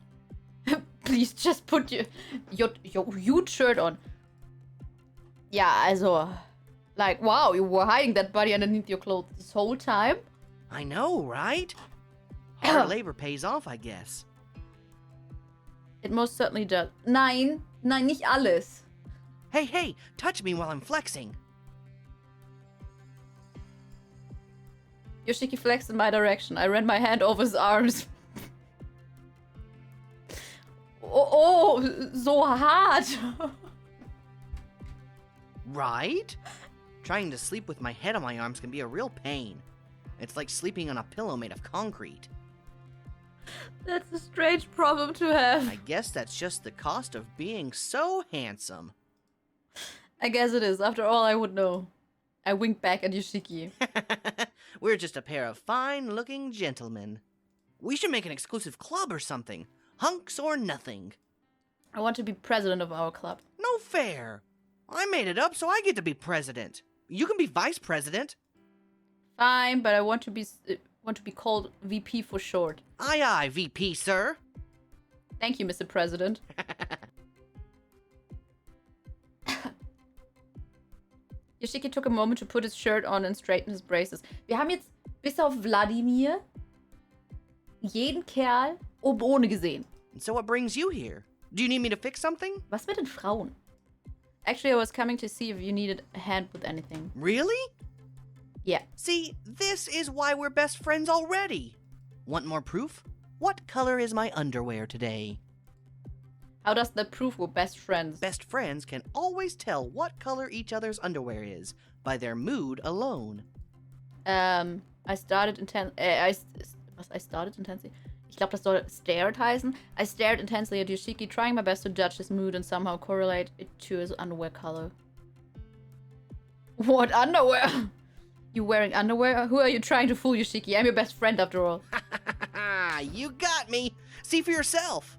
Please just put your huge shirt on. Ja, also, like, wow, you were hiding that body underneath your clothes this whole time? I know, right? Hard labor pays off, I guess. It most certainly does. Nein, nicht alles. Hey, hey, touch me while I'm flexing. Yoshiki flexed in my direction. I ran my hand over his arms. Oh, so hart. Right? Trying to sleep with my head on my arms can be a real pain. It's like sleeping on a pillow made of concrete. That's a strange problem to have. I guess that's just the cost of being so handsome. I guess it is. After all, I would know. I winked back at Yoshiki. We're just a pair of fine-looking gentlemen. We should make an exclusive club or something. Hunks or nothing. I want to be president of our club. No fair. I made it up, so I get to be president. You can be vice president. Fine, but I want to be called VP for short. Aye, aye, VP, sir. Thank you, Mr. President. Yoshiki took a moment to put his shirt on and straighten his braces. Wir haben jetzt bis auf Wladimir jeden Kerl oben ohne gesehen. So what brings you here? Do you need me to fix something? Was mit den Frauen? Actually, I was coming to see if you needed a hand with anything. Really? Yeah. See, this is why we're best friends already. Want more proof? What color is my underwear today? How does that prove we're best friends? Best friends can always tell what color each other's underwear is by their mood alone. I started intensely. Ich glaube, das soll stared heißen. I stared intensely at Yoshiki, trying my best to judge his mood and somehow correlate it to his underwear color. What underwear? You wearing underwear? Who are you trying to fool, Yoshiki? I'm your best friend after all. You got me! See for yourself!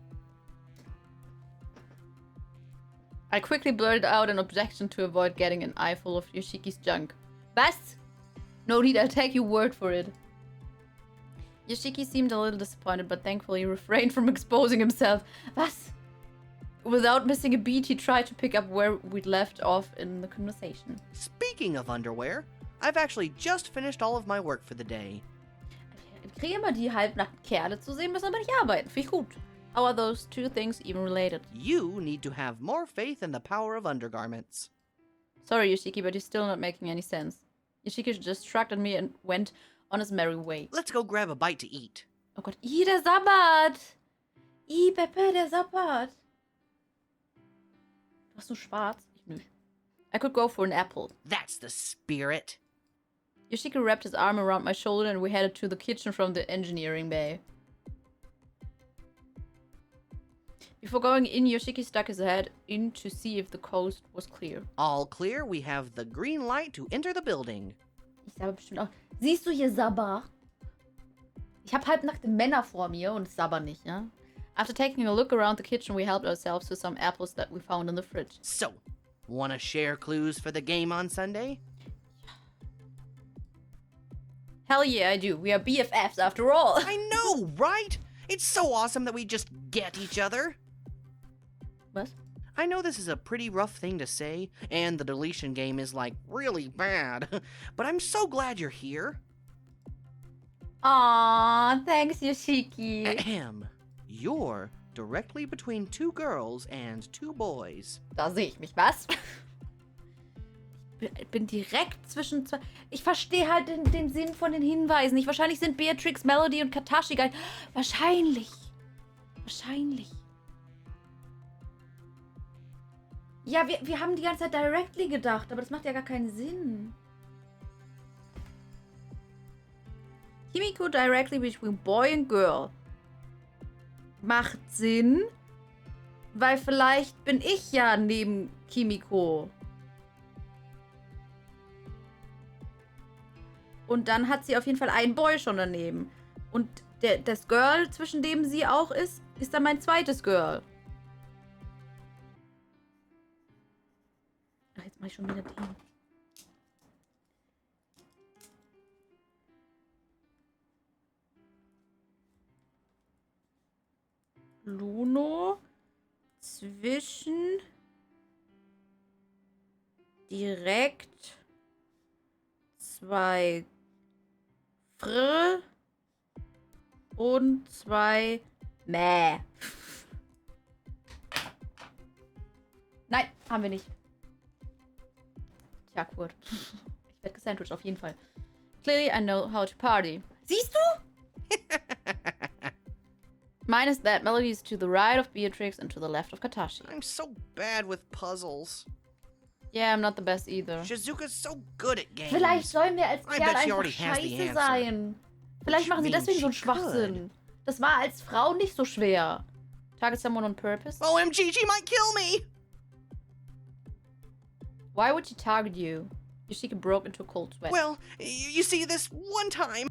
I quickly blurted out an objection to avoid getting an eyeful of Yoshiki's junk. Was? No need, I'll take your word for it. Yoshiki seemed a little disappointed, but thankfully refrained from exposing himself. Was? Without missing a beat, he tried to pick up where we'd left off in the conversation. Speaking of underwear, I've actually just finished all of my work for the day. Ich kriege immer die halbnackten Kerle zu sehen, müssen aber nicht arbeiten. Finde ich gut. How are those two things even related? You need to have more faith in the power of undergarments. Sorry, Yoshiki, but you're still not making any sense. Yoshiki just shrugged at me and went on his merry way. Let's go grab a bite to eat. Oh Gott, der Sabbat! Pepe, der Sabbat! Du hast nur schwarz? Ich nicht. I could go for an apple. That's the spirit. Yoshiki wrapped his arm around my shoulder and we headed to the kitchen from the engineering bay. Before going in, Yoshiki stuck his head in to see if the coast was clear. All clear, we have the green light to enter the building. Ich sabber bestimmt auch. Siehst du hier Sabber? Ich habe halbnackte Männer vor mir und sabber nicht, ja? After taking a look around the kitchen, we helped ourselves to some apples that we found in the fridge. So, wanna share clues for the game on Sunday? Hell yeah, I do. We are BFFs after all. I know, right? It's so awesome that we just get each other. What? I know this is a pretty rough thing to say, and the deletion game is, like, really bad, but I'm so glad you're here. Aww, thanks, Yoshiki. Ahem. You're directly between two girls and two boys. Da sehe ich mich, was? Ich bin direkt zwischen zwei... Ich verstehe halt den Sinn von den Hinweisen nicht. Wahrscheinlich sind Beatrix, Melody und Katashi geil. Wahrscheinlich. Ja, wir haben die ganze Zeit directly gedacht, aber das macht ja gar keinen Sinn. Kimiko directly between boy and girl. Macht Sinn, weil vielleicht bin ich ja neben Kimiko. Und dann hat sie auf jeden Fall einen Boy schon daneben. Und das Girl, zwischen dem sie auch ist dann mein zweites Girl. Ach, jetzt mach ich schon wieder den. Luno zwischen direkt zwei Fr und zwei Mäh. Nein, haben wir nicht. Tja, Kurt. Ich werde gesandwiched auf jeden Fall. Clearly I know how to party. Siehst du? Mine is that Melody is to the right of Beatrix and to the left of Katashi. I'm so bad with puzzles. Yeah, I'm not the best either. Shizuka's so good at games. Vielleicht sollen wir als I Kerl bet she einfach already has the scheiße answer. sein. Vielleicht machen sie means deswegen so einen she Schwachsinn. Das war als Frau nicht so schwer. Target someone on purpose? OMG, she might kill me! Why would she target you? Yoshiki broke into a cold sweat. Well, you see, this one time...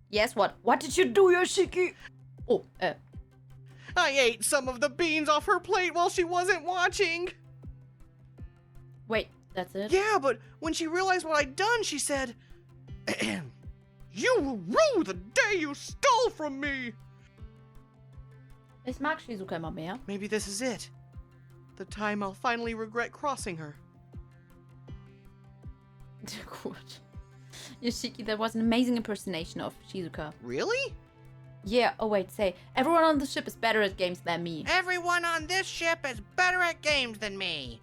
Yes, what? What did you do, Yoshiki? Oh, I ate some of the beans off her plate while she wasn't watching. Wait, that's it? Yeah, but when she realized what I'd done, she said, "You will rue the day you stole from me." Ich mag Shizuka immer mehr. Maybe this is it. The time I'll finally regret crossing her. Gut. Yoshiki, that was an amazing impersonation of Shizuka. Really? Yeah, oh wait, say, everyone on the ship is better at games than me. Everyone on this ship is better at games than me.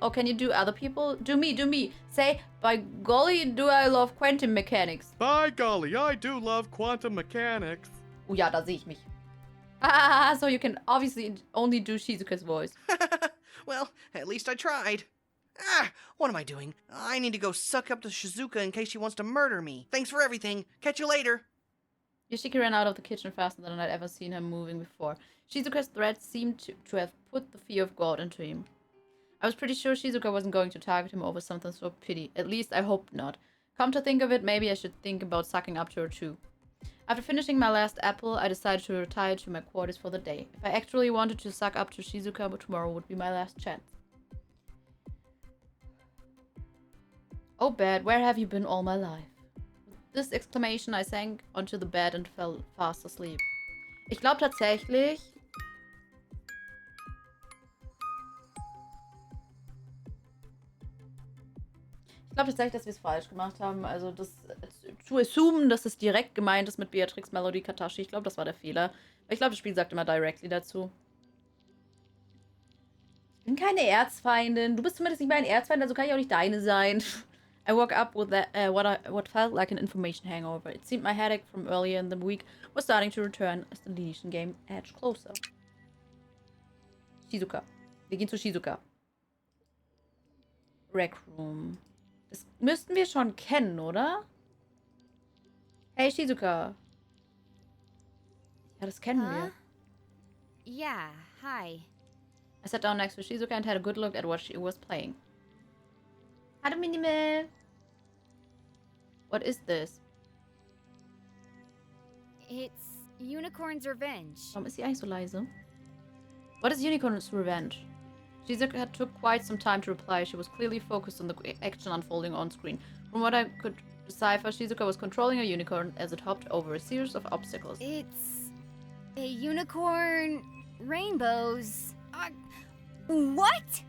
Oh, can you do other people? Do me. Say, by golly, do I love quantum mechanics. By golly, I do love quantum mechanics. Oh ja, da sehe ich mich. So you can obviously only do Shizuka's voice. Well, at least I tried. Ah, what am I doing? I need to go suck up to Shizuka in case she wants to murder me. Thanks for everything. Catch you later. Yoshiki ran out of the kitchen faster than I'd ever seen him moving before. Shizuka's threat seemed to have put the fear of God into him. I was pretty sure Shizuka wasn't going to target him over something so petty. At least I hoped not. Come to think of it, maybe I should think about sucking up to her too. After finishing my last apple, I decided to retire to my quarters for the day. If I actually wanted to suck up to Shizuka, but tomorrow would be my last chance. Oh bad, where have you been all my life? With this exclamation, I sank onto the bed and fell fast asleep. Ich glaube tatsächlich... Ich glaube tatsächlich, dass wir es falsch gemacht haben. Also das zu assumen, dass es direkt gemeint ist mit Beatrix Melody Katashi. Ich glaube, das war der Fehler. Ich glaube, das Spiel sagt immer directly dazu. Ich bin keine Erzfeindin. Du bist zumindest nicht mein Erzfeind, also kann ich auch nicht deine sein. I woke up with what felt like an information hangover. It seemed my headache from earlier in the week was starting to return as the deletion game edged closer. Shizuka. Wir gehen zu Shizuka. Rec Room. Das müssten wir schon kennen, oder? Hey, Shizuka. Ja, das kennen wir. Yeah, hi. I sat down next to Shizuka and had a good look at what she was playing. Hallo, Minimal. What is this? It's Unicorn's Revenge. Warum ist sie eigentlich so leise? What is Unicorn's Revenge? Shizuka took quite some time to reply. She was clearly focused on the action unfolding on screen. From what I could decipher, Shizuka was controlling a unicorn as it hopped over a series of obstacles. It's a unicorn, rainbows. What?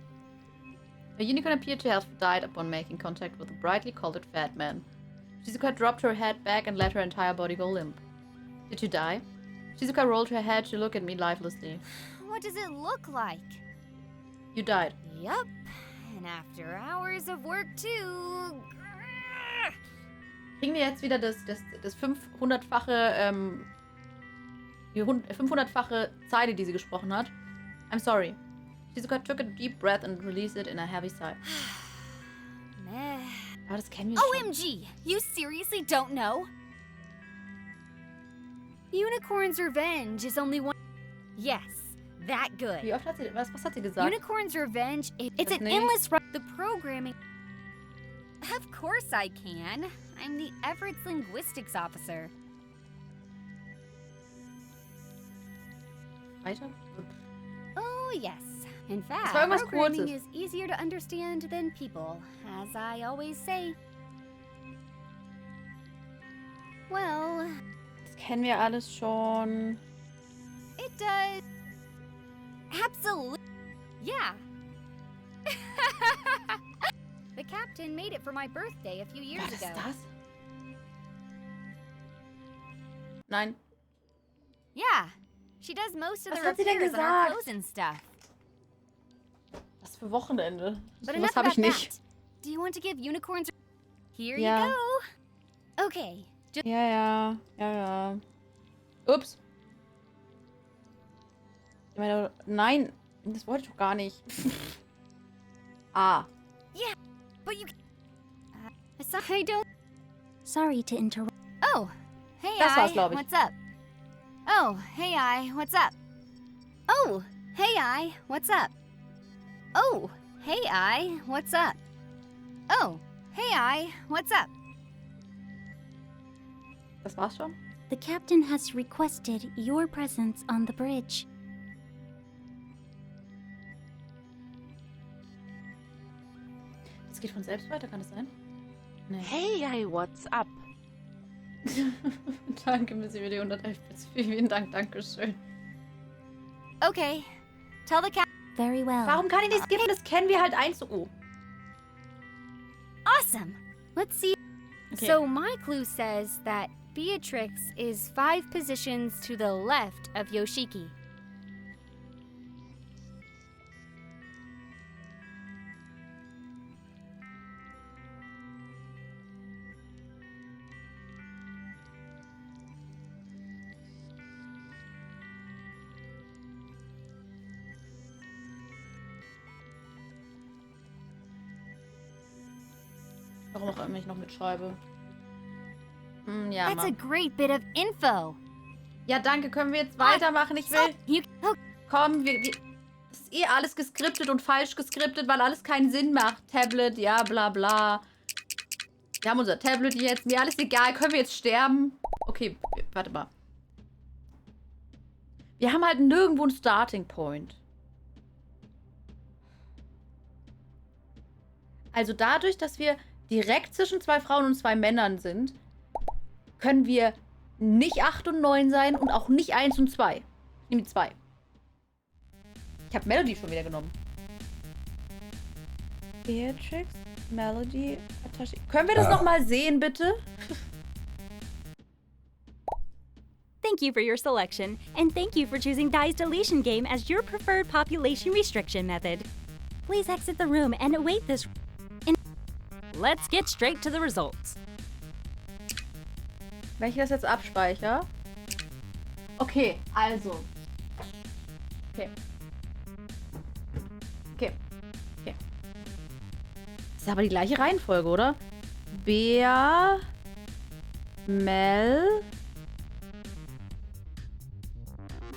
A unicorn appeared to have died upon making contact with a brightly colored fat man. Shizuka dropped her head back and let her entire body go limp. Did you die? Shizuka rolled her head to look at me lifelessly. What does it look like? You died. Yup. And after hours of work too. Kriegen wir jetzt wieder das 500-fache, die 500-fache Zeile, die sie gesprochen hat? I'm sorry. Shizuka took a deep breath and released it in a heavy sigh. Meh. Aber das kennen wir schon. OMG! You seriously don't know? Unicorn's Revenge is only one. Yes, that good. Wie oft hat sie, was hat sie gesagt? Unicorn's Revenge, it's an endless run. The programming. Of course I can. I'm the Everett's linguistics officer. Weiter? Oh, yes. In fact, war irgendwas programming Kurzes. is easier to understand than people, as I always say. Well, Das kennen wir alles schon. it does. Absolutely. Yeah. The captain made it for my birthday a few years Was ist ago. das? Nein. Yeah. She does most of the Was hat sie denn repairs on our gesagt? clothes and stuff. Was für Wochenende? But Was enough habe about ich nicht. that. Do you want to give unicorns? Here Ja. you go. Okay. Ja. Ups. Ich meine, nein, das wollte ich doch gar nicht. Ah. Yeah, but you. I don't. Sorry to interrupt. Oh, hey, Das war's, I. glaub ich. What's up? Oh, hey, I. What's up? Oh, hey, I. What's up? Oh, hey, I. What's up? Oh, hey, I. What's up? Das war's schon? The captain has requested your presence on the bridge. Das geht von selbst weiter, kann das sein? Nee. Hey, what's up? Danke, Missy, für die 111 Bits. Vielen Dank, Dankeschön. Okay, tell the captain. Very well. Warum kann ich nicht skippen? Das kennen wir halt eins. Oh. Awesome. Let's see. Okay. So my clue says that Beatrix is 5 positions to the left of Yoshiki. Warum auch immer ich noch mitschreibe. Ja, That's a Mann. great bit of info. Ja, danke. Können wir jetzt weitermachen? Ich will... Komm, das ist eh alles geskriptet und falsch geskriptet, weil alles keinen Sinn macht. Tablet, ja, bla bla. Wir haben unser Tablet jetzt. Mir alles egal. Können wir jetzt sterben? Okay, warte mal. Wir haben halt nirgendwo einen Starting Point. Also dadurch, dass wir direkt zwischen 2 Frauen und 2 Männern sind, können wir nicht 8 und 9 sein und auch nicht 1 und 2. Ich nehme die 2. Ich habe Melody schon wieder genommen. Beatrix, Melody, Atashi. Können wir das nochmal sehen, bitte? Thank you for your selection, and thank you for choosing Die's deletion game as your preferred population restriction method. Please exit the room and await this. Let's get straight to the results. Wenn ich das jetzt abspeichere. Okay, also. Okay. Okay. Okay. Das ist aber die gleiche Reihenfolge, oder? Bea, Mel,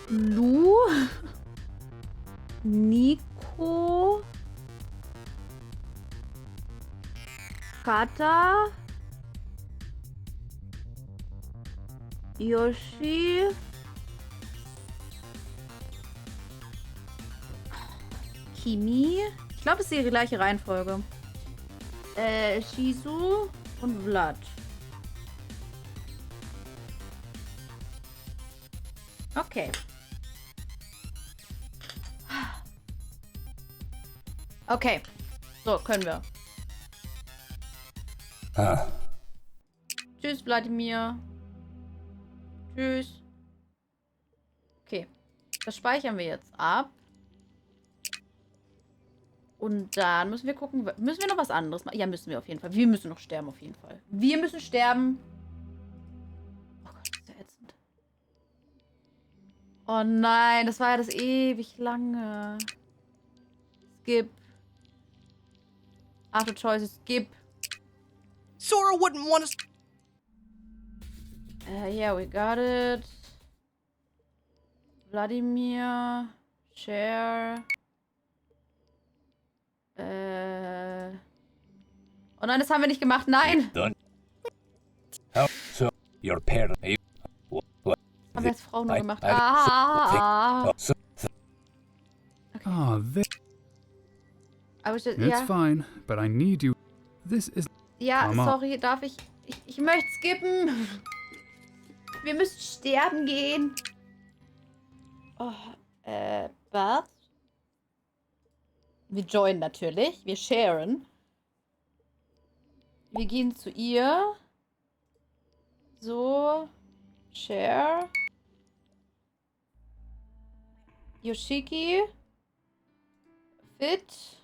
Lu, Nico, Kata, Yoshi, Kimi. Ich glaube, es ist die gleiche Reihenfolge. Shizu und Vlad. Okay. Okay. So, können wir. Tschüss, Wladimir. Tschüss. Okay. Das speichern wir jetzt ab. Und dann müssen wir gucken, müssen wir noch was anderes machen? Ja, müssen wir auf jeden Fall. Wir müssen noch sterben, auf jeden Fall. Wir müssen sterben. Oh Gott, das ist ja ätzend. Oh nein, das war ja das ewig lange. Skip. After choices, skip. Sora wouldn't want us. Yeah, we got it. Vladimir. Share. Oh nein, das haben wir nicht gemacht. Nein! So, your parent. Das haben wir als Frau nur gemacht. Oh, this. Just, It's ja. fine, but I need you. This is. Ja, Come on. sorry, darf ich... Ich möchte skippen. Wir müssen sterben gehen. Oh, Beth? Wir joinen natürlich. Wir sharen. Wir gehen zu ihr. So. Share. Yoshiki. Fit.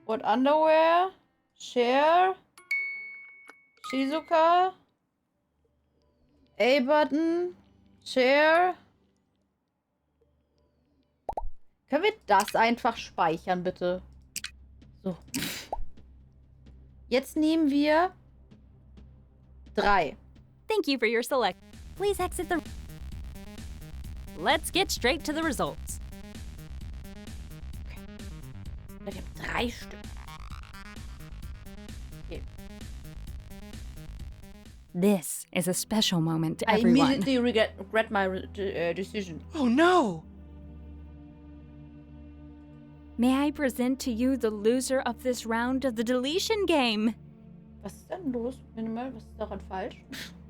What underwear? Share. Shizuka. A-Button. Share. Können wir das einfach speichern, bitte? So. Jetzt nehmen wir 3. Thank you for your select. Please exit the. Let's get straight to the results. Wir haben 3 Stück. Okay. This is a special moment to I everyone. immediately regret my decision. Oh no! May I present to you the loser of this round of the deletion game? Was ist denn los? Minimal, was ist daran falsch?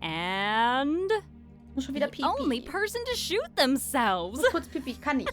And Muss schon wieder the Pipi. only person to shoot themselves. Muss kurz Pipi, ich kann nicht.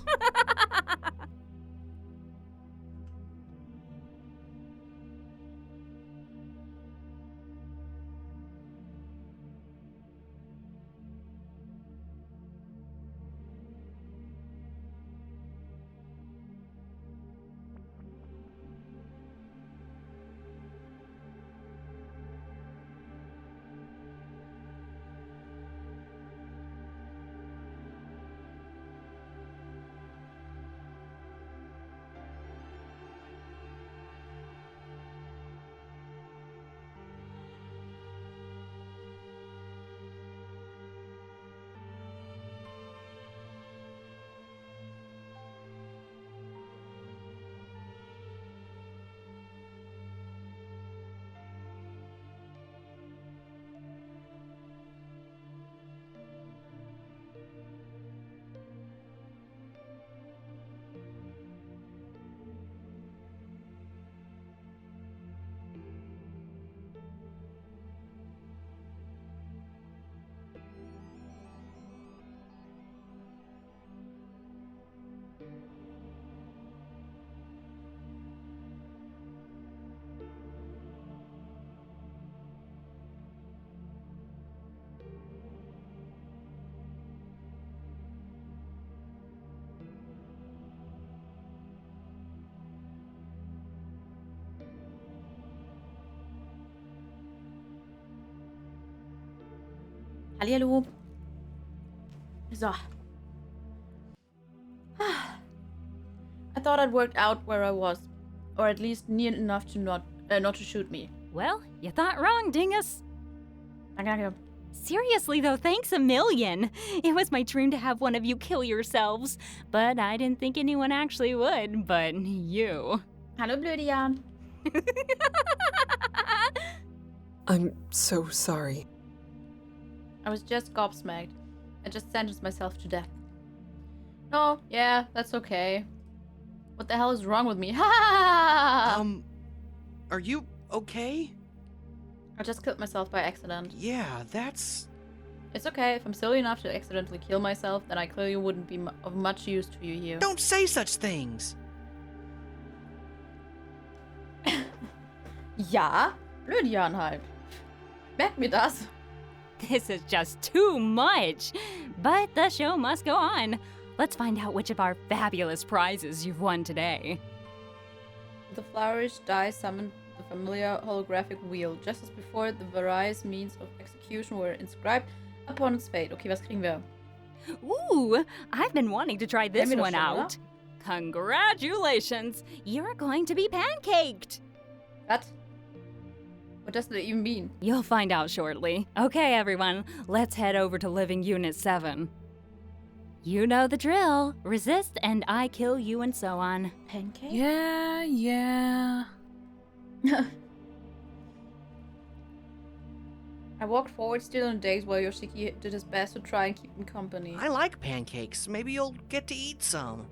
Hallihallo. So. I thought I'd worked out where I was, or at least near enough to not to shoot me. Well, you thought wrong, dingus. Danke. Seriously though, thanks a million. It was my dream to have one of you kill yourselves, but I didn't think anyone actually would, but you. Hallo, blöde Jan. I'm so sorry. I was just gobsmacked. I just sentenced myself to death. No, yeah, that's okay. What the hell is wrong with me? Ha! Are you okay? I just killed myself by accident. Yeah, that's... It's okay. If I'm silly enough to accidentally kill myself, then I clearly wouldn't be of much use to you here. Don't say such things! Ja, blöd Jan halt. Merk mir das. This is just too much. But the show must go on. Let's find out which of our fabulous prizes you've won today. The flourish die summoned the familiar holographic wheel. Just as before, the various means of execution were inscribed upon its fate. Okay, was kriegen wir? Ooh, I've been wanting to try this Kennen wir one das schon, out. Congratulations! You're going to be pancaked! What? What does that even mean? You'll find out shortly. Okay, everyone, let's head over to Living Unit 7. You know the drill. Resist and I kill you and so on. Pancake? Yeah. I walked forward still in days while Yoshiki did his best to try and keep me company. I like pancakes. Maybe you'll get to eat some.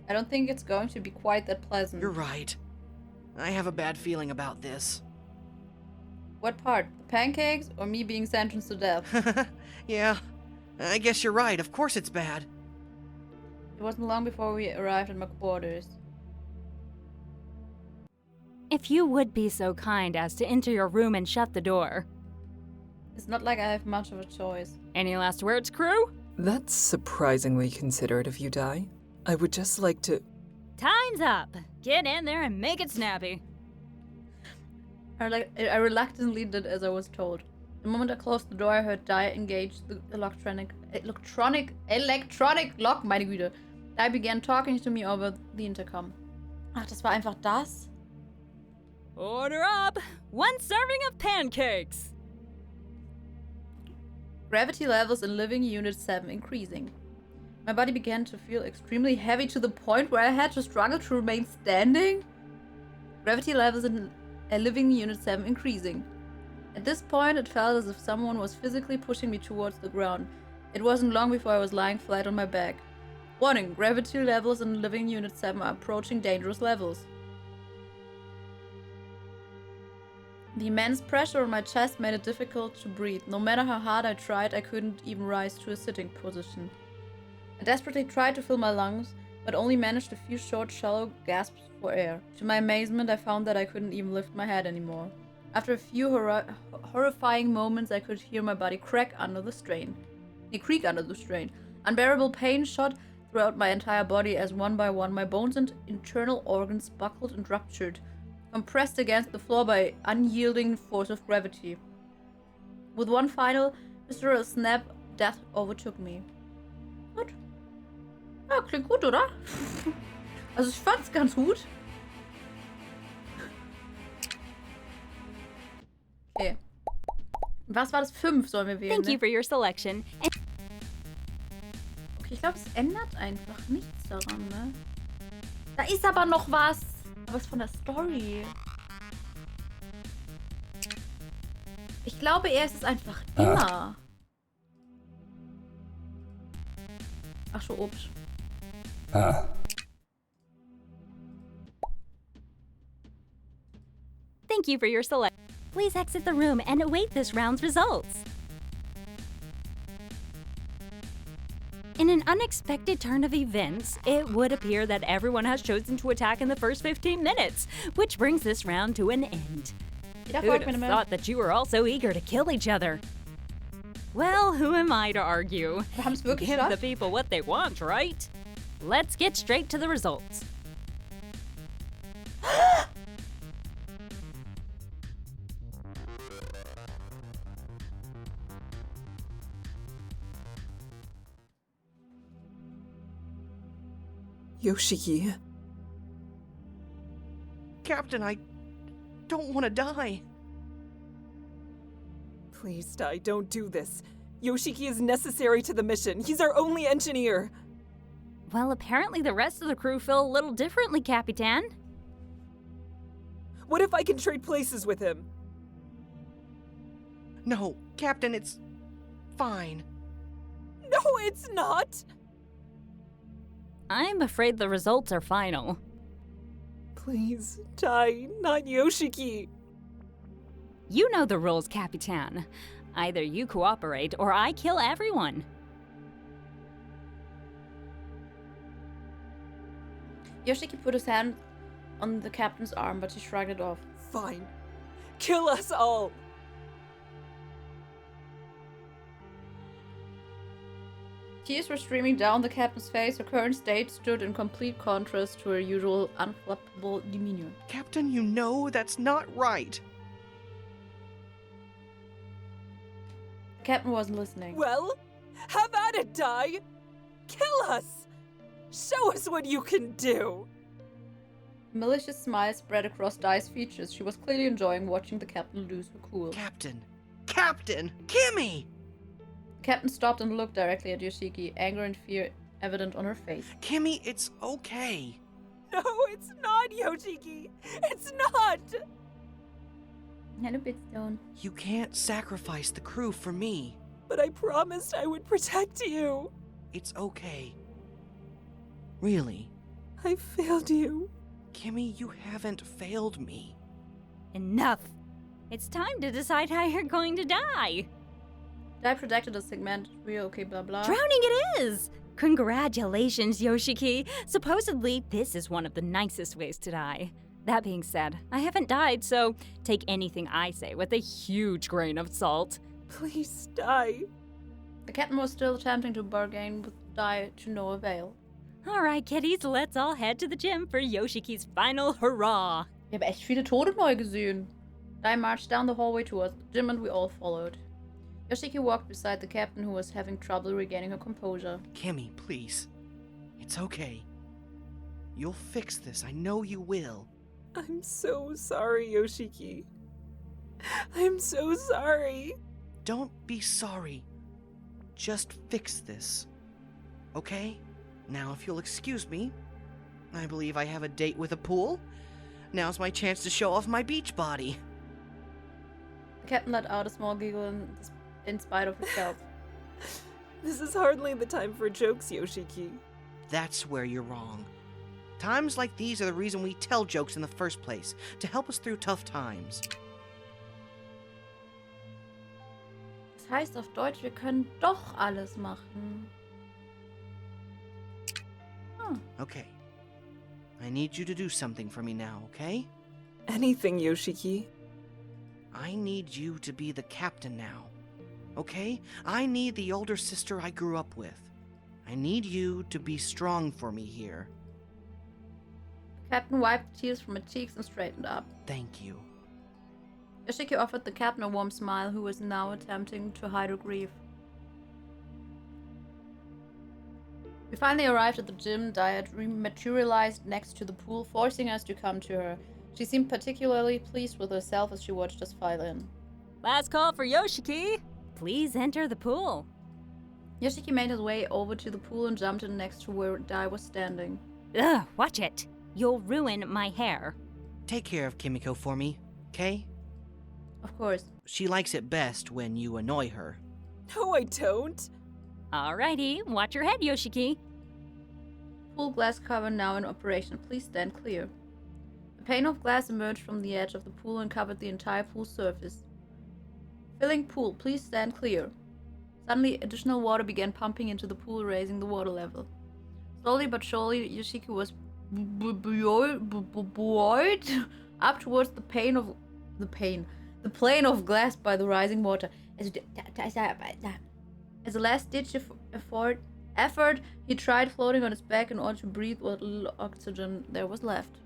I don't think it's going to be quite that pleasant. You're right. I have a bad feeling about this. What part? The pancakes or me being sentenced to death? Yeah, I guess you're right. Of course it's bad. It wasn't long before we arrived at my quarters. If you would be so kind as to enter your room and shut the door. It's not like I have much of a choice. Any last words, crew? That's surprisingly considerate of you, Dai. I would just like to... Time's up. Get in there and make it snappy. I reluctantly did as I was told. The moment I closed the door, I heard Dai engage the electronic lock, meine Güte. Dai began talking to me over the intercom. Ach, das war einfach das? Order up! 1 serving of pancakes! Gravity levels in Living Unit 7 increasing. My body began to feel extremely heavy to the point where I had to struggle to remain standing. Gravity levels in Living Unit 7 increasing. At this point, it felt as if someone was physically pushing me towards the ground. It wasn't long before I was lying flat on my back. Warning, gravity levels in Living Unit 7 are approaching dangerous levels. The immense pressure on my chest made it difficult to breathe. No matter how hard I tried, I couldn't even rise to a sitting position. I desperately tried to fill my lungs, but only managed a few short, shallow gasps for air. To my amazement, I found that I couldn't even lift my head anymore. After a few horrifying moments, I could hear my body crack under the strain. Creak under the strain. Unbearable pain shot throughout my entire body as one by one my bones and internal organs buckled and ruptured, compressed against the floor by unyielding force of gravity. With one final, visceral snap, death overtook me. Gut. Ja, klingt gut, oder? Also ich fand's ganz gut. Okay. Was war das? 5 sollen wir wählen, Thank ne? you for your selection. Okay, ich glaube, es ändert einfach nichts daran, ne? Da ist aber noch was. Was von der Story. Ich glaube, er ist es einfach immer. Ach so, ups. Thank you for your selection. Please exit the room and await this round's results. In an unexpected turn of events, it would appear that everyone has chosen to attack in the first 15 minutes, which brings this round to an end. Who'd have thought that you were all so eager to kill each other? Well, who am I to argue? Give the people what they want, right? Let's get straight to the results. Yoshiki. Captain, I don't want to die. Please, Dai, don't do this. Yoshiki is necessary to the mission. He's our only engineer. Well, apparently the rest of the crew feel a little differently, Capitan. What if I can trade places with him? No, Captain, it's fine. No, it's not! I'm afraid the results are final. Please, Dai, not Yoshiki. You know the rules, Capitan. Either you cooperate or I kill everyone. Yoshiki put his hand on the captain's arm, but she shrugged it off. Fine. Kill us all! Tears were streaming down the captain's face. Her current state stood in complete contrast to her usual unflappable demeanor. Captain, you know that's not right. The captain wasn't listening. Well, have at it, Dai! Kill us! Show us what you can do! A malicious smile spread across Dai's features. She was clearly enjoying watching the captain lose her cool. Captain! Captain! Kimmy! The captain stopped and looked directly at Yoshiki, anger and fear evident on her face. Kimmy, it's okay. No, it's not, Yoshiki! It's not! Hello, Bitstone. You can't sacrifice the crew for me. But I promised I would protect you. It's okay. Really. I failed you. Kimmy, you haven't failed me. Enough! It's time to decide how you're going to die. Dai protected a segment. Real okay, blah blah. Drowning it is! Congratulations, Yoshiki! Supposedly, this is one of the nicest ways to die. That being said, I haven't died, so take anything I say with a huge grain of salt. Please die. The captain was still attempting to bargain with Dai to no avail. Alright, kiddies, let's all head to the gym for Yoshiki's final hurrah! Ich habe echt viele Tote neu gesehen. Dai marched down the hallway towards the gym and we all followed. Yoshiki walked beside the captain who was having trouble regaining her composure. Kimmy, please. It's okay. You'll fix this. I know you will. I'm so sorry, Yoshiki. I'm so sorry. Don't be sorry. Just fix this. Okay? Now, if you'll excuse me, I believe I have a date with a pool. Now's my chance to show off my beach body. The captain let out a small giggle in spite of herself. This is hardly the time for jokes, Yoshiki. That's where you're wrong. Times like these are the reason we tell jokes in the first place, to help us through tough times. Das heißt auf Deutsch, wir können doch alles machen. Okay. I need you to do something for me now, okay? Anything, Yoshiki. I need you to be the captain now, okay? I need the older sister I grew up with. I need you to be strong for me here. The captain wiped tears from her cheeks and straightened up. Thank you. Yoshiki offered the captain a warm smile, who was now attempting to hide her grief. We finally arrived at the gym. Dai had materialized next to the pool, forcing us to come to her. She seemed particularly pleased with herself as she watched us file in. Last call for Yoshiki! Please enter the pool. Yoshiki made his way over to the pool and jumped in next to where Dai was standing. Ugh, watch it. You'll ruin my hair. Take care of Kimiko for me, okay? Of course. She likes it best when you annoy her. No, I don't. Alrighty, watch your head, Yoshiki. Pool glass cover now in operation. Please stand clear. A pane of glass emerged from the edge of the pool and covered the entire pool surface. Filling pool, please stand clear. Suddenly, additional water began pumping into the pool, raising the water level. Slowly but surely, Yoshiki was buoyed up towards the plane of glass by the rising water. As a last-ditch effort, he tried floating on his back in order to breathe what little oxygen there was left.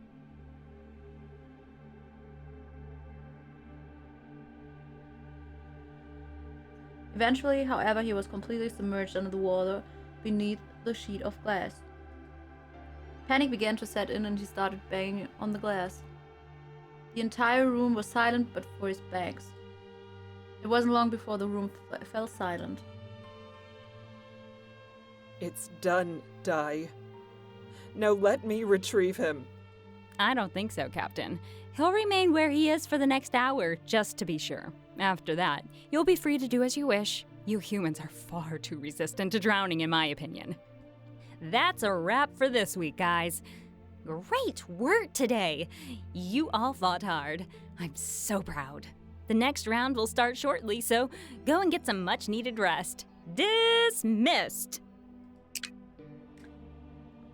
Eventually, however, he was completely submerged under the water beneath the sheet of glass. Panic began to set in and he started banging on the glass. The entire room was silent but for his bags. It wasn't long before the room fell silent. It's done, Dai. Now let me retrieve him. I don't think so, Captain. He'll remain where he is for the next hour, just to be sure. After that, you'll be free to do as you wish. You humans are far too resistant to drowning, in my opinion. That's a wrap for this week, guys. Great work today! You all fought hard. I'm so proud. The next round will start shortly, so go and get some much-needed rest. Dismissed!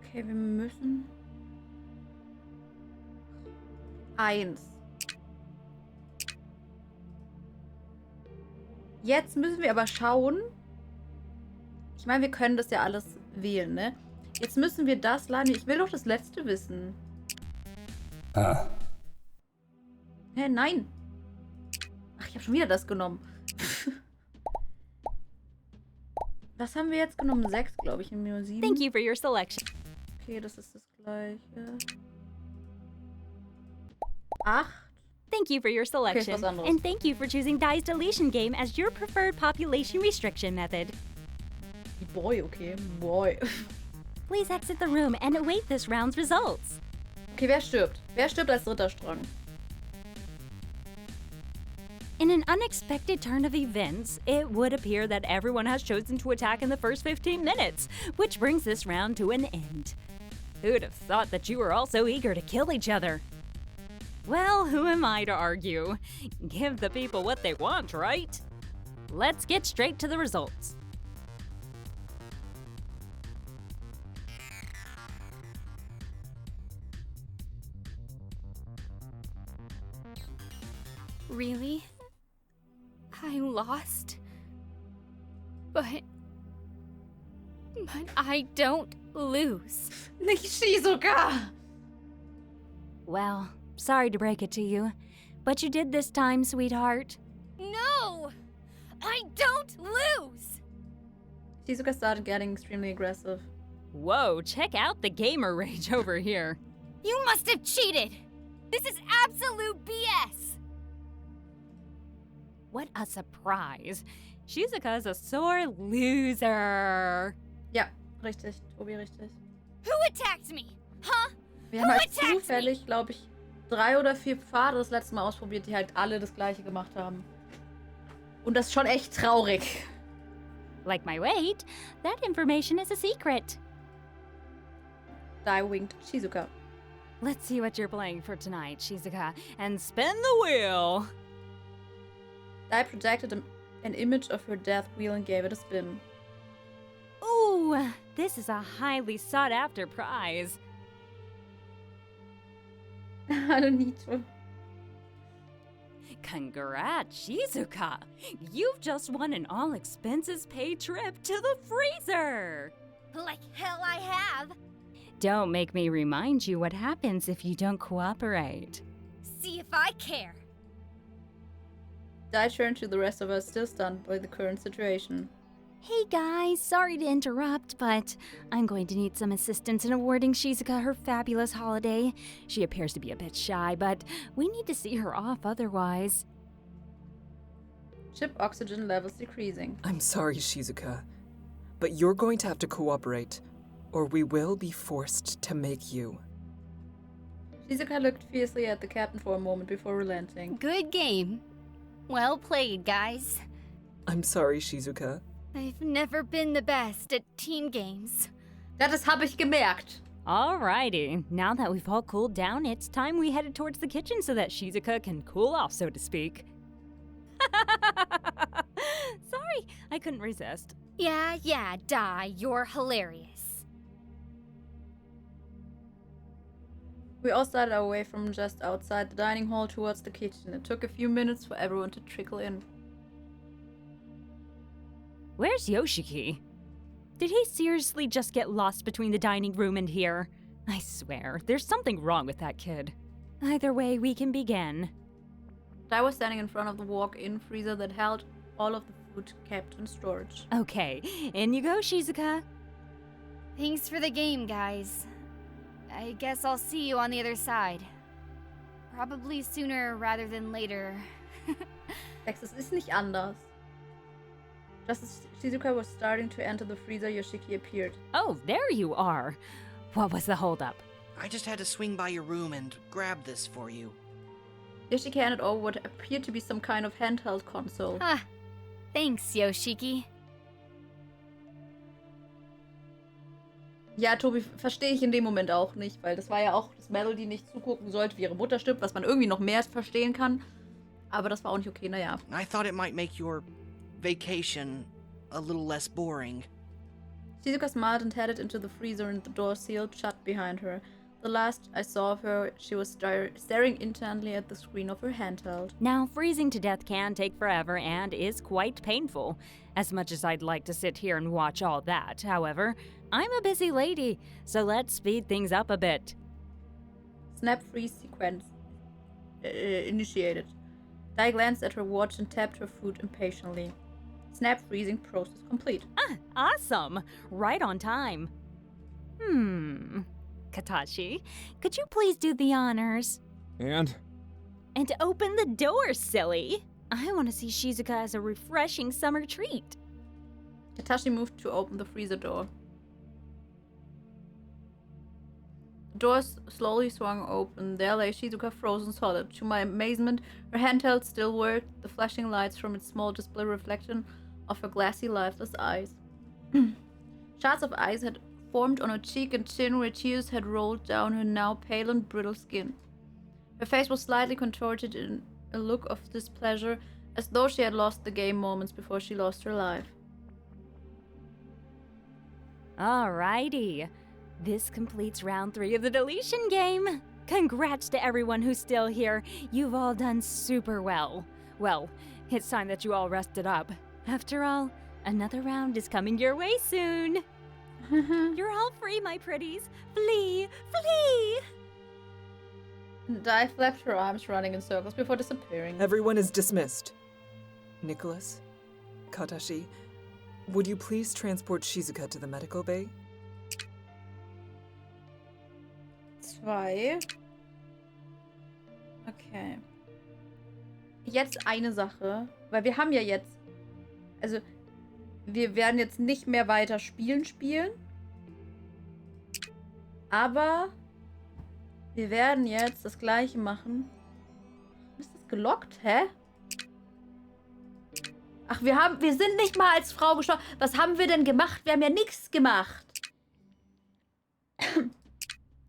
Okay, wir müssen... 1. Jetzt müssen wir aber schauen. Ich meine, wir können das ja alles wählen, ne? Jetzt müssen wir das laden. Ich will doch das letzte wissen. Ah. Hä, nein. Ach, ich habe schon wieder das genommen. Was haben wir jetzt genommen? 6, glaube ich, in Mio 7. Thank you for your selection. Okay, das ist das gleiche. 8. Thank you for your selection. Okay, was anderes. And thank you for choosing Dai's deletion game as your preferred population restriction method. Boy, okay. Boy. Please exit the room and await this round's results. Okay, wer stirbt? Wer stirbt als dritter Strang? In an unexpected turn of events, it would appear that everyone has chosen to attack in the first 15 minutes, which brings this round to an end. Who'd have thought that you were all so eager to kill each other? Well, who am I to argue? Give the people what they want, right? Let's get straight to the results. Really? I lost? But I don't lose. Nicht Shizuka! Well, sorry to break it to you, but you did this time, sweetheart. No! I don't lose! Shizuka started getting extremely aggressive. Whoa, check out the gamer rage over here. You must have cheated! This is absolute BS! What a surprise. Shizuka's a sore loser. Ja, richtig. Tobi, richtig. Who attacked me? Huh? Wir haben halt zufällig, glaube ich, 3 oder 4 Pfade das letzte Mal ausprobiert, die halt alle das gleiche gemacht haben. Und das ist schon echt traurig. Like my weight, that information is a secret. Die winked Shizuka. Let's see what you're playing for tonight, Shizuka, and spin the wheel. Dai projected an image of her death wheel and gave it a spin. Ooh, this is a highly sought-after prize. I don't need to. Congrats, Shizuka! You've just won an all-expenses-paid trip to the freezer! Like hell I have! Don't make me remind you what happens if you don't cooperate. See if I care! Dai turned to the rest of us, still stunned by the current situation. Hey guys, sorry to interrupt, but I'm going to need some assistance in awarding Shizuka her fabulous holiday. She appears to be a bit shy, but we need to see her off otherwise. Ship oxygen levels decreasing. I'm sorry, Shizuka, but you're going to have to cooperate, or we will be forced to make you. Shizuka looked fiercely at the captain for a moment before relenting. Good game. Well played, guys. I'm sorry, Shizuka. I've never been the best at team games. Das habe ich gemerkt. Alrighty, now that we've all cooled down, it's time we headed towards the kitchen so that Shizuka can cool off, so to speak. Sorry, I couldn't resist. Yeah, Dai, you're hilarious. We all started our way from just outside the dining hall towards the kitchen. It took a few minutes for everyone to trickle in. Where's Yoshiki? Did he seriously just get lost between the dining room and here? I swear, there's something wrong with that kid. Either way, we can begin. Dai was standing in front of the walk-in freezer that held all of the food kept in storage. Okay, in you go, Shizuka. Thanks for the game, guys. I guess I'll see you on the other side. Probably sooner rather than later. Text, es ist nicht anders. Just as Shizuka was starting to enter the freezer, Yoshiki appeared. Oh, there you are. What was the holdup? I just had to swing by your room and grab this for you. Yoshiki handed over what appeared to be some kind of handheld console. Ah, thanks, Yoshiki. Ja, Tobi, verstehe ich in dem Moment auch nicht, weil das war ja auch, dass Melody nicht zugucken sollte, wie ihre Mutter stirbt, was man irgendwie noch mehr verstehen kann. Aber das war auch nicht okay, naja. I thought it might make your vacation a little less boring. Shizuka smiled and headed into the freezer and the door sealed shut behind her. The last I saw of her, she was staring intently at the screen of her handheld. Now, freezing to death can take forever and is quite painful. As much as I'd like to sit here and watch all that, however, I'm a busy lady, so let's speed things up a bit. Snap freeze sequence initiated. Dai glanced at her watch and tapped her food impatiently. Snap freezing process complete. Ah, awesome! Right on time. Katashi, could you please do the honors? And open the door, silly! I want to see Shizuka as a refreshing summer treat. Katashi moved to open the freezer door. The doors slowly swung open. There lay Shizuka frozen solid. To my amazement, her handheld still worked, the flashing lights from its small display reflection of her glassy, lifeless eyes. Shards of ice had formed on her cheek and chin where tears had rolled down her now pale and brittle skin. Her face was slightly contorted in a look of displeasure, as though she had lost the game moments before she lost her life. Alrighty. This completes round 3 of the deletion game. Congrats to everyone who's still here. You've all done super well. Well, it's time that you all rested up. After all, another round is coming your way soon. You're all free, my pretties. Flee! Flee! Dai flapped her arms, running in circles before disappearing. Everyone is dismissed. Nicholas, Katashi, would you please transport Shizuka to the medical bay? 2. Okay. Jetzt eine Sache, weil wir haben ja jetzt, also wir werden jetzt nicht mehr weiter spielen, aber wir werden jetzt das gleiche machen. Ist das gelockt? Hä? Ach, wir sind nicht mal als Frau gestorben. Was haben wir denn gemacht? Wir haben ja nichts gemacht.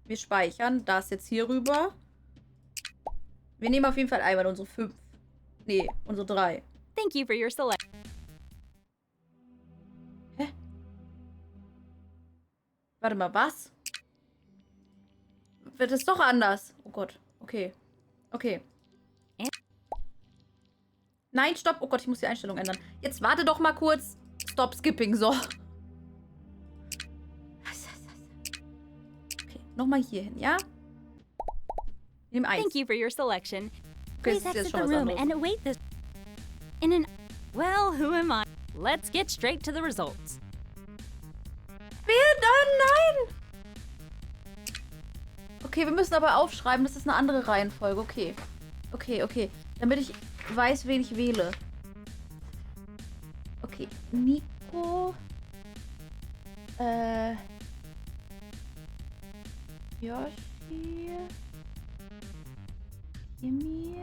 Wir speichern das jetzt hier rüber. Wir nehmen auf jeden Fall einmal unsere 5. Nee, unsere 3. Thank you for your selection. Hä? Warte mal, was? Wird es doch anders? Oh Gott. Okay. Okay. Nein, stopp. Oh Gott, ich muss die Einstellung ändern. Jetzt warte doch mal kurz. Stop skipping, so. Okay, nochmal hier hin, ja? Nimm 1. Thank you for your selection. Okay, Please exit the room and await this. Well, who am I? Let's get straight to the results. Nein! Okay, wir müssen aber aufschreiben, das ist eine andere Reihenfolge. Okay. Okay. Damit ich weiß, wen ich wähle. Okay, Nico. Yoshi. Yumi.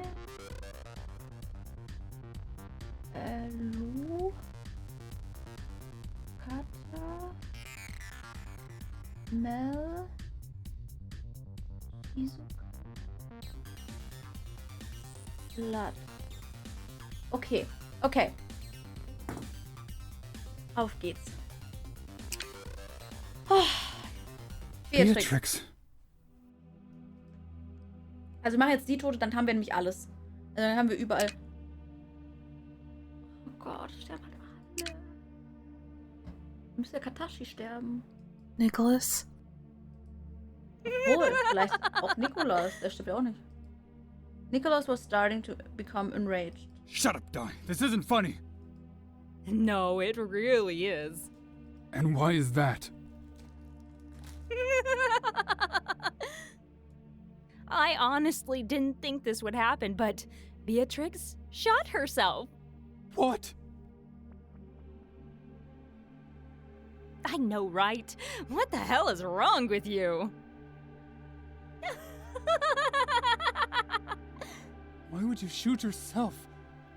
Lu. Kata. Mel. Shizuka. Blood. Okay. Auf geht's. Oh. Beatrix. Also wir machen jetzt die Tote, dann haben wir nämlich alles. Also dann haben wir überall... Oh Gott, sterben halt alle. Dann müsste ja Katashi sterben. Nicholas? Obwohl, vielleicht auch Nicholas. Der stirbt ja auch nicht. Nicholas was starting to become enraged. Shut up, Dai. This isn't funny. No, it really is. And why is that? I honestly didn't think this would happen, but Beatrix shot herself. What? I know, right? What the hell is wrong with you? Why would you shoot yourself?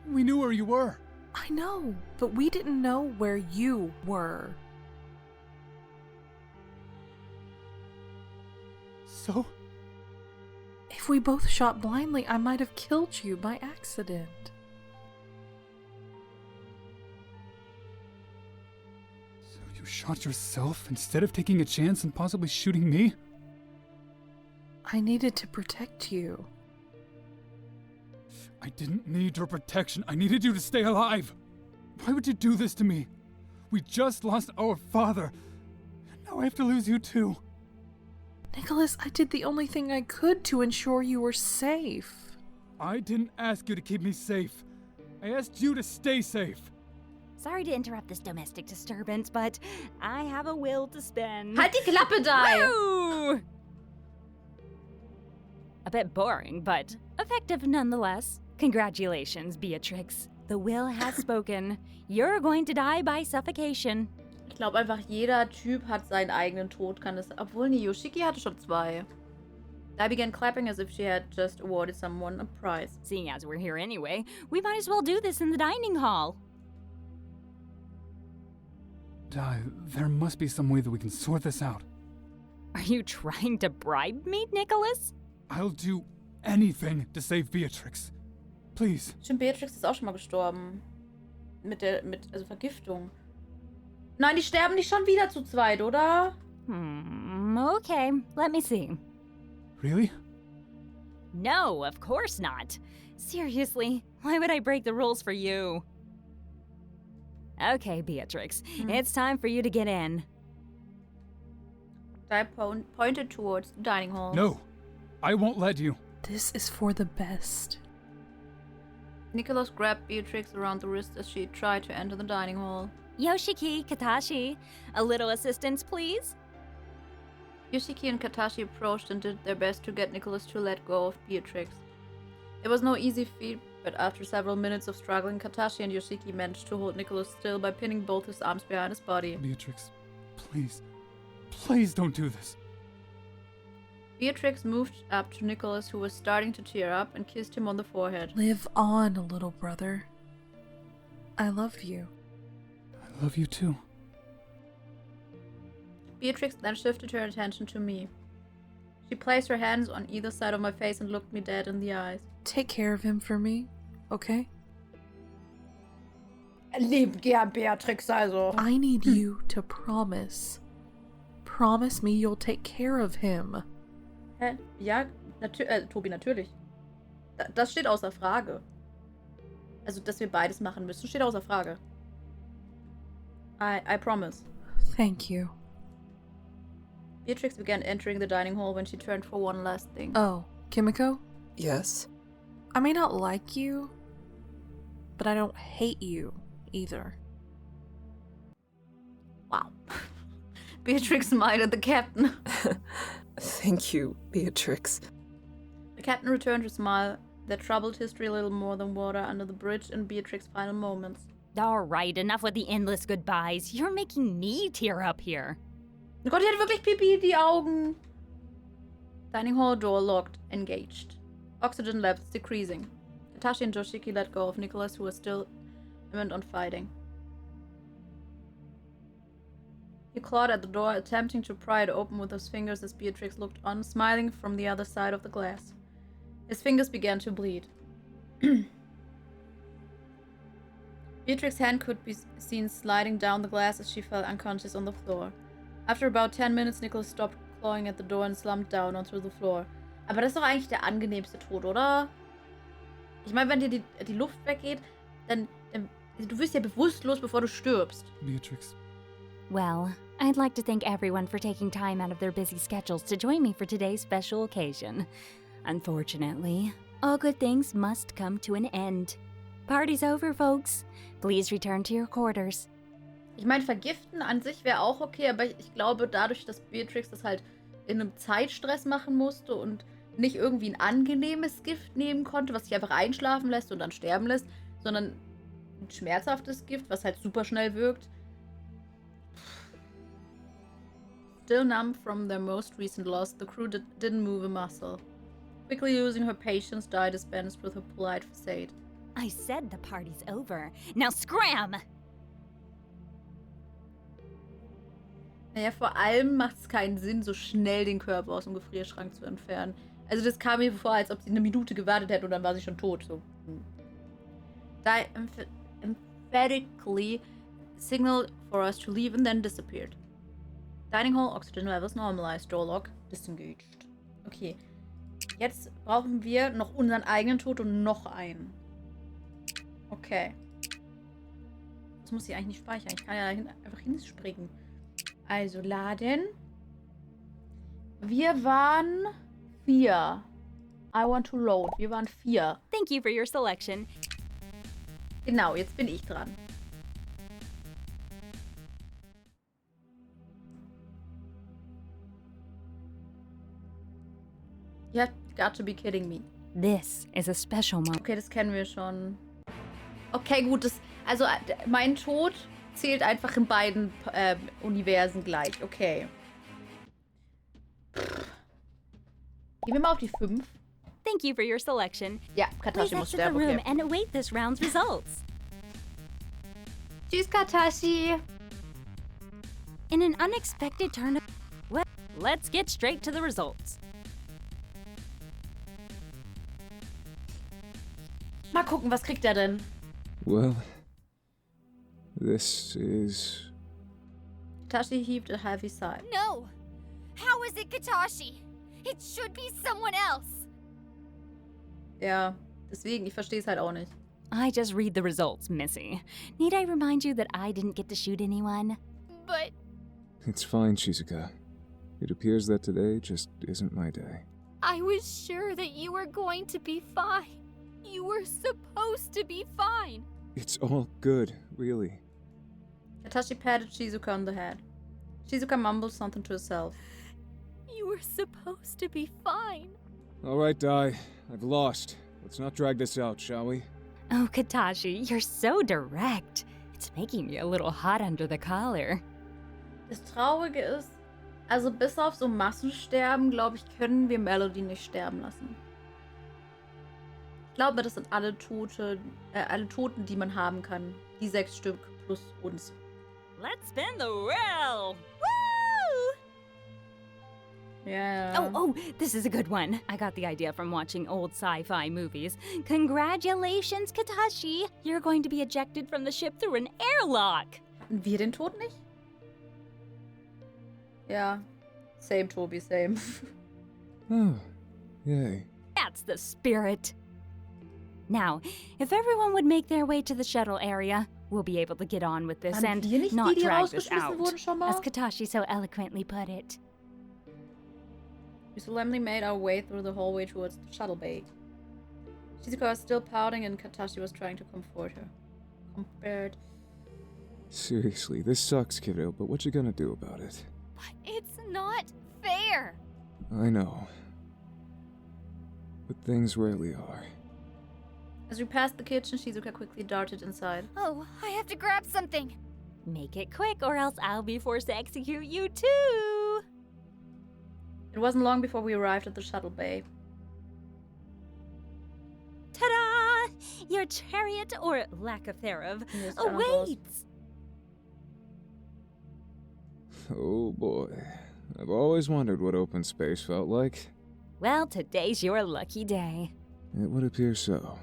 We knew where you were. I know, but we didn't know where you were. So? If we both shot blindly, I might have killed you by accident. So you shot yourself instead of taking a chance and possibly shooting me? I needed to protect you. I didn't need your protection. I needed you to stay alive. Why would you do this to me? We just lost our father. Now I have to lose you too. Nicholas, I did the only thing I could to ensure you were safe. I didn't ask you to keep me safe. I asked you to stay safe. Sorry to interrupt this domestic disturbance, but I have a will to spend. Halt die Klappe, Dai! Woo! A bit boring, but effective nonetheless. Congratulations, Beatrix. The will has spoken. You're going to die by suffocation. Ich glaube einfach, jeder Typ hat seinen eigenen Tod. Kann es, obwohl, nee, Yoshiki hatte schon 2. I began clapping as if she had just awarded someone a prize. Seeing as we're here anyway, we might as well do this in the dining hall. Dai, there must be some way that we can sort this out. Are you trying to bribe me, Nicholas? I'll do anything to save Beatrix. Please. Stimmt, Beatrix ist auch schon mal gestorben. Also Vergiftung. Nein, die sterben nicht schon wieder zu zweit, oder? Okay. Let me see. Really? No, of course not. Seriously, why would I break the rules for you? Okay, Beatrix, it's time for you to get in. I pointed towards the dining hall. No, I won't let you. This is for the best. Nicholas grabbed Beatrix around the wrist as she tried to enter the dining hall. Yoshiki, Katashi, a little assistance, please? Yoshiki and Katashi approached and did their best to get Nicholas to let go of Beatrix. It was no easy feat, but after several minutes of struggling, Katashi and Yoshiki managed to hold Nicholas still by pinning both his arms behind his body. Beatrix, please, please don't do this. Beatrix moved up to Nicholas, who was starting to tear up, and kissed him on the forehead. Live on, little brother. I love you. I love you too. Beatrix then shifted her attention to me. She placed her hands on either side of my face and looked me dead in the eyes. Take care of him for me, okay? Liebt gern Beatrix also. I need you to promise. Promise me you'll take care of him. Hä? Ja, Tobi, natürlich. Das steht außer Frage. Also, dass wir beides machen müssen, steht außer Frage. I promise. Thank you. Beatrix began entering the dining hall when she turned for one last thing. Oh, Kimiko? Yes? I may not like you, but I don't hate you either. Wow. Beatrix smiled at the captain. Thank you, Beatrix. The captain returned her smile that troubled history a little more than water under the bridge in Beatrix's final moments. All right, enough with the endless goodbyes. You're making me tear up here. Oh Gott, die hat wirklich Pipi in die Augen. Dining hall door locked, engaged. Oxygen levels decreasing. Katashi and Yoshiki let go of Nicholas, who was still intent on fighting. He clawed at the door, attempting to pry it open with his fingers as Beatrix looked on, smiling from the other side of the glass. His fingers began to bleed. Beatrix's hand could be seen sliding down the glass as she fell unconscious on the floor. After about 10 minutes, Nicholas stopped clawing at the door and slumped down onto the floor. Aber das ist doch eigentlich der angenehmste Tod, oder? Ich meine, wenn dir die Luft weggeht, dann du wirst ja bewusstlos, bevor du stirbst. Beatrix. Well, I'd like to thank everyone for taking time out of their busy schedules to join me for today's special occasion. Unfortunately, all good things must come to an end. Party's over, folks. Please return to your quarters. Ich meine, vergiften an sich wäre auch okay, aber ich glaube, dadurch, dass Beatrix das halt in einem Zeitstress machen musste und nicht irgendwie ein angenehmes Gift nehmen konnte, was sich einfach einschlafen lässt und dann sterben lässt, sondern ein schmerzhaftes Gift, was halt super schnell wirkt. Still numb from their most recent loss, the crew didn't move a muscle. Quickly losing her patience, Di dispensed with her polite facade. I said the party's over. Now scram! Naja, vor allem macht es keinen Sinn, so schnell den Körper aus dem Gefrierschrank zu entfernen. Also das kam mir vor, als ob sie eine Minute gewartet hätte und dann war sie schon tot. So. Di emphatically signaled for us to leave and then disappeared. Dining hall, oxygen levels normalized, door lock disengaged. Okay. Jetzt brauchen wir noch unseren eigenen Tod und noch einen. Okay. Das muss ich eigentlich nicht speichern. Ich kann ja einfach hinspringen. Also laden. Wir waren 4. I want to load. Wir waren 4. Thank you for your selection. Genau, jetzt bin ich dran. You have got to be kidding me. This is a special moment. Okay, das kennen wir schon. Okay, gut. Also mein Tod zählt einfach in beiden Universen gleich. Okay. Gehen wir mal auf die 5. Thank you for your selection. Ja, Katashi muss sterben. Please exit the room Okay. and await this round's results. Tschüss, Katashi. In an unexpected turn of... Well, let's get straight to the results. Mal gucken, was kriegt er denn? Well, this is... Katashi heaved a heavy sigh. No! How is it Katashi? It should be someone else! Ja, deswegen, ich verstehe es halt auch nicht. I just read the results, Missy. Need I remind you that I didn't get to shoot anyone? But... It's fine, Shizuka. It appears that today just isn't my day. I was sure that you were going to be fine. You were supposed to be fine. It's all good, really. Katashi patted Shizuka on the head. Shizuka mumbled something to herself. You were supposed to be fine. All right, Dai. I've lost. Let's not drag this out, shall we? Oh, Katashi, you're so direct. It's making me a little hot under the collar. Das Traurige ist, also bis auf so Massensterben, glaube ich, können wir Melody nicht sterben lassen. Ich glaube, das sind alle Toten, die man haben kann. Die 6 Stück plus uns. Let's spin the wheel! Woo! Yeah. Oh, this is a good one. I got the idea from watching old sci-fi movies. Congratulations, Katashi! You're going to be ejected from the ship through an airlock! Hatten wir den Tod nicht? Ja. Same, Tobi, same. Oh, yay. That's the spirit! Now, if everyone would make their way to the shuttle area, we'll be able to get on with this Waren wir and nicht not die drag this rausgeschmissen out, wurden schon mal? as Katashi so eloquently put it. We solemnly made our way through the hallway towards the shuttle bay. Shizuka was still pouting and Katashi was trying to comfort her. Seriously, this sucks, kiddo, but what you gonna do about it? But it's not fair. I know. But things rarely are. As we passed the kitchen, Shizuka quickly darted inside. Oh, I have to grab something. Make it quick or else I'll be forced to execute you too! It wasn't long before we arrived at the shuttle bay. Ta-da! Your chariot, or lack of thereof, Yes, awaits! Oh boy. I've always wondered what open space felt like. Well, today's your lucky day. It would appear so.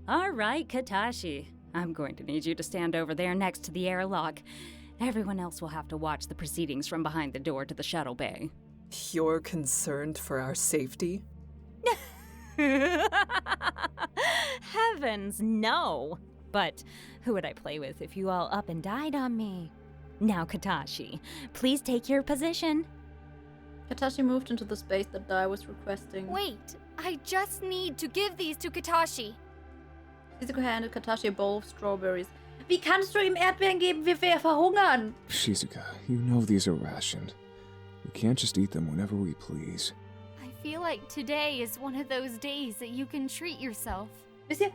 All right, Katashi. I'm going to need you to stand over there next to the airlock. Everyone else will have to watch the proceedings from behind the door to the shuttle bay. You're concerned for our safety? Heavens, no! But who would I play with if you all up and died on me? Now, Katashi, please take your position. Katashi moved into the space that Dai was requesting. Wait, I just need to give these to Katashi. Shizuka handed Katashi a bowl of strawberries. Wie kannst du ihm Erdbeeren geben? Wir verhungern! Shizuka, you know these are rationed. We can't just eat them whenever we please. I feel like today is one of those days that you can treat yourself. Wisst ihr,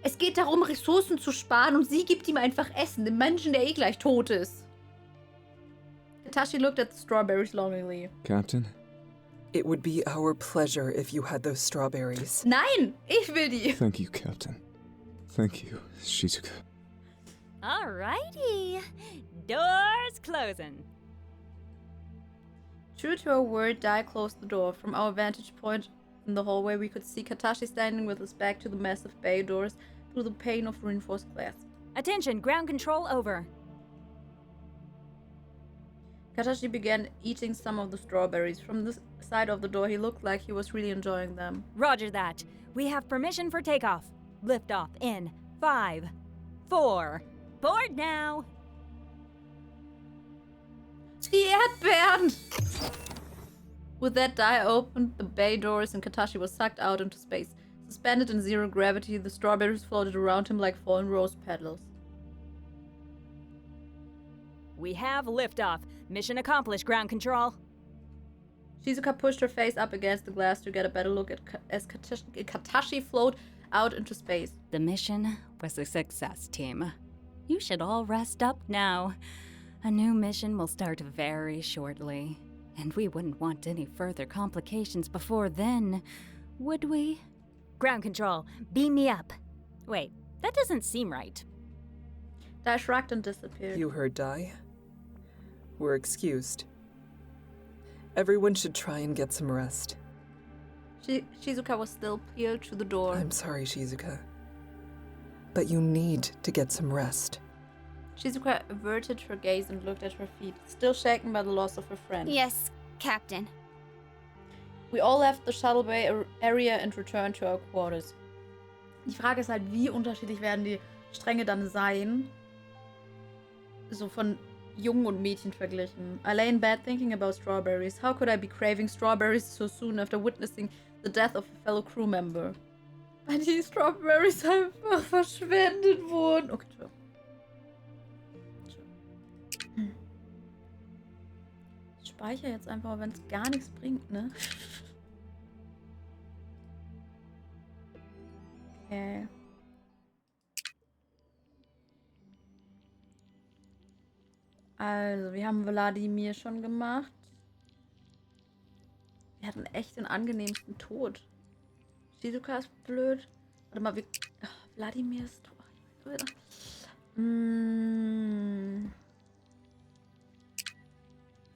es geht darum, Ressourcen zu sparen und sie gibt ihm einfach Essen, dem Menschen, der eh gleich tot ist. Katashi looked at the strawberries longingly. Captain? It would be our pleasure if you had those strawberries. Nein, ich will die. Thank you, Captain. Thank you, Shizuka. Alrighty. Doors closing. True to her word, Dai closed the door. From our vantage point in the hallway, we could see Katashi standing with his back to the massive bay doors through the pane of reinforced glass. Attention, ground control over. Katashi began eating some of the strawberries. From the side of the door, he looked like he was really enjoying them. Roger that. We have permission for takeoff. Liftoff in 5, 4. Board now. Die Erdbeeren! With that, Dai opened the bay doors and Katashi was sucked out into space. Suspended in zero gravity, the strawberries floated around him like fallen rose petals. We have liftoff. Mission accomplished, ground control. Shizuka pushed her face up against the glass to get a better look at as Katashi floated out into space. The mission was a success, team. You should all rest up now. A new mission will start very shortly. And we wouldn't want any further complications before then, would we? Ground control, beam me up. Wait, that doesn't seem right. Dai shrugged and disappeared. You heard Dai? We're excused. Everyone should try and get some rest. Shizuka was still peeled to the door. I'm sorry, Shizuka. But you need to get some rest. Shizuka averted her gaze and looked at her feet, still shaken by the loss of her friend. Yes, Captain. We all left the shuttle bay area and returned to our quarters. Die Frage ist halt, wie unterschiedlich werden die Stränge dann sein? So von Jungen und Mädchen verglichen. I lay in bed thinking about strawberries. How could I be craving strawberries so soon after witnessing the death of a fellow crew member? Weil die Strawberries einfach verschwendet wurden. Okay, tschö. Ich speichere jetzt einfach, wenn es gar nichts bringt, ne? Okay. Also, wir haben Wladimir schon gemacht. Wir hatten echt den angenehmsten Tod. Shizuka ist blöd. Warte mal, Wladimir ist tot.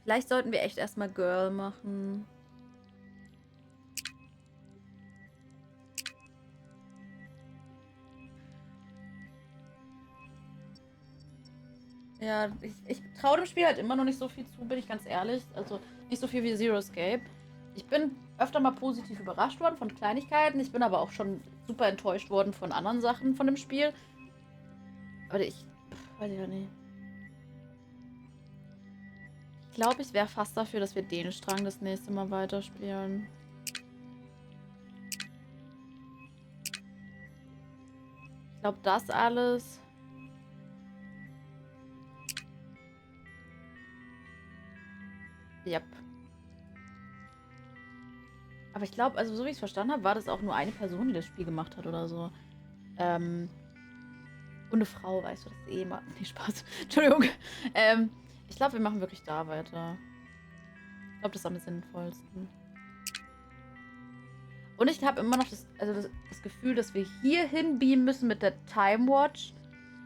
Vielleicht sollten wir echt erstmal Girl machen. Ja, ich traue dem Spiel halt immer noch nicht so viel zu, bin ich ganz ehrlich. Also nicht so viel wie Zero Escape. Ich bin öfter mal positiv überrascht worden von Kleinigkeiten. Ich bin aber auch schon super enttäuscht worden von anderen Sachen von dem Spiel. Aber weiß ich ja nicht. Ich glaube, ich wäre fast dafür, dass wir den Strang das nächste Mal weiterspielen. Ich glaube, das alles. Yep. Aber ich glaube, also so wie ich es verstanden habe, war das auch nur eine Person, die das Spiel gemacht hat oder so. Und eine Frau, weißt du, das ist eh immer... Nee, Spaß. Entschuldigung. Ich glaube, wir machen wirklich da weiter. Ich glaube, das ist am sinnvollsten. Und ich habe immer noch das Gefühl, dass wir hier hinbeamen müssen mit der Time Watch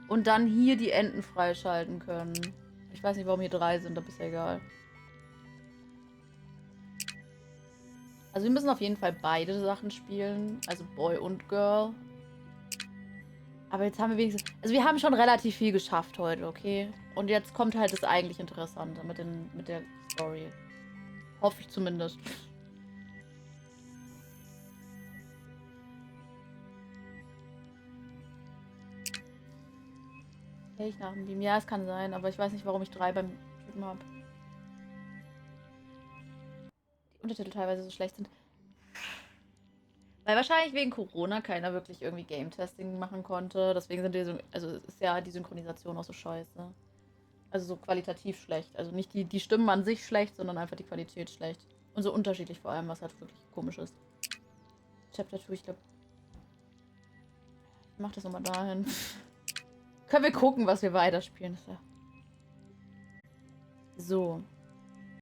und dann hier die Enden freischalten können. Ich weiß nicht, warum hier 3 sind, aber ist ja egal. Also wir müssen auf jeden Fall beide Sachen spielen. Also Boy und Girl. Aber jetzt haben wir wenigstens... Also wir haben schon relativ viel geschafft heute, okay? Und jetzt kommt halt das eigentlich Interessante mit der Story. Hoffe ich zumindest. Hey, ich nach dem Beam. Ja, es kann sein, aber ich weiß nicht, warum ich 3 beim Typen habe. Untertitel teilweise so schlecht sind. Weil wahrscheinlich wegen Corona keiner wirklich irgendwie Game-Testing machen konnte. Deswegen sind ist ja die Synchronisation auch so scheiße. Also so qualitativ schlecht. Also nicht die Stimmen an sich schlecht, sondern einfach die Qualität schlecht. Und so unterschiedlich vor allem, was halt wirklich komisch ist. Chapter 2, ich glaube. Ich mach das nochmal dahin. Können wir gucken, was wir weiterspielen. So.